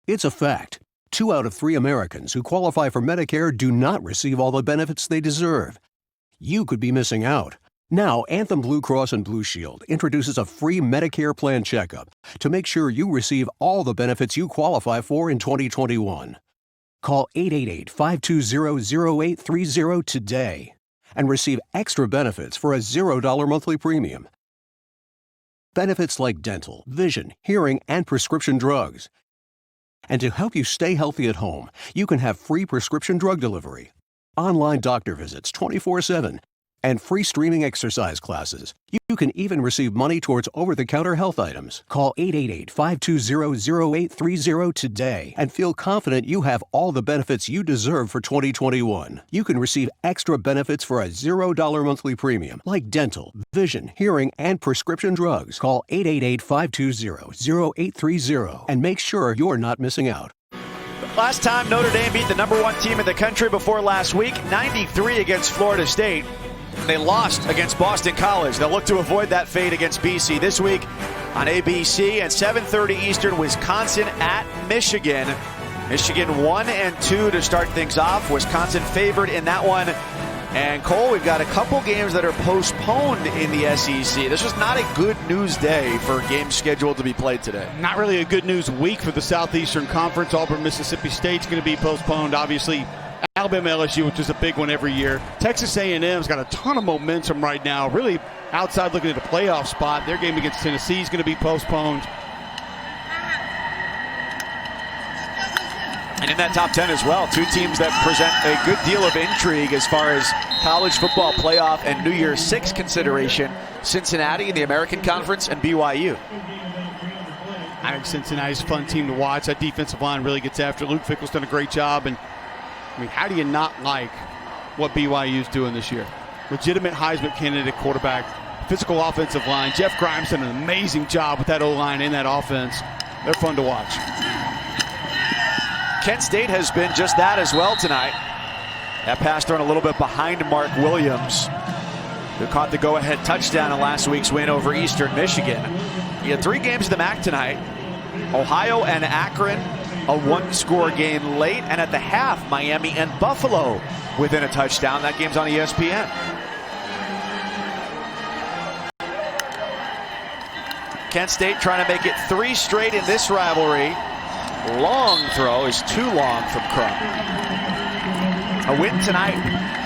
It's a fact. 2 out of 3 Americans who qualify for Medicare do not receive all the benefits they deserve. You could be missing out. Now, Anthem Blue Cross and Blue Shield introduces a free Medicare plan checkup to make sure you receive all the benefits you qualify for in 2021. Call 888-520-0830 today and receive extra benefits for a $0 monthly premium. Benefits like dental, vision, hearing, and prescription drugs. And to help you stay healthy at home, you can have free prescription drug delivery, online doctor visits 24/7, and free streaming exercise classes. You can even receive money towards over-the-counter health items. Call 888-520-0830 today and feel confident you have all the benefits you deserve for 2021. You can receive extra benefits for a $0 monthly premium, like dental, vision, hearing, and prescription drugs. Call 888-520-0830 and make sure you're not missing out. Last time Notre Dame beat the #1 team in the country before last week, 93 against Florida State. They lost against Boston College. They'll look to avoid that fate against BC this week on ABC at 7:30 Eastern. Wisconsin at Michigan. Michigan 1-2 to start things off. Wisconsin favored in that one. And Cole, we've got a couple games that are postponed in the SEC. This was not a good news day for games scheduled to be played today. Not really a good news week for the Southeastern Conference. Auburn, Mississippi State's going to be postponed. Obviously, Alabama, LSU, which is a big one every year. Texas A&M's got a ton of momentum right now. Really outside looking at a playoff spot. Their game against Tennessee is going to be postponed. And in that top 10 as well, 2 teams that present a good deal of intrigue as far as college football playoff and New Year's Six consideration. Cincinnati in the American Conference and BYU. I think Cincinnati's a fun team to watch. That defensive line really gets after it. Luke Fickell's done a great job. And I mean, how do you not like what BYU's doing this year? Legitimate Heisman candidate quarterback, physical offensive line. Jeff Grimes done an amazing job with that O-line in that offense. They're fun to watch. Kent State has been just that as well tonight. That pass thrown a little bit behind Mark Williams, who caught the go-ahead touchdown in last week's win over Eastern Michigan. He had 3 games in the MAC tonight. Ohio and Akron, a 1-score game late, and at the half, Miami and Buffalo within a touchdown. That game's on ESPN. Kent State trying to make it 3 straight in this rivalry. Long throw is too long from Crum. A win tonight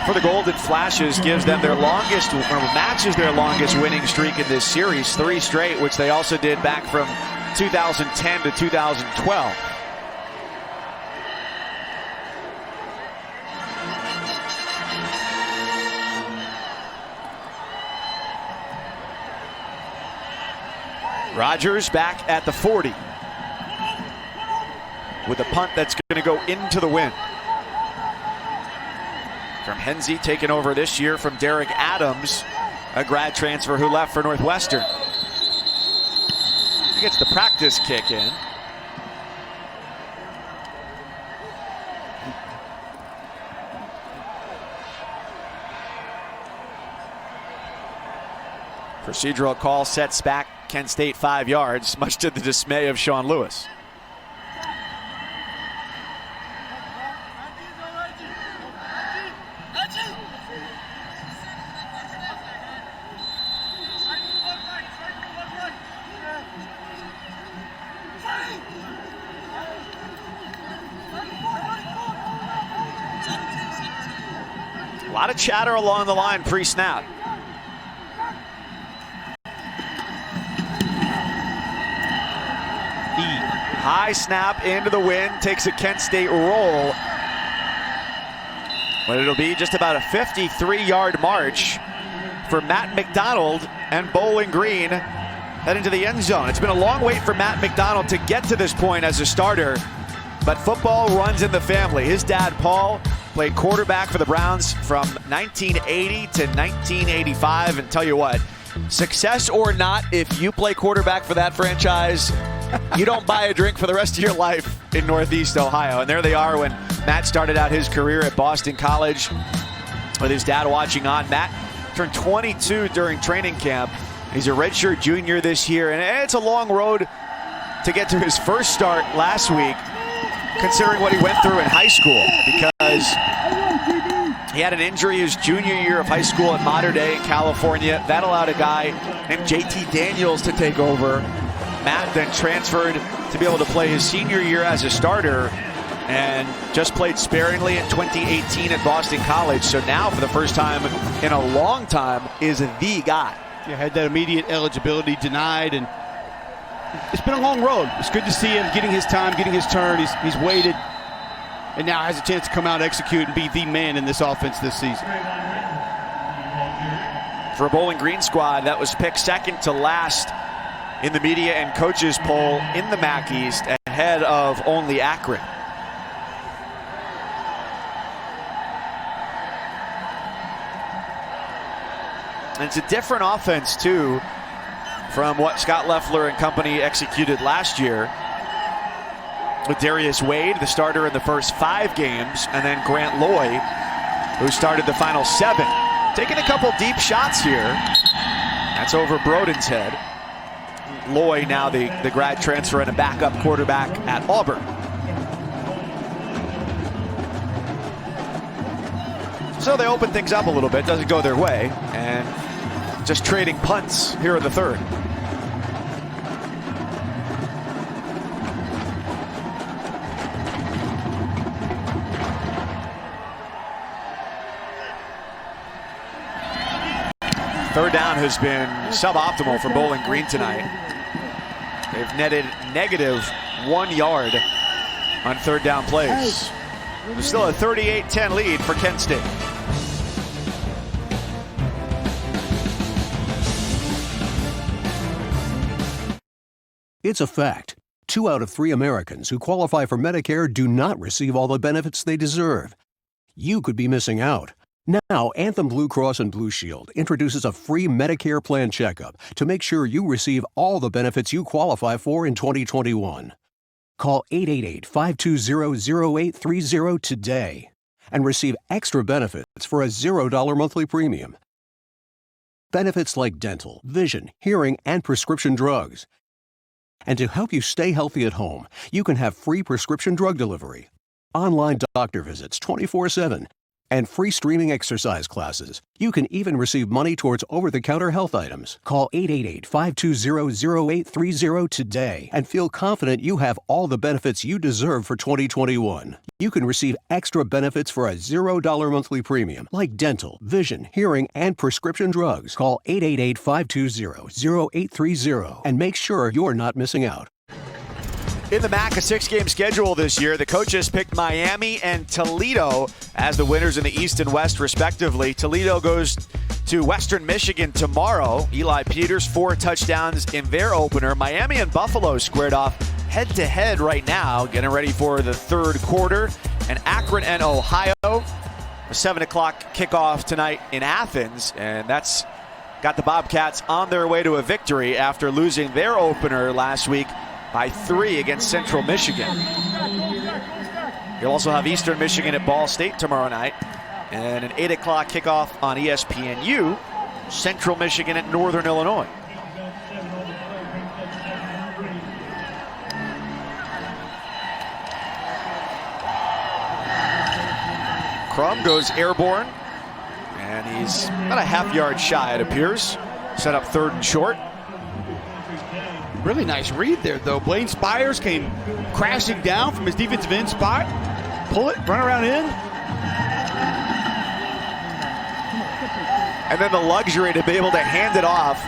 for the Golden Flashes gives them their longest, or matches their longest winning streak in this series, 3 straight, which they also did back from 2010 to 2012. Rodgers back at the 40 with a punt that's going to go into the wind. From Henze, taken over this year from Derek Adams, a grad transfer who left for Northwestern. He gets the practice kick in. Procedural call sets back Kent State 5 yards, much to the dismay of Sean Lewis. A lot of chatter along the line pre-snap. High snap into the wind, takes a Kent State roll. But it'll be just about a 53-yard march for Matt McDonald and Bowling Green heading to the end zone. It's been a long wait for Matt McDonald to get to this point as a starter, but football runs in the family. His dad, Paul, played quarterback for the Browns from 1980 to 1985, and tell you what, success or not, if you play quarterback for that franchise, you don't buy a drink for the rest of your life in Northeast Ohio. And there they are when Matt started out his career at Boston College with his dad watching on. Matt turned 22 during training camp. He's a redshirt junior this year, and it's a long road to get to his first start last week, considering what he went through in high school, because he had an injury his junior year of high school at Mater Dei in California. That allowed a guy named JT Daniels to take over. Matt then transferred to be able to play his senior year as a starter and just played sparingly in 2018 at Boston College. So now, for the first time in a long time, is the guy. Yeah, had that immediate eligibility denied, and it's been a long road. It's good to see him getting his time, getting his turn. He's waited, and now has a chance to come out, execute, and be the man in this offense this season. For a Bowling Green squad that was picked second to last in the media and coaches poll in the MAC East, ahead of only Akron. And it's a different offense, too, from what Scott Loeffler and company executed last year, with Darius Wade, the starter in the first 5 games, and then Grant Loy, who started the final 7. Taking a couple deep shots here. That's over Broden's head. Loy, now the grad transfer and a backup quarterback at Auburn. So they open things up a little bit, doesn't go their way, and just trading punts here in the third. Third down has been suboptimal for Bowling Green tonight. They've netted -1 yard on third down plays. There's still a 38-10 lead for Kent State. It's a fact. 2 out of 3 Americans who qualify for Medicare do not receive all the benefits they deserve. You could be missing out. Now, Anthem Blue Cross and Blue Shield introduces a free Medicare plan checkup to make sure you receive all the benefits you qualify for in 2021. Call 888-520-0830 today and receive extra benefits for a $0 monthly premium. Benefits like dental, vision, hearing, and prescription drugs. And to help you stay healthy at home, you can have free prescription drug delivery, online doctor visits 24/7, and free streaming exercise classes. You can even receive money towards over-the-counter health items. Call 888-520-0830 today and feel confident you have all the benefits you deserve for 2021. You can receive extra benefits for a $0 monthly premium, like dental, vision, hearing, and prescription drugs. Call 888-520-0830 and make sure you're not missing out. In the MAC, a 6-game schedule this year. The coaches picked Miami and Toledo as the winners in the East and West, respectively. Toledo goes to Western Michigan tomorrow. Eli Peters, 4 touchdowns in their opener. Miami and Buffalo squared off head-to-head right now, getting ready for the third quarter. And Akron and Ohio, a 7 o'clock kickoff tonight in Athens. And that's got the Bobcats on their way to a victory after losing their opener last week by 3 against Central Michigan. You'll also have Eastern Michigan at Ball State tomorrow night, and an 8 o'clock kickoff on ESPNU, Central Michigan at Northern Illinois. Crum goes airborne, and he's about a half-yard shy, it appears. Set up 3rd and short. Really nice read there, though. Blaine Spires came crashing down from his defensive end spot. Pull it, run around in. And then the luxury to be able to hand it off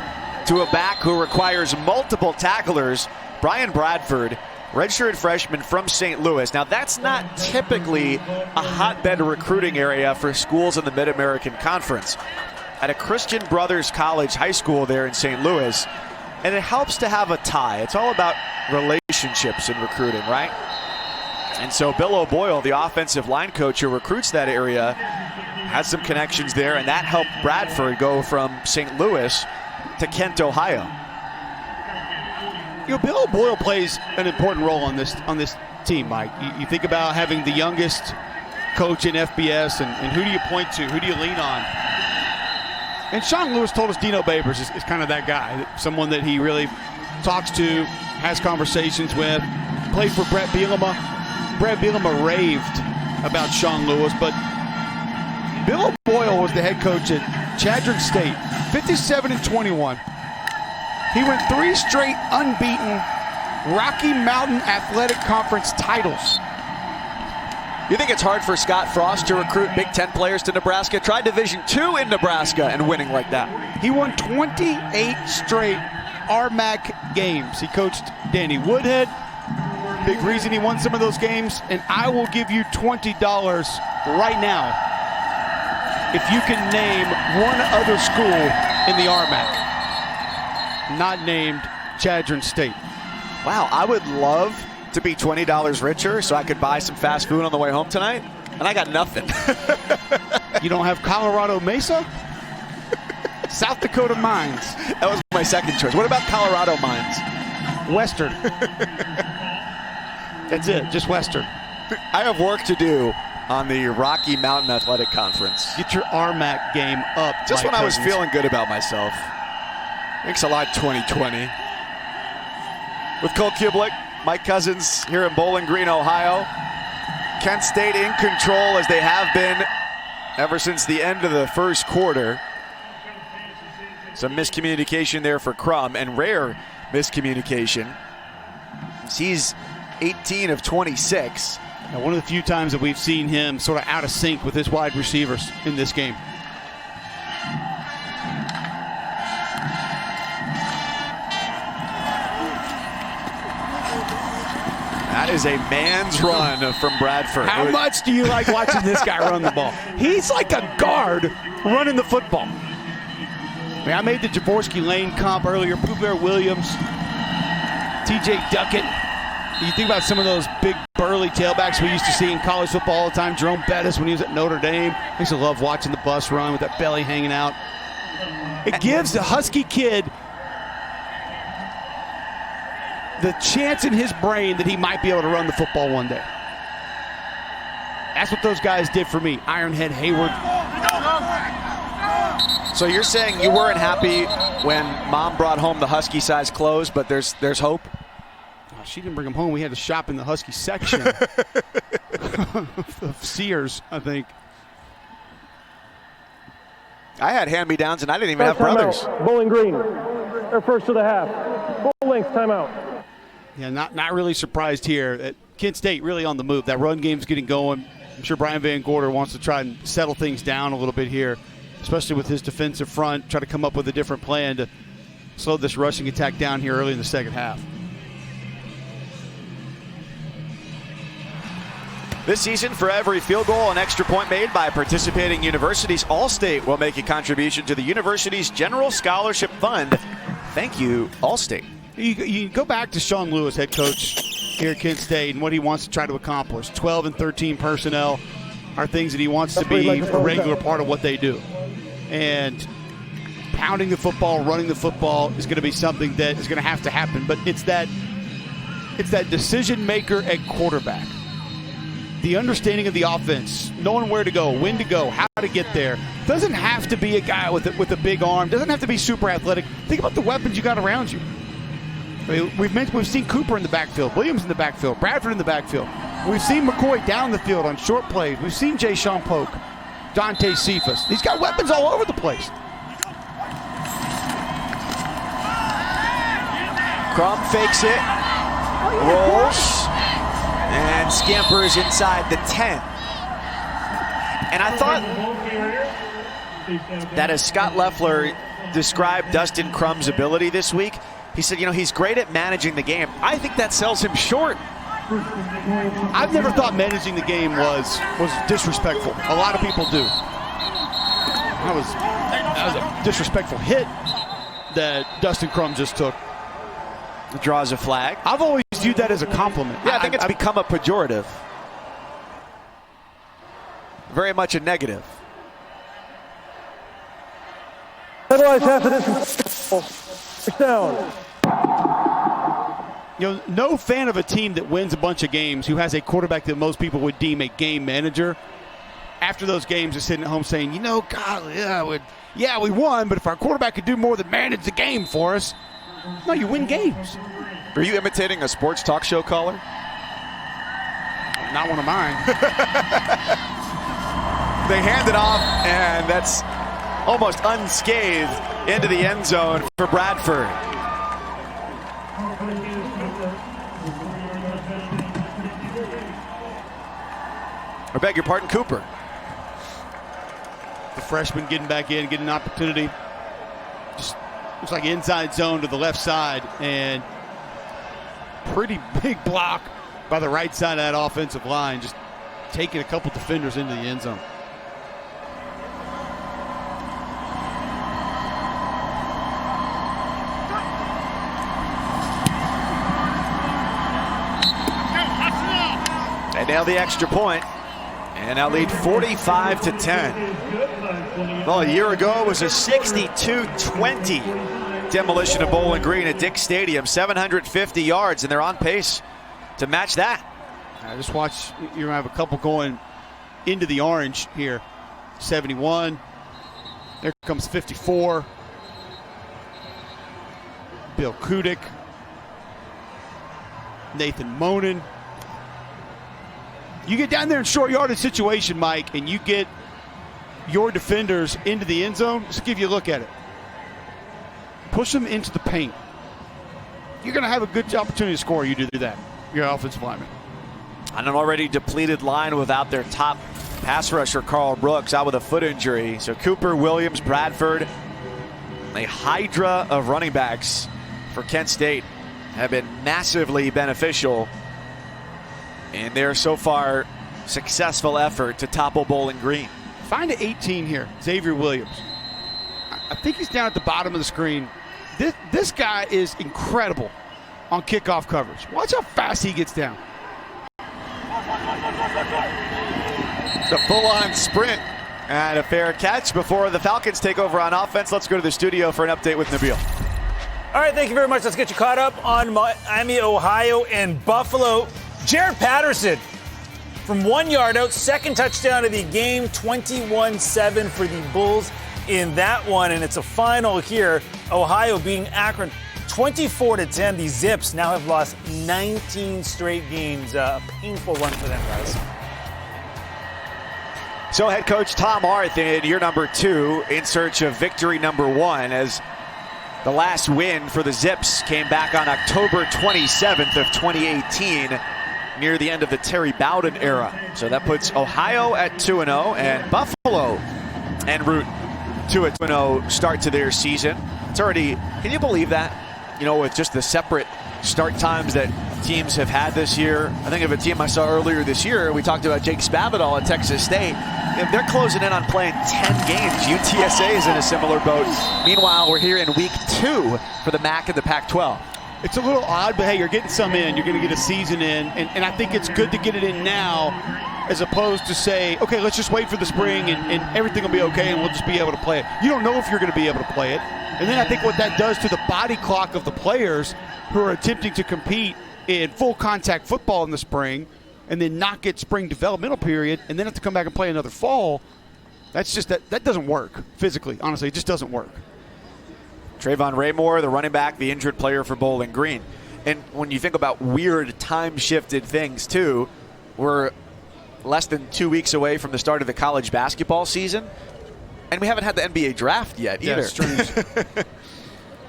to a back who requires multiple tacklers. Brian Bradford redshirted freshman from St. Louis. Now, that's not typically a hotbed recruiting area for schools in the Mid-American Conference. At a Christian Brothers College high school there in St. Louis, and it helps to have a tie. It's all about relationships in recruiting, right? And so Bill O'Boyle, the offensive line coach who recruits that area, has some connections there, and that helped Bradford go from St. Louis to Kent, Ohio. You know, Bill O'Boyle plays an important role on this team, Mike. You think about having the youngest coach in FBS, and who do you point to? Who do you lean on? And Sean Lewis told us Dino Babers is kind of that guy, someone that he really talks to, has conversations with, played for Brett Bielema. Brett Bielema raved about Sean Lewis, but Bill O'Boyle was the head coach at Chadron State, 57-21. He went 3 straight unbeaten Rocky Mountain Athletic Conference titles. You think it's hard for Scott Frost to recruit Big Ten players to Nebraska? Tried Division II in Nebraska and winning like that. He won 28 straight RMAC games. He coached Danny Woodhead. Big reason he won some of those games. And I will give you $20 right now if you can name one other school in the RMAC not named Chadron State. Wow, I would love to be $20 richer so I could buy some fast food on the way home tonight, and I got nothing. You don't have Colorado Mesa? South Dakota Mines. That was my second choice. What about Colorado Mines? Western. That's it, just Western. I have work to do on the Rocky Mountain Athletic Conference. Get your RMAC game up. Just when I was feeling good about myself. Thanks a lot, 2020. With Cole Kublik, Mike Cousins here in Bowling Green, Ohio. Kent State in control as they have been ever since the end of the first quarter. Some miscommunication there for Crum, and rare miscommunication. He's 18 of 26. Now, one of the few times that we've seen him sort of out of sync with his wide receivers in this game. That is a man's run from Bradford. How much do you like watching this guy run the ball? He's like a guard running the football. I mean, I made the Jaworski Lane comp earlier. Pooh Bear Williams, TJ Duckett. You think about some of those big burly tailbacks we used to see in college football all the time. Jerome Bettis when he was at Notre Dame. I used to love watching the bus run with that belly hanging out. It gives the Husky kid the chance in his brain that he might be able to run the football one day. That's what those guys did for me. Ironhead, Hayward. So you're saying you weren't happy when Mom brought home the Husky-sized clothes, but there's hope? Oh, she didn't bring them home. We had to shop in the Husky section of Sears, I think. I had hand-me-downs, and I didn't even have brothers. Bowling Green, they're first of the half. Full length timeout. Yeah, not really surprised here. Kent State really on the move. That run game's getting going. I'm sure Brian Van Gorder wants to try and settle things down a little bit here, especially with his defensive front, try to come up with a different plan to slow this rushing attack down here early in the second half. This season, for every field goal and extra point made by participating universities, Allstate will make a contribution to the university's General Scholarship Fund. Thank you, Allstate. You go back to Sean Lewis, head coach here at Kent State, and what he wants to try to accomplish. 12 and 13 personnel are things that he wants to be a regular part of what they do. And pounding the football, running the football is going to be something that is going to have to happen. But it's that decision maker at quarterback. The understanding of the offense, knowing where to go, when to go, how to get there. Doesn't have to be a guy with a big arm. Doesn't have to be super athletic. Think about the weapons you got around you. I mean, we've seen Cooper in the backfield, Williams in the backfield, Bradford in the backfield. We've seen McCoy down the field on short plays. We've seen Jay Sean Polk, Dante Cephas. He's got weapons all over the place. Crum fakes it, rolls, and scampers inside the 10. And I thought that as Scott Loeffler described Dustin Crum's ability this week, He said, he's great at managing the game. I think that sells him short. I've never thought managing the game was disrespectful. A lot of people do. That was a disrespectful hit that Dustin Crum just took. Draws a flag. I've always viewed that as a compliment. Yeah, I think it's become a pejorative. Very much a negative. Penalize half of this. Down. No fan of a team that wins a bunch of games who has a quarterback that most people would deem a game manager, after those games is sitting at home saying, God, yeah, we won, but if our quarterback could do more than manage the game for us. No, you win games. Are you imitating a sports talk show caller? Not one of mine. They hand it off, and that's almost unscathed into the end zone for Bradford. I beg your pardon, Cooper. The freshman getting back in, getting an opportunity. Just looks like inside zone to the left side, and pretty big block by the right side of that offensive line, just taking a couple defenders into the end zone. They nail the extra point, and now lead 45-10. Well, a year ago it was a 62-20 demolition of Bowling Green at Dick Stadium, 750 yards, and they're on pace to match that. I just watch, you're going to have a couple going into the orange here. 71. There comes 54. Bill Kudik. Nathan Monin. You get down there in short yardage situation, Mike, and you get your defenders into the end zone. Just give you a look at it. Push them into the paint. You're going to have a good opportunity to score. You do that. You're an offensive lineman. On an already depleted line without their top pass rusher, Carl Brooks, out with a foot injury. So Cooper, Williams, Bradford, a hydra of running backs for Kent State have been massively beneficial in their so far successful effort to topple Bowling Green. Find an 18 here, Xavier Williams. I think he's down at the bottom of the screen. This guy is incredible on kickoff coverage. Watch how fast he gets down. The full-on sprint and a fair catch before the Falcons take over on offense. Let's go to the studio for an update with Nabil. All right, thank you very much. Let's get you caught up on Miami, Ohio, and Buffalo. Jared Patterson from 1 yard out, second touchdown of the game, 21-7 for the Bulls in that one. And it's a final here, Ohio beating Akron 24-10. The Zips now have lost 19 straight games. A painful run for them, guys. So head coach Tom Arth in year number 2 in search of victory number 1, as the last win for the Zips came back on October 27th of 2018. Near the end of the Terry Bowden era. So that puts Ohio at 2-0 and Buffalo en route to a 2-0 start to their season. It's already, can you believe that? With just the separate start times that teams have had this year. I think of a team I saw earlier this year. We talked about Jake Spavital at Texas State. They're closing in on playing 10 games. UTSA is in a similar boat. Meanwhile, we're here in week 2 for the MAC and the Pac-12. It's a little odd, but hey, you're getting some in. You're going to get a season in. And I think it's good to get it in now as opposed to say, okay, let's just wait for the spring and everything will be okay and we'll just be able to play it. You don't know if you're going to be able to play it. And then I think what that does to the body clock of the players who are attempting to compete in full contact football in the spring and then not get spring developmental period and then have to come back and play another fall, that's just that doesn't work physically. Honestly, it just doesn't work. Trayvon Raymore, the running back, the injured player for Bowling Green. And when you think about weird time-shifted things, too, we're less than 2 weeks away from the start of the college basketball season, and we haven't had the NBA draft yet either. Yeah, strange.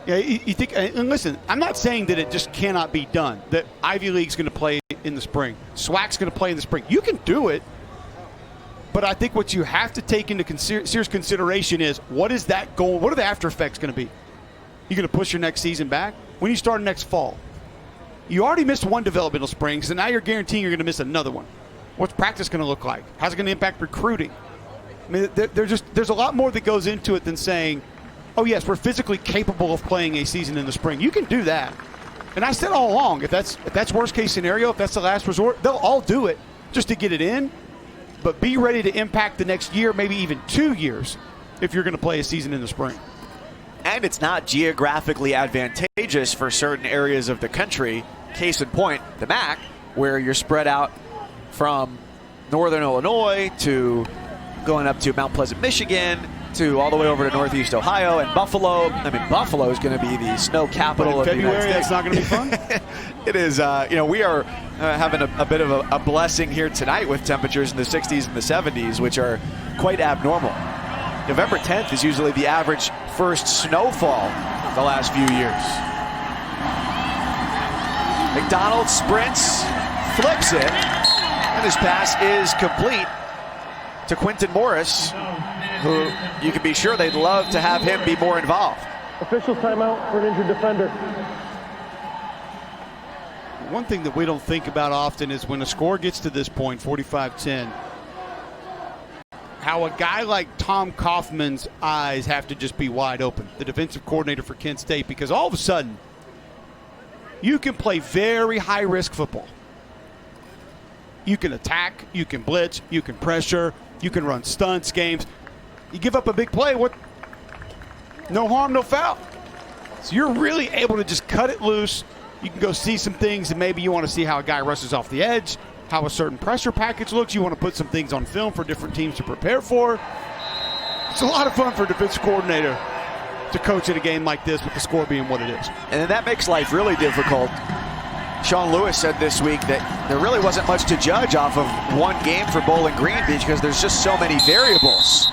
Yeah, you think, and listen, I'm not saying that it just cannot be done, that Ivy League's going to play in the spring, SWAC's going to play in the spring. You can do it, but I think what you have to take into serious consideration is what is that goal, what are the after effects going to be? You're going to push your next season back? When you start next fall? You already missed one developmental spring, so now you're guaranteeing you're going to miss another one. What's practice going to look like? How's it going to impact recruiting? I mean, there's a lot more that goes into it than saying, oh, yes, we're physically capable of playing a season in the spring. You can do that. And I said all along, if that's worst case scenario, if that's the last resort, they'll all do it just to get it in. But be ready to impact the next year, maybe even 2 years, if you're going to play a season in the spring. And it's not geographically advantageous for certain areas of the country. Case in point, the MAC, where you're spread out from northern Illinois to going up to Mount Pleasant, Michigan, to all the way over to Northeast Ohio and Buffalo. I mean, Buffalo is going to be the snow capital of the United States. That's not going to be fun. It is. We are having a bit of a blessing here tonight with temperatures in the 60s and the 70s, which are quite abnormal. November 10th is usually the average first snowfall the last few years. McDonald sprints, flips it, and his pass is complete to Quinton Morris, who you can be sure they'd love to have him be more involved. Official timeout for an injured defender. One thing that we don't think about often is when a score gets to this point, 45-10, how a guy like Tom Kaufman's eyes have to just be wide open, the defensive coordinator for Kent State, because all of a sudden you can play very high-risk football. You can attack, you can blitz, you can pressure, you can run stunts, games. You give up a big play, no harm, no foul. So you're really able to just cut it loose. You can go see some things, and maybe you want to see how a guy rushes off the edge, how a certain pressure package looks. You want to put some things on film for different teams to prepare for. It's a lot of fun for a defensive coordinator to coach in a game like this with the score being what it is. And that makes life really difficult. Sean Lewis said this week that there really wasn't much to judge off of one game for Bowling Green Beach because there's just so many variables.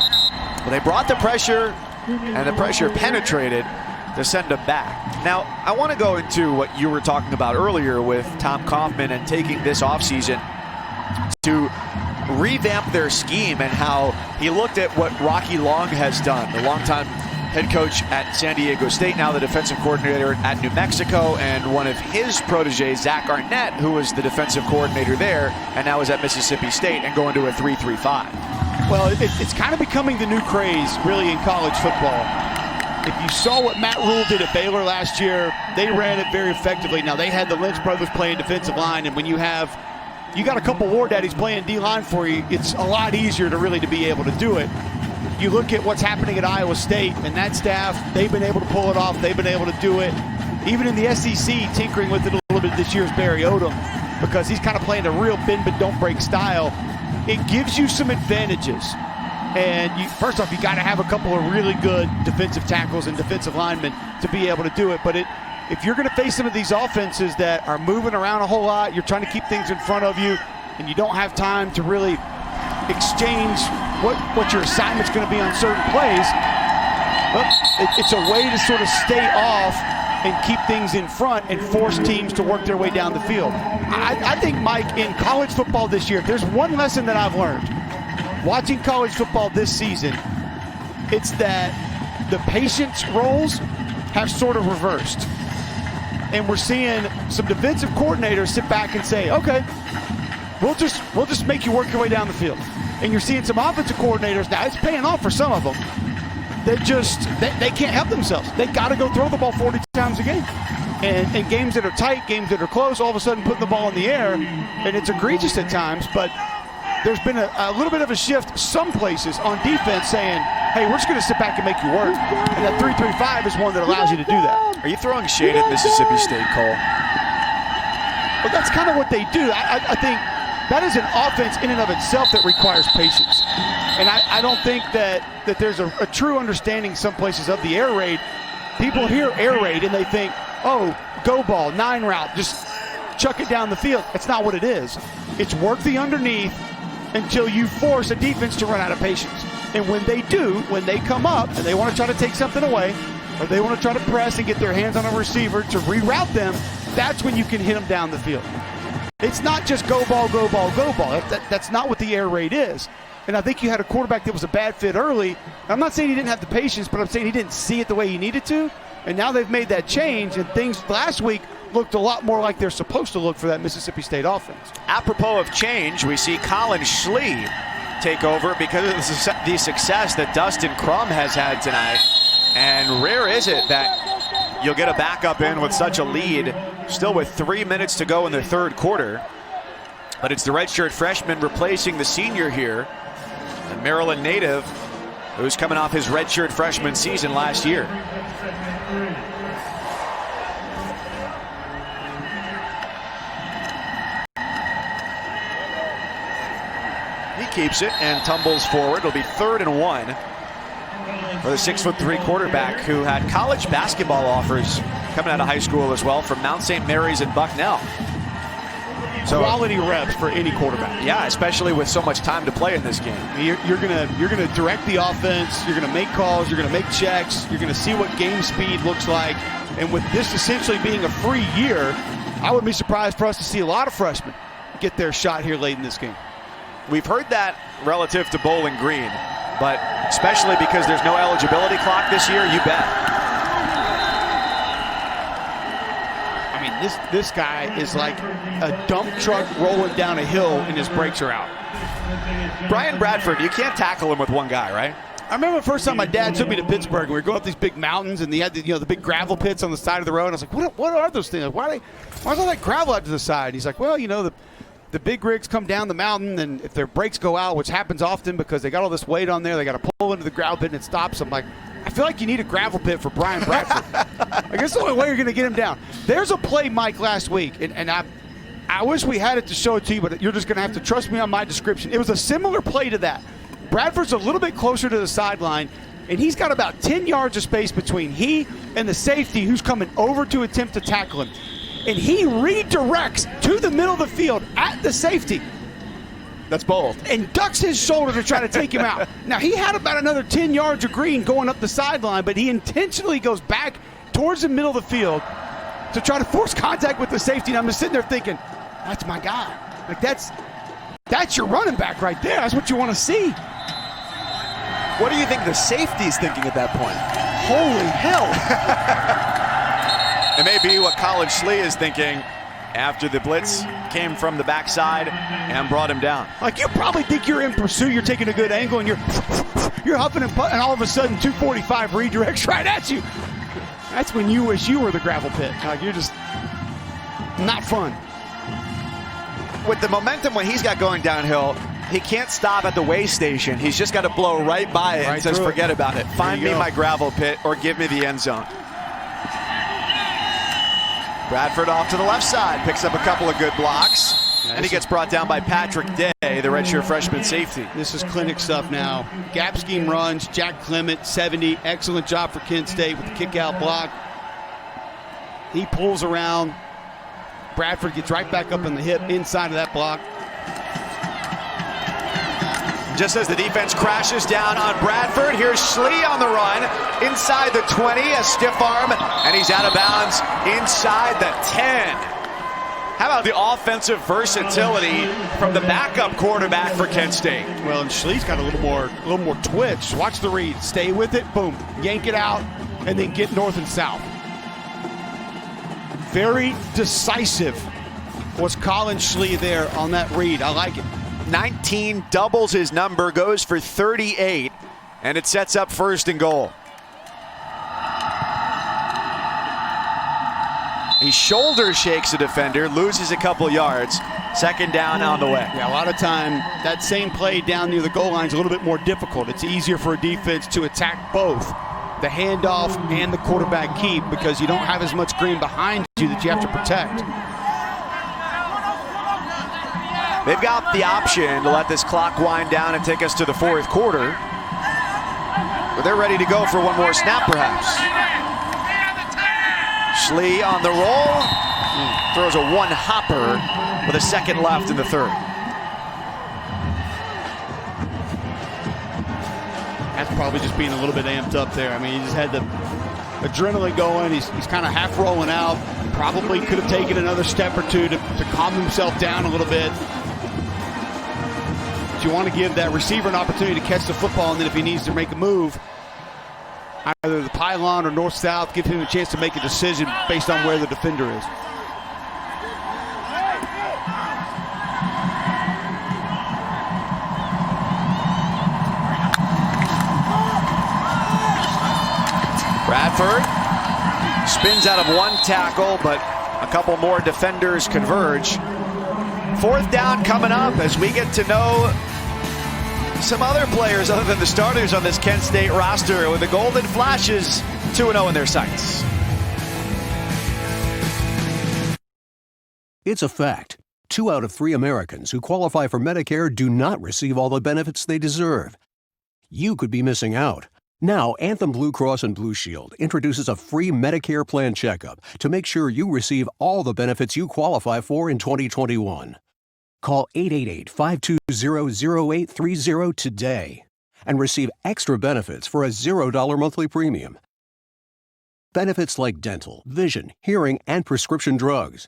But they brought the pressure, and the pressure penetrated to send them back. Now, I want to go into what you were talking about earlier with Tom Kaufman and taking this offseason to revamp their scheme and how he looked at what Rocky Long has done, the longtime head coach at San Diego State, now the defensive coordinator at New Mexico, and one of his proteges, Zach Arnett, who was the defensive coordinator there and now is at Mississippi State and going to a 3-3-5. Well, it's kind of becoming the new craze, really, in college football. If you saw what Matt Rule did at Baylor last year, they ran it very effectively. Now, they had the Lynch brothers playing defensive line, and when you got a couple war daddies playing D-line for you, it's a lot easier to be able to do it. You look at what's happening at Iowa State, and that staff, they've been able to pull it off. They've been able to do it. Even in the SEC, tinkering with it a little bit this year is Barry Odom, because he's kind of playing a real bend but don't break style. It gives you some advantages. And first off, you got to have a couple of really good defensive tackles and defensive linemen to be able to do it. But if you're going to face some of these offenses that are moving around a whole lot, you're trying to keep things in front of you, and you don't have time to really exchange what your assignment's going to be on certain plays, well, it's a way to sort of stay off and keep things in front and force teams to work their way down the field. I think, Mike, in college football this year, if there's one lesson that I've learned watching college football this season, it's that the patience roles have sort of reversed. And we're seeing some defensive coordinators sit back and say, okay, we'll just make you work your way down the field. And you're seeing some offensive coordinators, now it's paying off for some of them, they can't help themselves. They got to go throw the ball 40 times a game. And games that are tight, games that are close, all of a sudden putting the ball in the air, and it's egregious at times, but there's been a little bit of a shift some places on defense saying, hey, we're just going to sit back and make you work. And that 3-3-5 is one that allows you to do that. Are you throwing shade at Mississippi State, Cole? Well, that's kind of what they do. I think that is an offense in and of itself that requires patience. And I don't think that there's a true understanding some places of the air raid. People hear air raid and they think, oh, go ball, 9 route, just chuck it down the field. That's not what it is. It's work the underneath until you force a defense to run out of patience. And when they do, when they come up and they want to try to take something away, or they want to try to press and get their hands on a receiver to reroute them, that's when you can hit them down the field. It's not just go ball, go ball, go ball. That's not what the air raid is. And I think you had a quarterback that was a bad fit early. I'm not saying he didn't have the patience, but I'm saying he didn't see it the way he needed to. And now they've made that change, and things last week looked a lot more like they're supposed to look for that Mississippi State offense. Apropos of change, we see Colin Schlee take over because of the success that Dustin Crum has had tonight. And rare is it that you'll get a backup in with such a lead, still with 3 minutes to go in the third quarter. But it's the redshirt freshman replacing the senior here, the Maryland native, who's coming off his redshirt freshman season last year. He keeps it and tumbles forward. It'll be 3rd and 1 for the 6'3" quarterback who had college basketball offers coming out of high school as well from Mount St. Mary's and Bucknell. So quality reps for any quarterback. Yeah, especially with so much time to play in this game. You're gonna direct the offense. You're gonna make calls. You're gonna make checks. You're gonna see what game speed looks like. And with this essentially being a free year, I wouldn't be surprised for us to see a lot of freshmen get their shot here late in this game. We've heard that relative to Bowling Green, but especially because there's no eligibility clock this year, you bet. I mean, this guy is like a dump truck rolling down a hill and his brakes are out. Brian Bradford, you can't tackle him with one guy, right? I remember the first time my dad took me to Pittsburgh, and we were going up these big mountains, and they had the big gravel pits on the side of the road. And I was like, what are those things? Why's all that gravel out to the side? And he's like, well, the big rigs come down the mountain, and if their brakes go out, which happens often because they got all this weight on there, they got to pull into the gravel pit and it stops. I'm like, I feel like you need a gravel pit for Brian Bradford. I guess the only way you're going to get him down. There's a play, Mike, last week, and I wish we had it to show it to you, but you're just going to have to trust me on my description. It was a similar play to that. Bradford's a little bit closer to the sideline, and he's got about 10 yards of space between he and the safety who's coming over to attempt to tackle him. And he redirects to the middle of the field at the safety. That's bold. And ducks his shoulder to try to take him out. Now, he had about another 10 yards of green going up the sideline, but he intentionally goes back towards the middle of the field to try to force contact with the safety. And I'm just sitting there thinking, that's my guy. Like, that's your running back right there. That's what you want to see. What do you think the safety's thinking at that point? Holy hell. It may be what Colin Schlee is thinking after the blitz came from the backside and brought him down. Like, you probably think you're in pursuit, you're taking a good angle, and you're huffing and putting, and all of a sudden 245 redirects right at you. That's when you wish you were the gravel pit. Like, you're just not fun. With the momentum when he's got going downhill, he can't stop at the way station. He's just got to blow right by it and says, forget about it. Find me my gravel pit or give me the end zone. Bradford off to the left side, picks up a couple of good blocks, and he gets brought down by Patrick Day, the redshirt freshman safety. This is clinic stuff now. Gap scheme runs, Jack Clement, 70. Excellent job for Kent State with the kick-out block. He pulls around. Bradford gets right back up in the hip inside of that block. Just as the defense crashes down on Bradford, here's Schlee on the run. Inside the 20, a stiff arm, and he's out of bounds inside the 10. How about the offensive versatility from the backup quarterback for Kent State? Well, and Schlee's got a little more twitch. Watch the read. Stay with it. Boom. Yank it out, and then get north and south. Very decisive was Colin Schlee there on that read. I like it. 19, doubles his number, goes for 38, and it sets up 1st and goal. He shoulder shakes a defender, loses a couple yards. 2nd down on the way. Yeah, a lot of time, that same play down near the goal line is a little bit more difficult. It's easier for a defense to attack both the handoff and the quarterback keep because you don't have as much green behind you that you have to protect. They've got the option to let this clock wind down and take us to the 4th quarter. But they're ready to go for one more snap, perhaps. Schlee on the roll. Throws a one-hopper with a 2nd left in the 3rd. That's probably just being a little bit amped up there. I mean, he just had the adrenaline going. He's kind of half rolling out. Probably could have taken another step or two to calm himself down a little bit. You want to give that receiver an opportunity to catch the football, and then if he needs to make a move, either the pylon or north-south, give him a chance to make a decision based on where the defender is. Bradford spins out of one tackle, but a couple more defenders converge. Fourth down coming up as we get to know some other players other than the starters on this Kent State roster with the Golden Flashes 2-0 in their sights. It's a fact. 2 out of 3 Americans who qualify for Medicare do not receive all the benefits they deserve. You could be missing out. Now, Anthem Blue Cross and Blue Shield introduces a free Medicare plan checkup to make sure you receive all the benefits you qualify for in 2021. Call 888-520-0830 today and receive extra benefits for a $0 monthly premium. Benefits like dental, vision, hearing, and prescription drugs.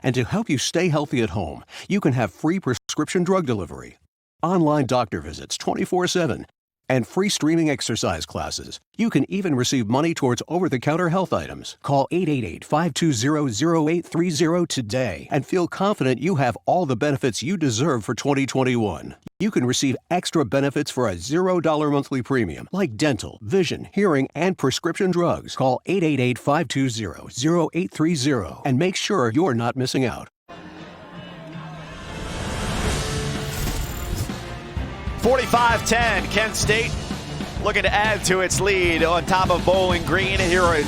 And to help you stay healthy at home, you can have free prescription drug delivery, online doctor visits 24/7, and free streaming exercise classes. You can even receive money towards over-the-counter health items. Call 888-520-0830 today and feel confident you have all the benefits you deserve for 2021. You can receive extra benefits for a $0 monthly premium, like dental, vision, hearing, and prescription drugs. Call 888-520-0830 and make sure you're not missing out. 45-10, Kent State looking to add to its lead on top of Bowling Green here at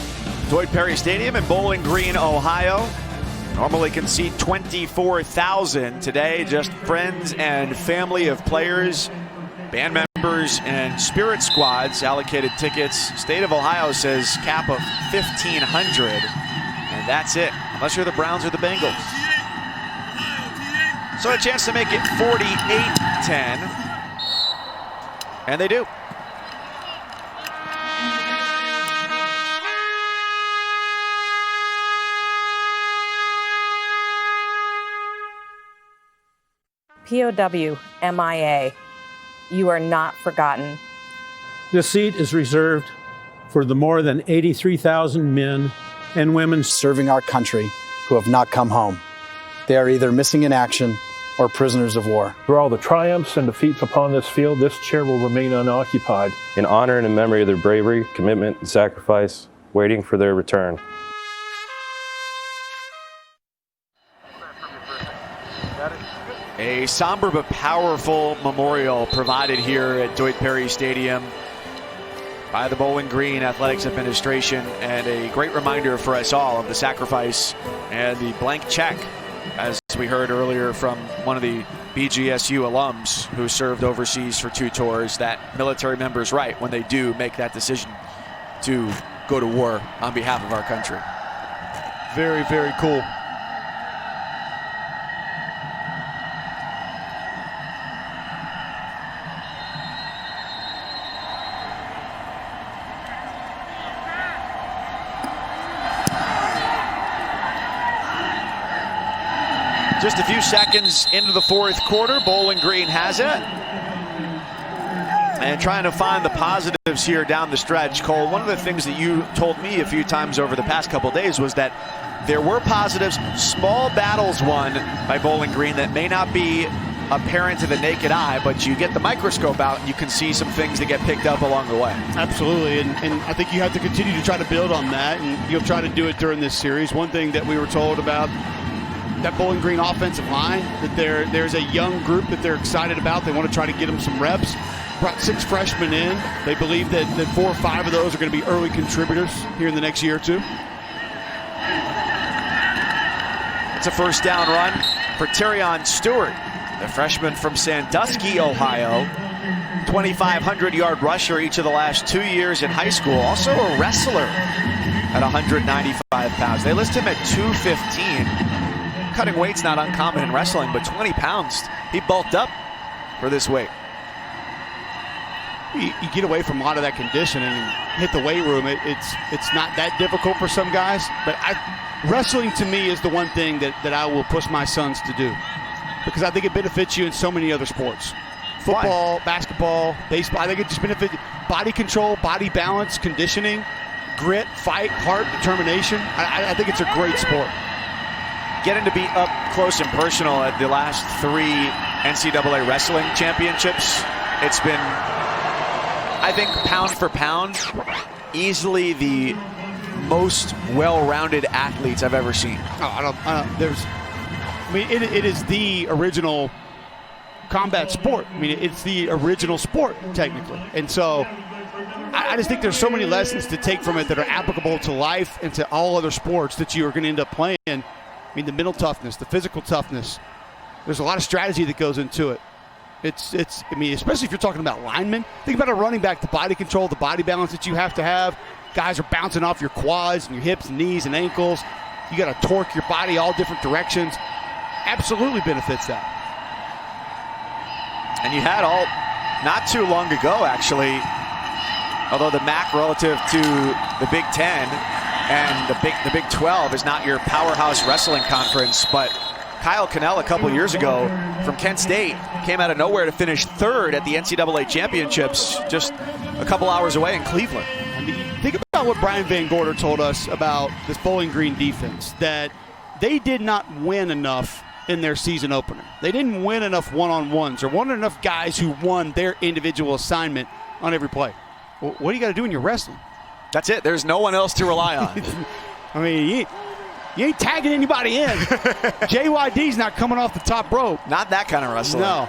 Dwight Perry Stadium in Bowling Green, Ohio. Normally can seat 24,000. Today, just friends and family of players, band members, and spirit squads allocated tickets. State of Ohio says cap of 1,500, and that's it, unless you're the Browns or the Bengals. So a chance to make it 48-10. And they do. POW, MIA, you are not forgotten. This seat is reserved for the more than 83,000 men and women serving our country who have not come home. They are either missing in action or prisoners of war. Through all the triumphs and defeats upon this field, this chair will remain unoccupied. In honor and in memory of their bravery, commitment, and sacrifice, waiting for their return. A somber but powerful memorial provided here at Dwight Perry Stadium by the Bowling Green Athletics Administration, and a great reminder for us all of the sacrifice and the blank check, as we heard earlier from one of the BGSU alums who served overseas for 2 tours, that military members right when they do make that decision to go to war on behalf of our country. Very, very cool. Just a few seconds into the 4th quarter, Bowling Green has it. And trying to find the positives here down the stretch. Cole, one of the things that you told me a few times over the past couple days was that there were positives, small battles won by Bowling Green that may not be apparent to the naked eye, but you get the microscope out and you can see some things that get picked up along the way. Absolutely, and I think you have to continue to try to build on that, and you'll try to do it during this series. One thing that we were told about that Bowling Green offensive line, that there's a young group that they're excited about. They want to try to get them some reps. Brought 6 freshmen in. They believe that 4 or 5 of those are going to be early contributors here in the next year or 2. It's a first down run for Terrion Stewart, the freshman from Sandusky, Ohio. 2,500-yard rusher each of the last 2 years in high school. Also a wrestler at 195 pounds. They list him at 215. Cutting weight's not uncommon in wrestling, but 20 pounds. He bulked up for this weight. You get away from a lot of that conditioning and hit the weight room. It's not that difficult for some guys, but wrestling to me is the one thing that I will push my sons to do, because I think it benefits you in so many other sports. Football, basketball, baseball. I think it just benefits body control, body balance, conditioning, grit, fight, heart, determination. I think it's a great sport. Getting to be up close and personal at the last 3 NCAA wrestling championships, it's been, I think, pound for pound, easily the most well-rounded athletes I've ever seen. It is the original combat sport. I mean, it's the original sport, technically. And so I just think there's so many lessons to take from it that are applicable to life and to all other sports that you are going to end up playing. I mean, the mental toughness, the physical toughness. There's a lot of strategy that goes into it. I mean, especially if you're talking about linemen. Think about a running back, the body control, the body balance that you have to have. Guys are bouncing off your quads and your hips and knees and ankles. You got to torque your body all different directions. Absolutely benefits that. And you had not too long ago, actually, although the MAC relative to the Big Ten and the Big 12 is not your powerhouse wrestling conference, but Kyle Cannell a couple years ago from Kent State came out of nowhere to finish 3rd at the NCAA championships just a couple hours away in Cleveland. I mean, think about what Brian Van Gorder told us about this Bowling Green defense, that they did not win enough in their season opener. They didn't win enough one-on-ones or won enough guys who won their individual assignment on every play. Well, what do you got to do when you're wrestling? That's it. There's no one else to rely on. I mean, you ain't tagging anybody in. JYD's not coming off the top rope. Not that kind of wrestling. No.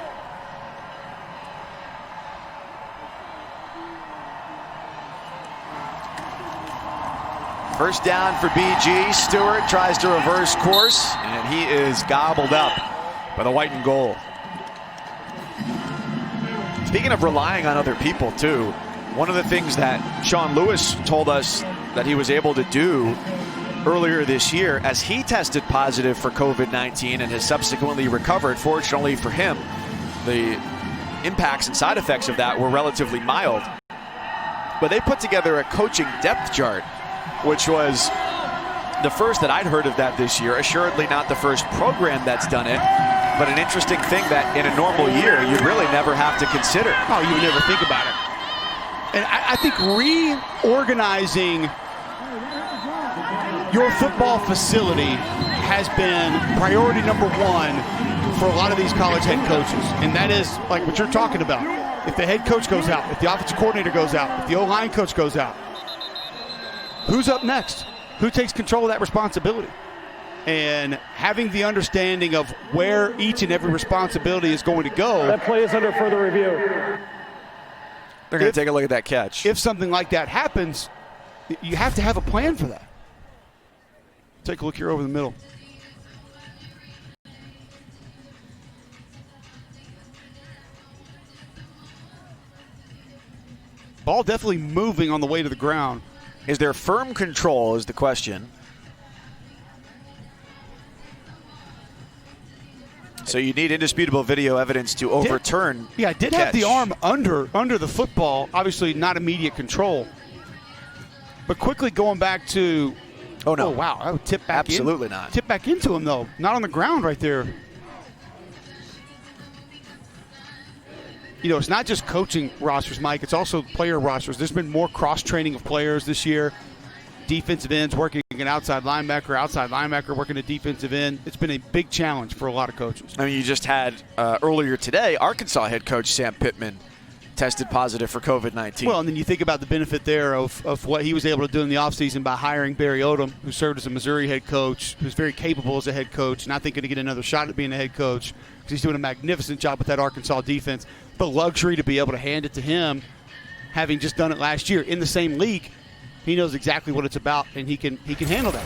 First down for BG. Stewart tries to reverse course, and he is gobbled up by the white and gold. Speaking of relying on other people, too, one of the things that Sean Lewis told us that he was able to do earlier this year, as he tested positive for COVID-19 and has subsequently recovered, fortunately for him, the impacts and side effects of that were relatively mild. But they put together a coaching depth chart, which was the first that I'd heard of that this year. Assuredly not the first program that's done it, but an interesting thing that in a normal year you'd really never have to consider. Oh, you would never think about it. And I think reorganizing your football facility has been priority number 1 for a lot of these college head coaches. And that is like what you're talking about. If the head coach goes out, if the offensive coordinator goes out, if the O-line coach goes out, who's up next? Who takes control of that responsibility? And having the understanding of where each and every responsibility is going to go. That play is under further review. They're going to take a look at that catch. If something like that happens, you have to have a plan for that. Take a look here over the middle. Ball definitely moving on the way to the ground. Is there firm control is the question. So you need indisputable video evidence to overturn. I did have the arm under the football. Obviously not immediate control. But quickly going back to, oh no, wow, I would tip back absolutely not. Tip back into him though, not on the ground right there. You know, it's not just coaching rosters, Mike. It's also player rosters. There's been more cross-training of players this year. Defensive ends working an outside linebacker working a defensive end. It's been a big challenge for a lot of coaches. I mean, you just had earlier today, Arkansas head coach Sam Pittman tested positive for COVID-19. Well, and then you think about the benefit there of what he was able to do in the offseason by hiring Barry Odom, who served as a Missouri head coach, who's very capable as a head coach, and I think going to get another shot at being a head coach because he's doing a magnificent job with that Arkansas defense. The luxury to be able to hand it to him, having just done it last year in the same league. He knows exactly what it's about, and he can handle that.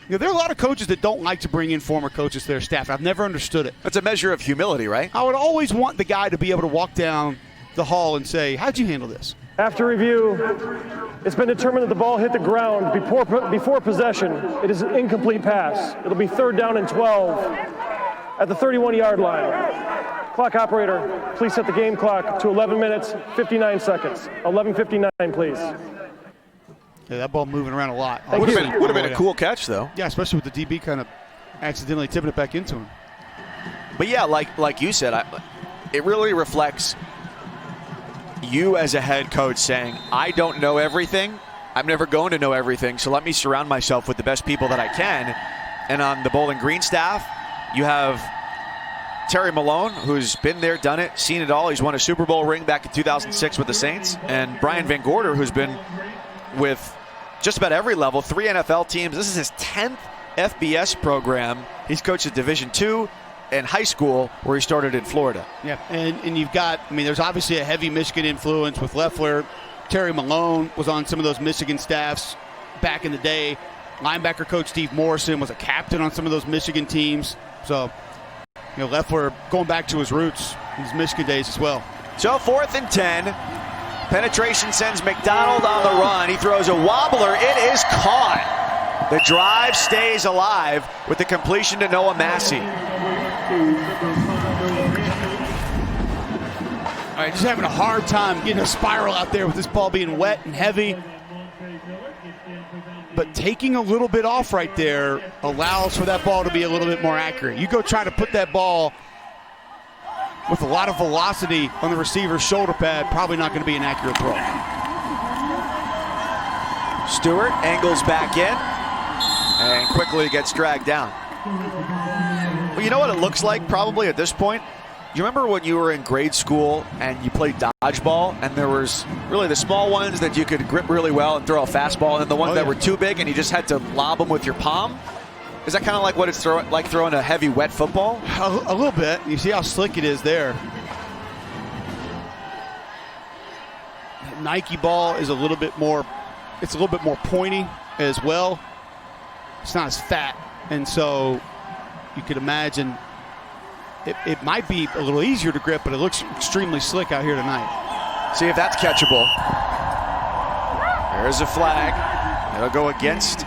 You know, there are a lot of coaches that don't like to bring in former coaches to their staff. I've never understood it. That's a measure of humility, right? I would always want the guy to be able to walk down the hall and say, how'd you handle this? After review, it's been determined that the ball hit the ground before possession. It is an incomplete pass. It'll be 3rd down and 12 at the 31-yard line. Clock operator, please set the game clock to 11 minutes, 59 seconds. 11:59, please. Yeah, that ball moving around a lot. Would have been a cool catch, though. Yeah, especially with the DB kind of accidentally tipping it back into him. But yeah, like you said, it really reflects you as a head coach saying, I don't know everything. I'm never going to know everything, so let me surround myself with the best people that I can. And on the Bowling Green staff, you have Terry Malone, who's been there, done it, seen it all. He's won a Super Bowl ring back in 2006 with the Saints. And Brian Van Gorder, who's been with just about every level, 3 NFL teams. This is his 10th FBS program. He's coached at Division II and high school, where he started in Florida. Yeah, and you've got, I mean, there's obviously a heavy Michigan influence with Loeffler. Terry Malone was on some of those Michigan staffs back in the day. Linebacker coach Steve Morrison was a captain on some of those Michigan teams. So, you know, Loeffler going back to his roots, his Michigan days as well. So 4th and 10. Penetration sends McDonald on the run. He throws a wobbler. It is caught. The drive stays alive with the completion to Noah Massey. All right, just having a hard time getting a spiral out there with this ball being wet and heavy. But taking a little bit off right there allows for that ball to be a little bit more accurate. You go try to put that ball with a lot of velocity on the receiver's shoulder pad, probably not going to be an accurate throw. Stewart angles back in and quickly gets dragged down. Well, you know what it looks like probably at this point? You remember when you were in grade school and you played dodgeball, and there was really the small ones that you could grip really well and throw a fastball, and then the ones that were too big and you just had to lob them with your palm? Is that kind of like what it's like throwing a heavy, wet football? A little bit. You see how slick it is there. Nike ball is a little bit more, it's a little bit more pointy as well. It's not as fat, and so you could imagine it might be a little easier to grip, but it looks extremely slick out here tonight. See if that's catchable. There's a flag. It'll go against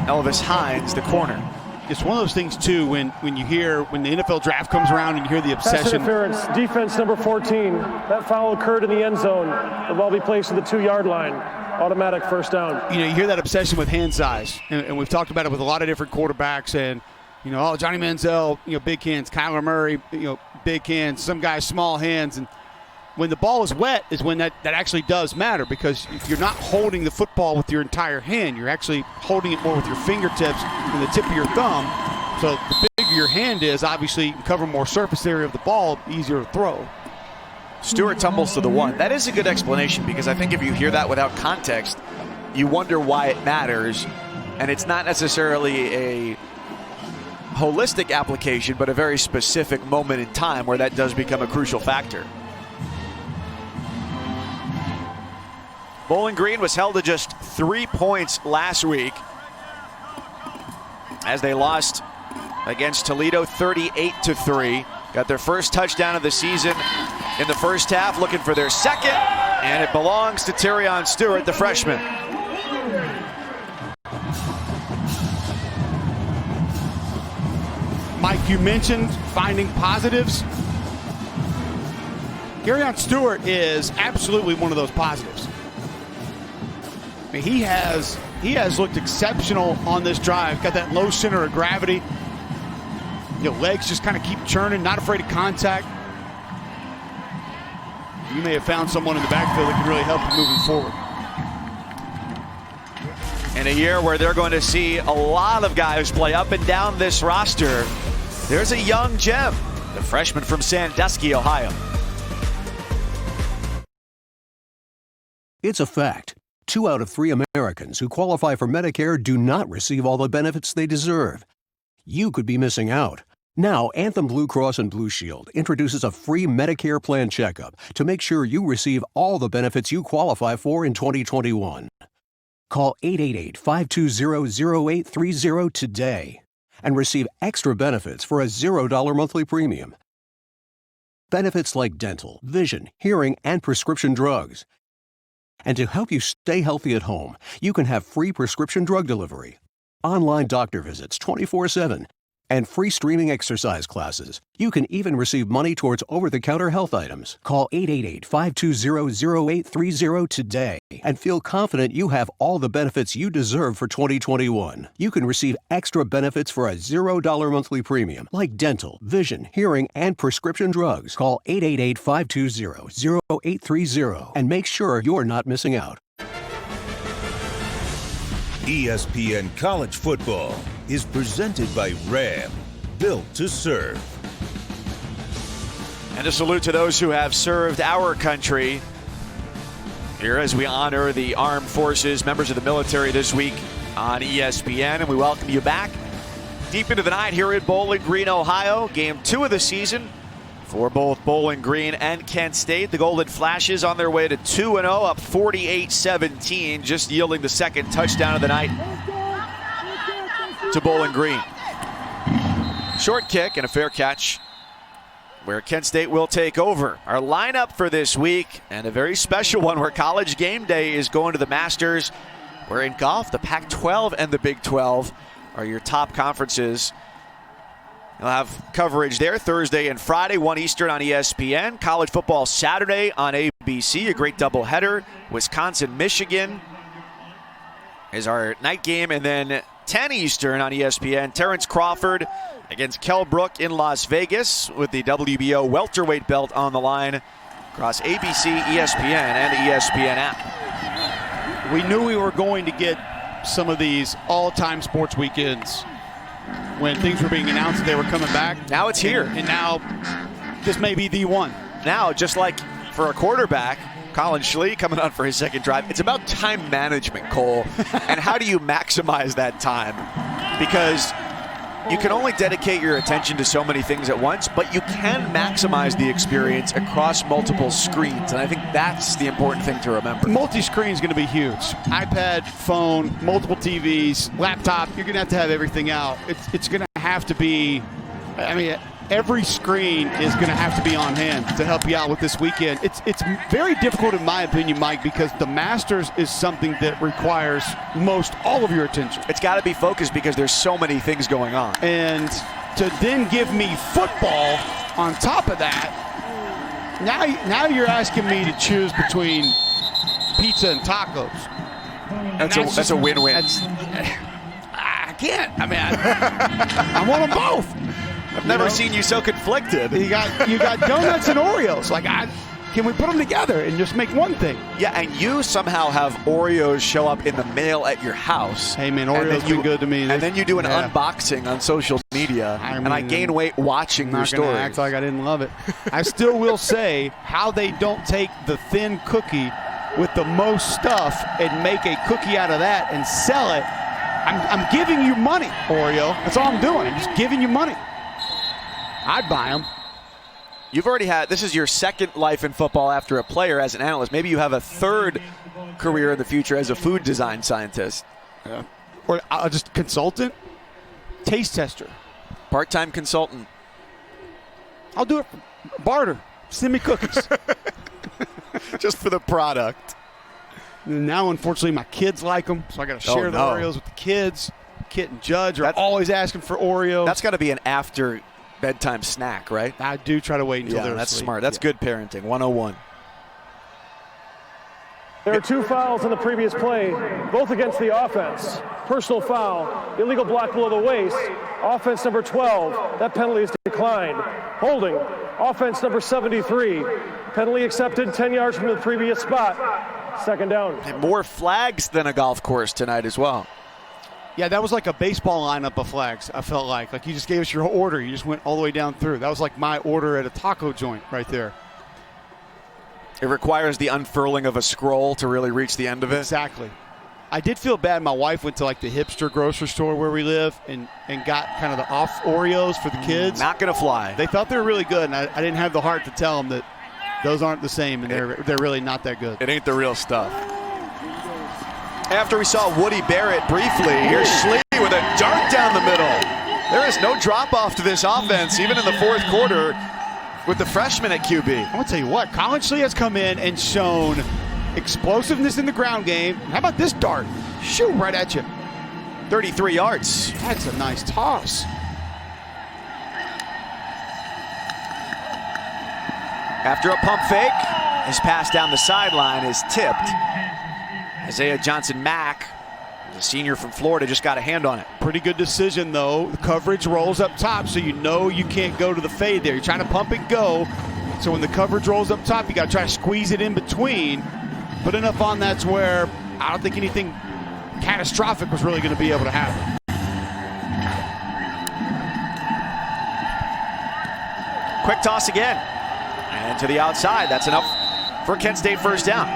Elvis Hines, the corner. It's one of those things, too, when you hear, when the NFL draft comes around and you hear the obsession. Pass interference, defense number 14. That foul occurred in the end zone. The ball be placed to the 2-yard line. Automatic first down. You know, you hear that obsession with hand size, and we've talked about it with a lot of different quarterbacks, and you know, oh, Johnny Manziel, you know, big hands. Kyler Murray, you know, big hands. Some guys, small hands. And when the ball is wet is when that actually does matter, because you're not holding the football with your entire hand. You're actually holding it more with your fingertips and the tip of your thumb. So the bigger your hand is, obviously you can cover more surface area of the ball, easier to throw. Stewart tumbles to the 1. That is a good explanation, because I think if you hear that without context, you wonder why it matters. And it's not necessarily a holistic application, but a very specific moment in time where that does become a crucial factor. Bowling Green was held to just 3 points last week as they lost against Toledo 38-3. Got their first touchdown of the season in the first half, looking for their second, and it belongs to Tyrion Stewart, the freshman. Mike, you mentioned finding positives. Tyrion Stewart is absolutely one of those positives. I mean, he has looked exceptional on this drive. Got that low center of gravity. You know, legs just kind of keep churning, not afraid of contact. You may have found someone in the backfield that can really help you moving forward. In a year where they're going to see a lot of guys play up and down this roster, there's a young gem, the freshman from Sandusky, Ohio. It's a fact. 2 out of 3 Americans who qualify for Medicare do not receive all the benefits they deserve. You could be missing out. Now, Anthem Blue Cross and Blue Shield introduces a free Medicare plan checkup to make sure you receive all the benefits you qualify for in 2021. Call 888-520-0830 today and receive extra benefits for a $0 monthly premium. Benefits like dental, vision, hearing, and prescription drugs. And to help you stay healthy at home, you can have free prescription drug delivery, online doctor visits 24/7, and free streaming exercise classes. You can even receive money towards over-the-counter health items. Call 888-520-0830 today and feel confident you have all the benefits you deserve for 2021. You can receive extra benefits for a $0 monthly premium, like dental, vision, hearing, and prescription drugs. Call 888-520-0830 and make sure you're not missing out. ESPN College Football is presented by Ram, built to serve. And a salute to those who have served our country here as we honor the armed forces, members of the military this week on ESPN. And we welcome you back deep into the night here at Bowling Green, Ohio. Game 2 of the season for both Bowling Green and Kent State. The Golden Flashes on their way to 2-0, up 48-17, just yielding the second touchdown of the night to Bowling Green. Short kick and a fair catch where Kent State will take over. Our lineup for this week, and a very special one where College Game Day is going to the Masters, where in golf, the Pac-12 and the Big 12 are your top conferences. You'll have coverage there Thursday and Friday, 1 Eastern on ESPN. College football Saturday on ABC, a great doubleheader. Wisconsin, Michigan is our night game. And then 10 Eastern on ESPN, Terrence Crawford against Kell Brook in Las Vegas with the WBO welterweight belt on the line across ABC, ESPN, and the ESPN app. We knew we were going to get some of these all-time sports weekends when things were being announced that they were coming back. Now it's here. And now this may be the one. Now, just like for a quarterback, Colin Schlee coming on for his second drive, it's about time management, Cole. And how do you maximize that time? Because you can only dedicate your attention to so many things at once, but you can maximize the experience across multiple screens. And I think that's the important thing to remember. Multi-screen is going to be huge. iPad, phone, multiple TVs, laptop. You're going to have everything out. It's going to have to be, I mean, every screen is going to have to be on hand to help you out with this weekend. It's very difficult, in my opinion, Mike, because the Masters is something that requires most all of your attention. It's got to be focused because there's so many things going on. And to then give me football on top of that, now you're asking me to choose between pizza and tacos. That's a win-win. I can't. I mean, I want them both. I've never seen you so conflicted. You got donuts and Oreos. Like, can we put them together and just make one thing? Yeah, and you somehow have Oreos show up in the mail at your house. Hey, man, Oreos been good to me. And then you do an unboxing on social media, and I gain weight watching your story. I'm not going to act like I didn't love it. I still will say how they don't take the thin cookie with the most stuff and make a cookie out of that and sell it. I'm giving you money, Oreo. That's all I'm doing. I'm just giving you money. I'd buy them. You've already had, this is your second life in football after a player as an analyst. Maybe you have a third career in the future as a food design scientist. Yeah. Or just consultant, taste tester. Part-time consultant. I'll do it for barter. Send me cookies. Just for the product. And now, unfortunately, my kids like them, so I got to share the Oreos with the kids. Kit and Judge are always asking for Oreos. That's got to be an after bedtime snack, right? I do try to wait until they're that's asleep. Smart. That's good parenting. 101. There are 2 fouls in the previous play, both against the offense. Personal foul, illegal block below the waist. Offense number 12, that penalty is declined. Holding, offense number 73. Penalty accepted 10 yards from the previous spot. Second down. And more flags than a golf course tonight as well. Yeah, that was like a baseball lineup of flags, I felt like. Like you just gave us your order. You just went all the way down through. That was like my order at a taco joint right there. It requires the unfurling of a scroll to really reach the end of it. Exactly. I did feel bad. My wife went to like the hipster grocery store where we live and got kind of the off Oreos for the kids. Not going to fly. They thought they were really good, and I didn't have the heart to tell them that those aren't the same, and they're really not that good. It ain't the real stuff. After we saw Woody Barrett briefly, here's Schlee with a dart down the middle. There is no drop-off to this offense, even in the fourth quarter, with the freshman at QB. I'm going to tell you what, Colin Schlee has come in and shown explosiveness in the ground game. How about this dart? Shoot right at you. 33 yards. That's a nice toss. After a pump fake, his pass down the sideline is tipped. Isaiah Johnson-Mack, the senior from Florida, just got a hand on it. Pretty good decision, though. The coverage rolls up top, so you know you can't go to the fade there. You're trying to pump and go. So when the coverage rolls up top, you got to try to squeeze it in between. But enough on that's where I don't think anything catastrophic was really going to be able to happen. Quick toss again. And to the outside. That's enough for Kent State first down.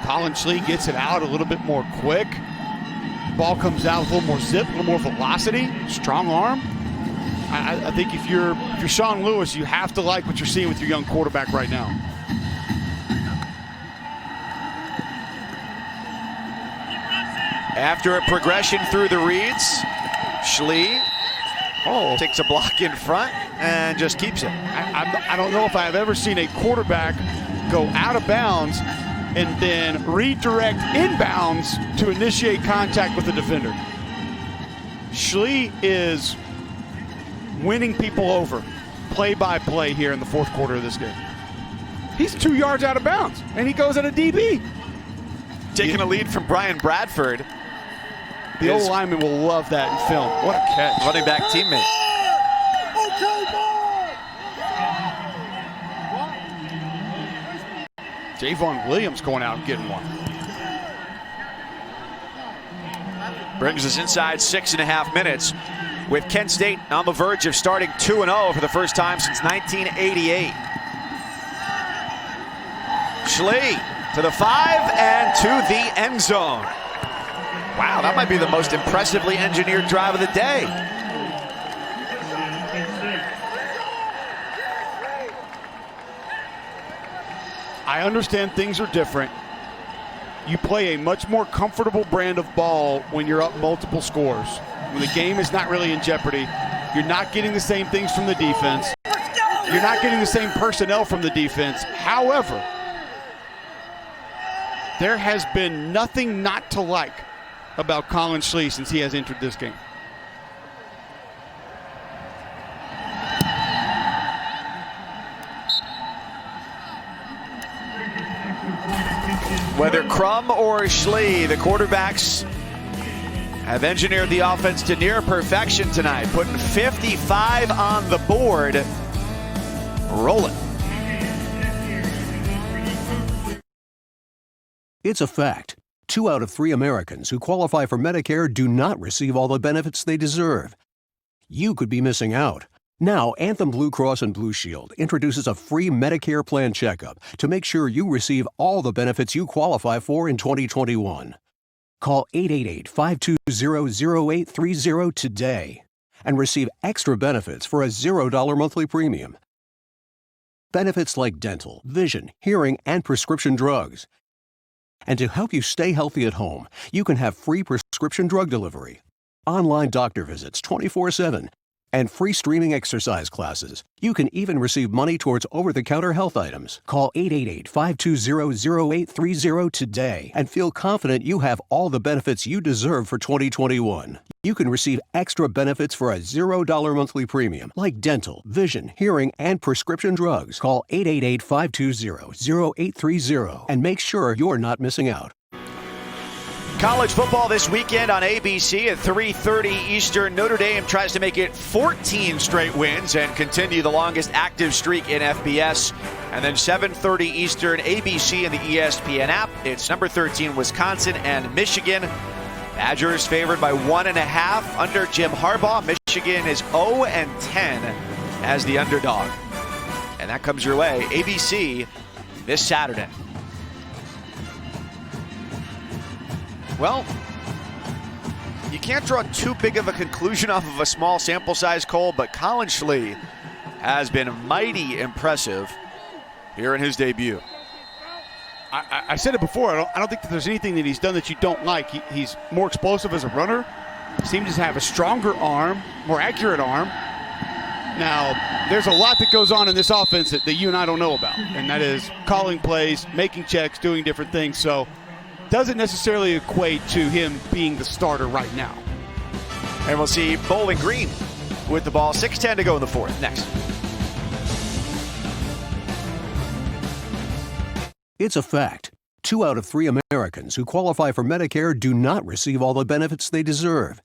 Colin Schlee gets it out a little bit more quick. Ball comes out with a little more zip, a little more velocity, strong arm. I think if you're Sean Lewis, you have to like what you're seeing with your young quarterback right now. After a progression through the reads, Schlee takes a block in front and just keeps it. I don't know if I have ever seen a quarterback go out of bounds and then redirect inbounds to initiate contact with the defender. Schlee is winning people over play by play here in the fourth quarter of this game. He's 2 yards out of bounds, and he goes at a DB. Taking a lead from Brian Bradford. The old lineman will love that in film. What a catch. Running back teammate. Javon Williams going out and getting one. Brings us inside 6.5 minutes with Kent State on the verge of starting 2-0 for the first time since 1988. Schlee to the 5 and to the end zone. Wow, that might be the most impressively engineered drive of the day. I understand things are different. You play a much more comfortable brand of ball when you're up multiple scores. When the game is not really in jeopardy, you're not getting the same things from the defense. You're not getting the same personnel from the defense. However, there has been nothing not to like about Colin Schlee since he has entered this game. Whether Crum or Schlee, the quarterbacks have engineered the offense to near perfection tonight, putting 55 on the board. Rolling. It's a fact. 2 out of 3 Americans who qualify for Medicare do not receive all the benefits they deserve. You could be missing out. Now, Anthem Blue Cross and Blue Shield introduces a free Medicare plan checkup to make sure you receive all the benefits you qualify for in 2021. Call 888-520-0830 today and receive extra benefits for a $0 monthly premium. Benefits like dental, vision, hearing, and prescription drugs. And to help you stay healthy at home, you can have free prescription drug delivery, online doctor visits 24/7, and free streaming exercise classes. You can even receive money towards over-the-counter health items. Call 888-520-0830 today and feel confident you have all the benefits you deserve for 2021. You can receive extra benefits for a $0 monthly premium, like dental, vision, hearing, and prescription drugs. Call 888-520-0830 and make sure you're not missing out. College football this weekend on ABC at 3:30 Eastern. Notre Dame tries to make it 14 straight wins and continue the longest active streak in FBS. And then 7:30 Eastern, ABC and the ESPN app. It's number 13 Wisconsin and Michigan. Badgers favored by 1.5 under Jim Harbaugh. Michigan is 0-10 as the underdog. And that comes your way, ABC, this Saturday. Well, you can't draw too big of a conclusion off of a small sample size, Cole, but Colin Schlee has been mighty impressive here in his debut. I said it before, I don't think that there's anything that he's done that you don't like. He's more explosive as a runner, seems to have a stronger arm, more accurate arm. Now, there's a lot that goes on in this offense that you and I don't know about, and that is calling plays, making checks, doing different things. So doesn't necessarily equate to him being the starter right now. And we'll see Bowling Green with the ball. 6:10 to go in the fourth. Next. It's a fact. 2 out of 3 Americans who qualify for Medicare do not receive all the benefits they deserve.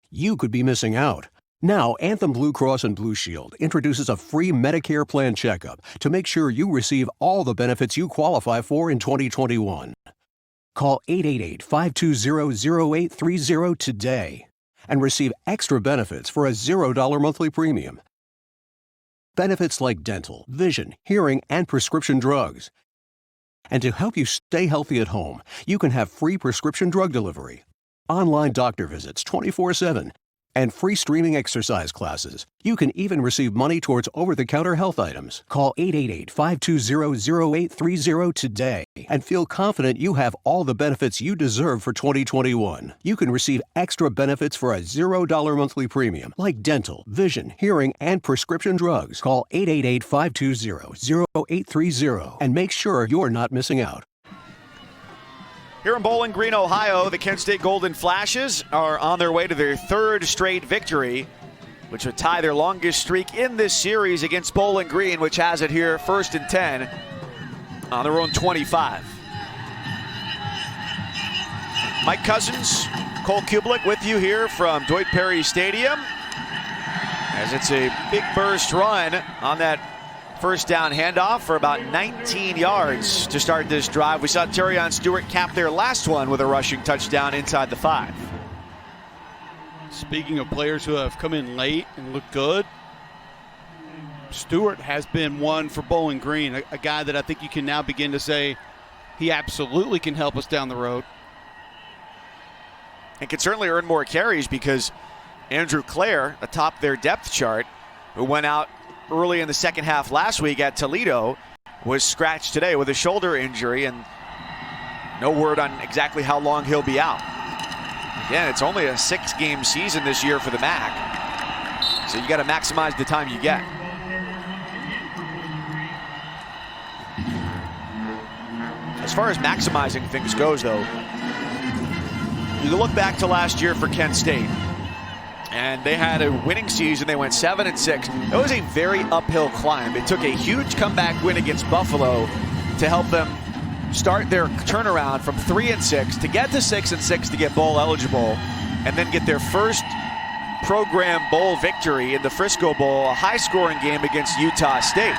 You could be missing out. Now, Anthem Blue Cross and Blue Shield introduces a free Medicare plan checkup to make sure you receive all the benefits you qualify for in 2021. Call 888-520-0830 today and receive extra benefits for a $0 monthly premium. Benefits like dental, vision, hearing, and prescription drugs. And to help you stay healthy at home, you can have free prescription drug delivery, online doctor visits 24/7, and free streaming exercise classes. You can even receive money towards over-the-counter health items. Call 888-520-0830 today and feel confident you have all the benefits you deserve for 2021. You can receive extra benefits for a $0 monthly premium, like dental, vision, hearing, and prescription drugs. Call 888-520-0830 and make sure you're not missing out. Here in Bowling Green, Ohio, the Kent State Golden Flashes are on their way to their 3rd straight victory, which would tie their longest streak in this series against Bowling Green, which has it here 1st and 10 on their own 25. Mike Cousins, Cole Kublik with you here from Dwight Perry Stadium, as it's a big burst run on that first down handoff for about 19 yards to start this drive. We saw Terrion Stewart cap their last one with a rushing touchdown inside the 5. Speaking of players who have come in late and look good, Stewart has been one for Bowling Green, a guy that I think you can now begin to say he absolutely can help us down the road. And can certainly earn more carries because Andrew Clare, atop their depth chart, who went out early in the second half last week at Toledo, was scratched today with a shoulder injury, and no word on exactly how long he'll be out. Again, it's only a 6-game season this year for the MAC, so you got to maximize the time you get. As far as maximizing things goes, though, you look back to last year for Kent State, and they had a winning season. They went 7-6. It was a very uphill climb. It took a huge comeback win against Buffalo to help them start their turnaround from 3-6 to get to 6-6 to get bowl eligible, and then get their first program bowl victory in the Frisco Bowl, a high-scoring game against Utah State.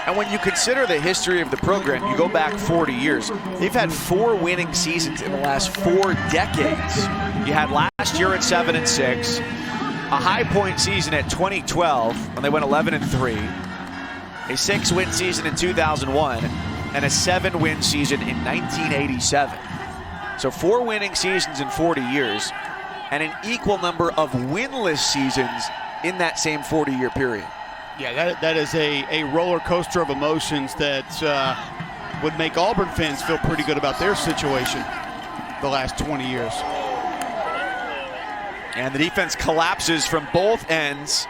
And when you consider the history of the program, you go back 40 years. They've had 4 winning seasons in the last 4 decades. You had last year at 7-6, a high point season at 2012 when they went 11-3, a 6-win season in 2001, and a 7-win season in 1987. So 4 winning seasons in 40 years, and an equal number of winless seasons in that same 40-year period. Yeah, that is a roller coaster of emotions that would make Auburn fans feel pretty good about their situation the last 20 years. And the defense collapses from both ends.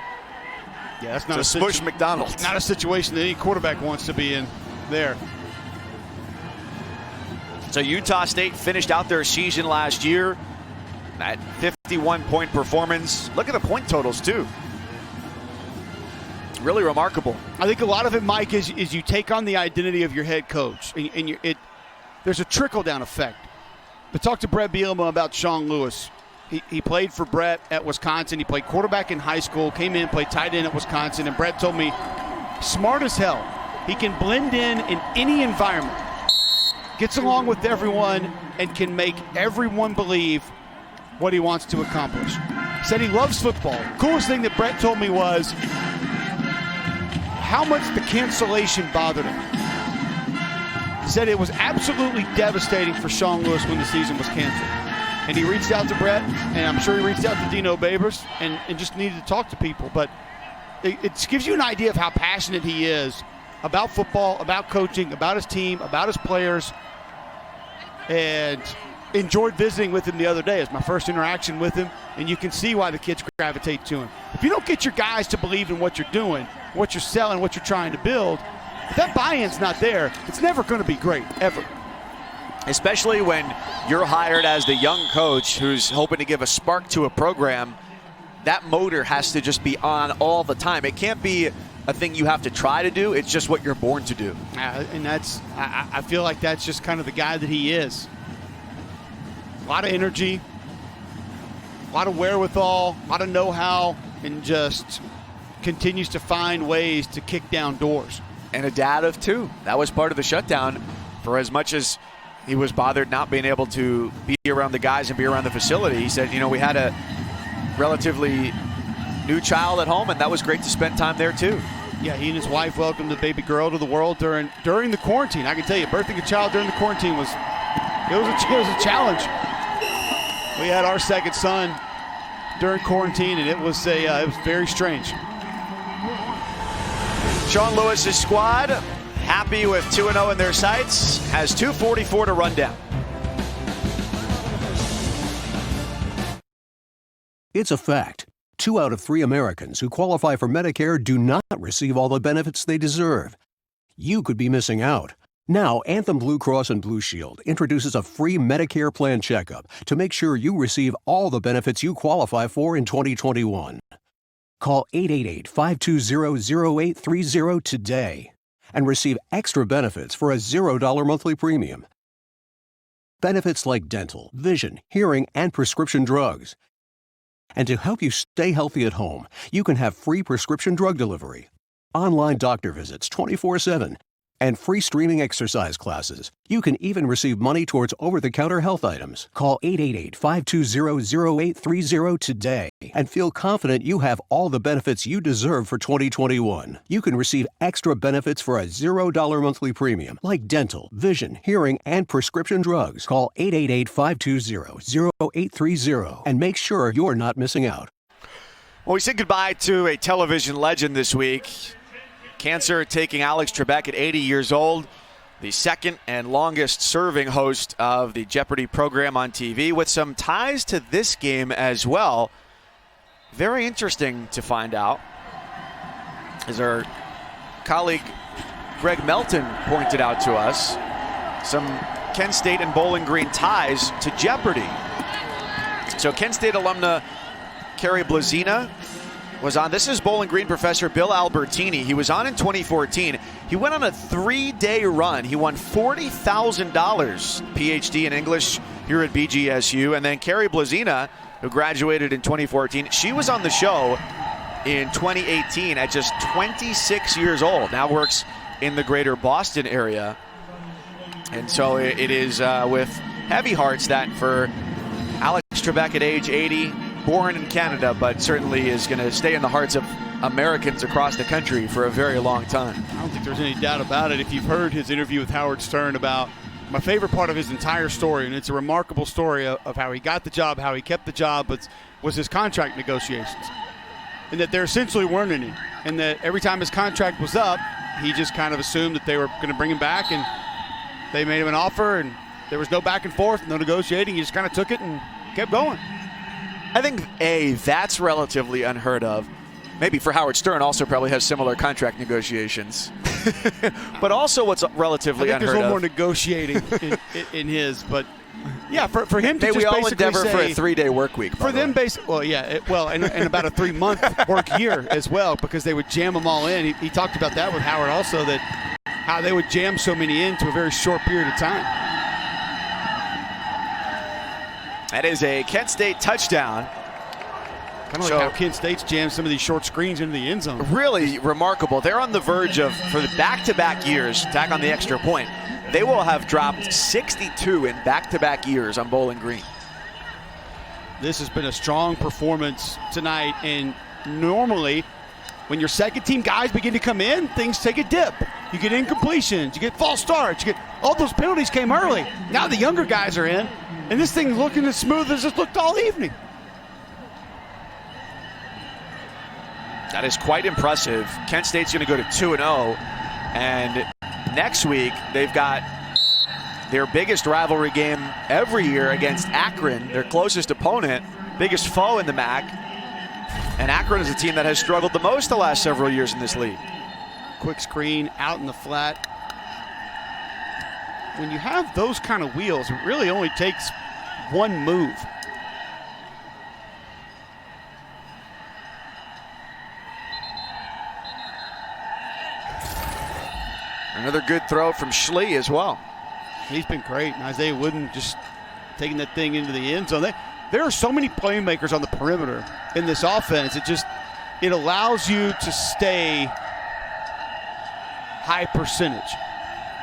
Yeah, that's not a Smush McDonald. Not a situation that any quarterback wants to be in there. So Utah State finished out their season last year, that 51-point performance. Look at the point totals, too. Really remarkable. I think a lot of it, Mike, is you take on the identity of your head coach, and there's a trickle-down effect. But talk to Brett Bielema about Sean Lewis. He played for Brett at Wisconsin. He played quarterback in high school, came in, played tight end at Wisconsin, and Brett told me, smart as hell. He can blend in any environment, gets along with everyone, and can make everyone believe what he wants to accomplish. Said he loves football. Coolest thing that Brett told me was how much the cancellation bothered him. He said it was absolutely devastating for Sean Lewis when the season was canceled. And he reached out to Brett, and I'm sure he reached out to Dino Babers, and just needed to talk to people. But it gives you an idea of how passionate he is about football, about coaching, about his team, about his players. And enjoyed visiting with him the other day. It was my first interaction with him, and you can see why the kids gravitate to him. If you don't get your guys to believe in what you're doing, what you're selling, what you're trying to build, if that buy-in's not there, it's never going to be great, ever. Especially when you're hired as the young coach who's hoping to give a spark to a program. That motor has to just be on all the time. It can't be a thing you have to try to do. It's just what you're born to do. And I feel like that's just kind of the guy that he is. A lot of energy, a lot of wherewithal, a lot of know-how, and just continues to find ways to kick down doors. And a dad of two. That was part of the shutdown. For as much as he was bothered not being able to be around the guys and be around the facility, he said, we had a relatively new child at home, and that was great to spend time there too. Yeah, he and his wife welcomed the baby girl to the world during the quarantine. I can tell you, birthing a child during the quarantine was a challenge. We had our second son during quarantine, and it was very strange. Sean Lewis's squad, happy with 2-0 in their sights, has 2:44 to run down. It's a fact. 2 out of 3 Americans who qualify for Medicare do not receive all the benefits they deserve. You could be missing out. Now, Anthem Blue Cross and Blue Shield introduces a free Medicare plan checkup to make sure you receive all the benefits you qualify for in 2021. Call 888-520-0830 today and receive extra benefits for a $0 monthly premium. Benefits like dental, vision, hearing, and prescription drugs. And to help you stay healthy at home, you can have free prescription drug delivery, online doctor visits 24/7, and free streaming exercise classes. You can even receive money towards over-the-counter health items. Call 888-520-0830 today and feel confident you have all the benefits you deserve for 2021. You can receive extra benefits for a $0 monthly premium, like dental, vision, hearing, and prescription drugs. Call 888-520-0830 and make sure you're not missing out. Well, we said goodbye to a television legend this week. Cancer taking Alex Trebek at 80 years old, the second and longest serving host of the Jeopardy program on TV, with some ties to this game as well. Very interesting to find out, as our colleague Greg Melton pointed out to us, some Kent State and Bowling Green ties to Jeopardy. So Kent State alumna Carrie Blazina was on. This is Bowling Green professor Bill Albertini. He was on in 2014. He went on a 3-day run. He won $40,000, PhD in English here at BGSU. And then Carrie Blazina, who graduated in 2014, she was on the show in 2018 at just 26 years old. Now works in the greater Boston area. And so it is with heavy hearts that for Alex Trebek at age 80, born in Canada, but certainly is going to stay in the hearts of Americans across the country for a very long time. I don't think there's any doubt about it. If you've heard his interview with Howard Stern about my favorite part of his entire story, and it's a remarkable story of how he got the job, how he kept the job, but was his contract negotiations. And that there essentially weren't any. And that every time his contract was up, he just kind of assumed that they were going to bring him back, and they made him an offer, and there was no back and forth, no negotiating. He just kind of took it and kept going. I think, that's relatively unheard of. Maybe for Howard Stern also probably has similar contract negotiations. But also what's relatively unheard of. There's a little more negotiating in his, but yeah, for him to May just we all basically endeavor say, for a 3-day work week. For them, and about a 3-month work year as well, because they would jam them all in. He talked about that with Howard also, that how they would jam so many into a very short period of time. That is a Kent State touchdown. Kind of like how Kent State's jammed some of these short screens into the end zone. Really remarkable. They're on the verge of, for the back-to-back years, tack on the extra point, they will have dropped 62 in back-to-back years on Bowling Green. This has been a strong performance tonight, and normally when your second-team guys begin to come in, things take a dip. You get incompletions, you get false starts, you get all those penalties came early. Now the younger guys are in, and this thing's looking as smooth as it's looked all evening. That is quite impressive. Kent State's going to go to 2-0, and next week they've got their biggest rivalry game every year against Akron, their closest opponent, biggest foe in the MAC. And Akron is a team that has struggled the most the last several years in this league. Quick screen out in the flat. When you have those kind of wheels, it really only takes one move. Another good throw from Schlee as well. He's been great. And Isaiah Wooden just taking that thing into the end zone. There are so many playmakers on the perimeter in this offense. It allows you to stay high percentage.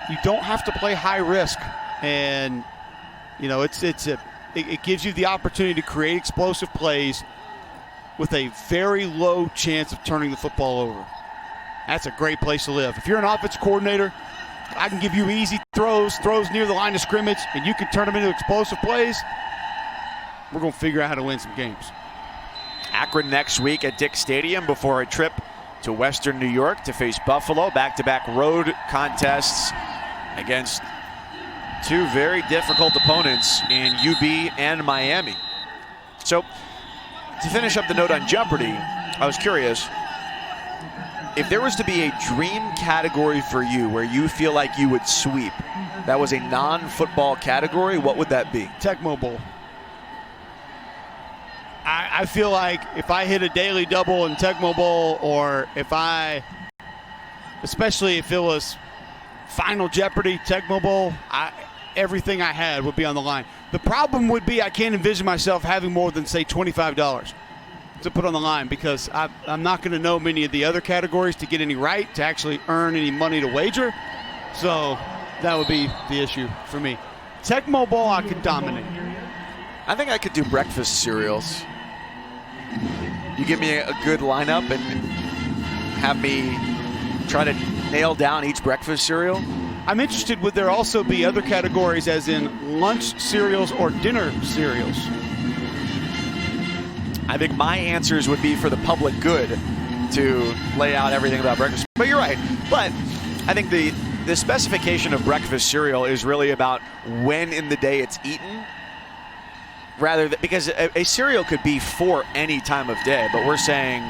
You don't have to play high risk, and it gives you the opportunity to create explosive plays with a very low chance of turning the football over. That's a great place to live. If you're an offense coordinator, I can give you easy throws near the line of scrimmage, and you can turn them into explosive plays. We're going to figure out how to win some games. Akron next week at Dick Stadium before a trip to Western New York to face Buffalo. Back-to-back road contests against two very difficult opponents in UB and Miami. So, to finish up the note on Jeopardy, I was curious, if there was to be a dream category for you where you feel like you would sweep, that was a non-football category, what would that be? Tecmo Bowl. I feel like if I hit a daily double in Tecmo Bowl, or especially if it was Final Jeopardy, Tecmo Bowl, everything I had would be on the line. The problem would be I can't envision myself having more than, say, $25 to put on the line, because I'm not going to know many of the other categories to get any right, to actually earn any money to wager. So that would be the issue for me. Tecmo Bowl, I could dominate. I think I could do breakfast cereals. You give me a good lineup and have me try to nail down each breakfast cereal. I'm interested, would there also be other categories, as in lunch cereals or dinner cereals? I think my answers would be for the public good to lay out everything about breakfast. But you're right. But I think the specification of breakfast cereal is really about when in the day it's eaten, rather than, because a cereal could be for any time of day, but we're saying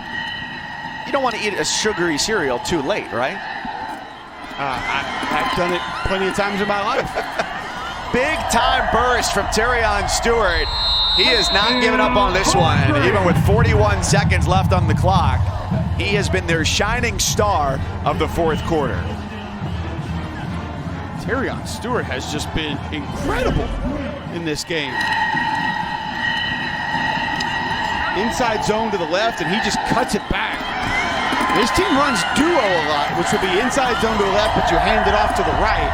you don't want to eat a sugary cereal too late, right? I've done it plenty of times in my life. Big time burst from Terrion Stewart. He has not given up on this one, even with 41 seconds left on the clock. He has been their shining star of the fourth quarter. Terrion Stewart has just been incredible in this game. Inside zone to the left, and he just cuts it back. This team runs duo a lot, which would be inside zone to the left, but you hand it off to the right.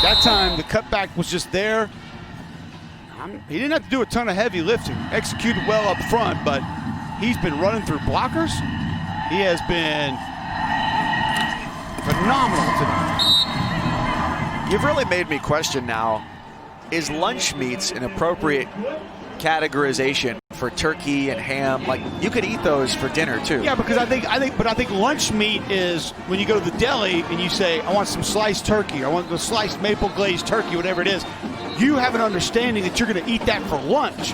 That time, the cutback was just there. He didn't have to do a ton of heavy lifting. Executed well up front, but he's been running through blockers. He has been phenomenal tonight. You've really made me question now, is lunch meats an appropriate categorization for turkey and ham? Like, you could eat those for dinner too. Yeah, because I think lunch meat is when you go to the deli and you say, I want some sliced turkey, I want the sliced maple glazed turkey, whatever it is. You have an understanding that you're going to eat that for lunch.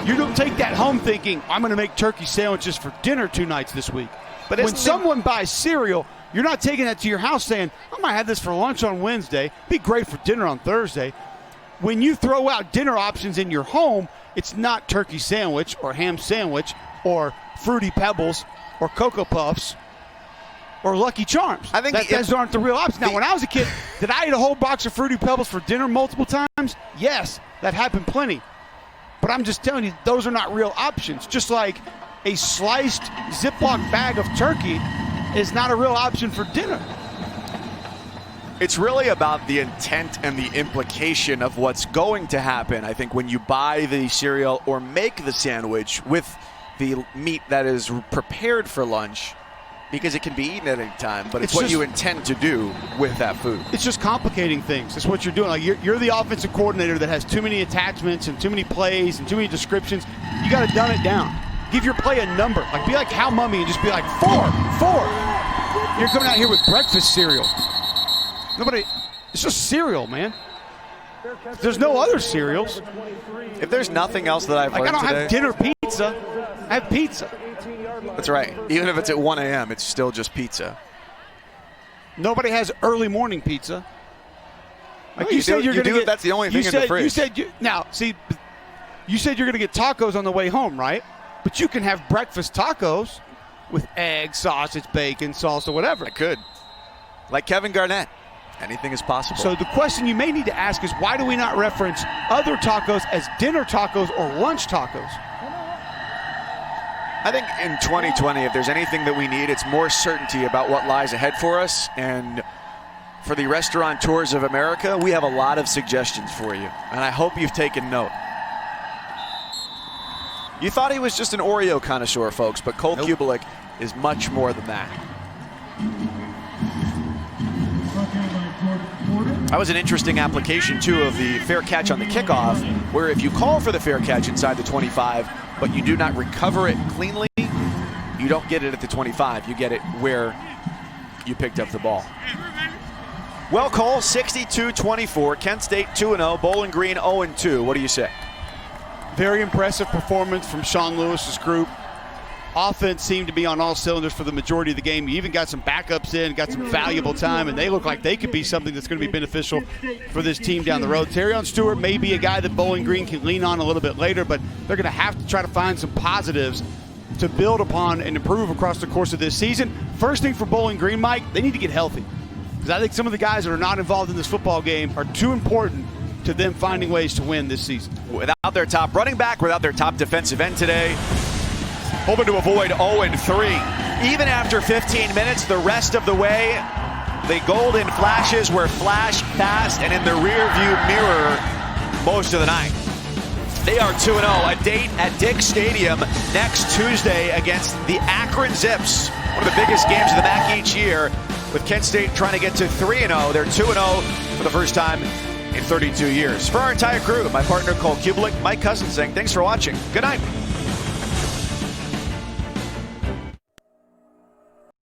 You don't take that home thinking, I'm going to make turkey sandwiches for dinner 2 nights this week. But when someone buys cereal, you're not taking that to your house saying, I might have this for lunch on Wednesday, be great for dinner on Thursday. When you throw out dinner options in your home, it's not turkey sandwich or ham sandwich or Fruity Pebbles or Cocoa Puffs or Lucky Charms. I think those aren't the real options. Now, when I was a kid, did I eat a whole box of Fruity Pebbles for dinner multiple times? Yes, that happened plenty. But I'm just telling you, those are not real options. Just like a sliced Ziploc bag of turkey is not a real option for dinner. It's really about the intent and the implication of what's going to happen, I think, when you buy the cereal or make the sandwich with the meat that is prepared for lunch, because it can be eaten at any time, but it's what you intend to do with that food. It's just complicating things. It's what you're doing. Like you're the offensive coordinator that has too many attachments and too many plays and too many descriptions. You got to dumb it down. Give your play a number. Like, be like Hal Mummy and just be like 4. You're coming out here with breakfast cereal. Nobody, it's just cereal, man. There's no other cereals. If there's nothing else that I've learned today. I don't have dinner pizza. I have pizza. That's right. Even if it's at 1 a.m., it's still just pizza. Nobody has early morning pizza. Like you said, you're going to get. That's the only thing in the fridge. You said you said you're going to get tacos on the way home, right? But you can have breakfast tacos with eggs, sausage, bacon, salsa, whatever. I could. Like Kevin Garnett, anything is possible. So the question you may need to ask is, why do we not reference other tacos as dinner tacos or lunch tacos? I think in 2020, if there's anything that we need, it's more certainty about what lies ahead for us. And for the restaurateurs of America, we have a lot of suggestions for you. And I hope you've taken note. You thought he was just an Oreo connoisseur, folks, but Cole Kubelik is much more than that. That was an interesting application, too, of the fair catch on the kickoff, where if you call for the fair catch inside the 25, but you do not recover it cleanly, you don't get it at the 25. You get it where you picked up the ball. Well, Cole, 62-24. Kent State 2-0. Bowling Green 0-2. What do you say? Very impressive performance from Sean Lewis's group. Offense seemed to be on all cylinders for the majority of the game. You even got some backups in, got some valuable time, and they look like they could be something that's going to be beneficial for this team down the road. Terrion Stewart may be a guy that Bowling Green can lean on a little bit later, but they're going to have to try to find some positives to build upon and improve across the course of this season. First thing for Bowling Green, Mike, they need to get healthy, because I think some of the guys that are not involved in this football game are too important to them finding ways to win this season. Without their top running back, without their top defensive end today, hoping to avoid 0-3. Even after 15 minutes, the rest of the way, the golden flashes were flashed fast and in the rearview mirror most of the night. They are 2-0, a date at Dick's Stadium next Tuesday against the Akron Zips, one of the biggest games of the MAC each year, with Kent State trying to get to 3-0. They're 2-0 for the first time in 32 years. For our entire crew, my partner Cole Kubelik, Mike Cousins saying thanks for watching. Good night.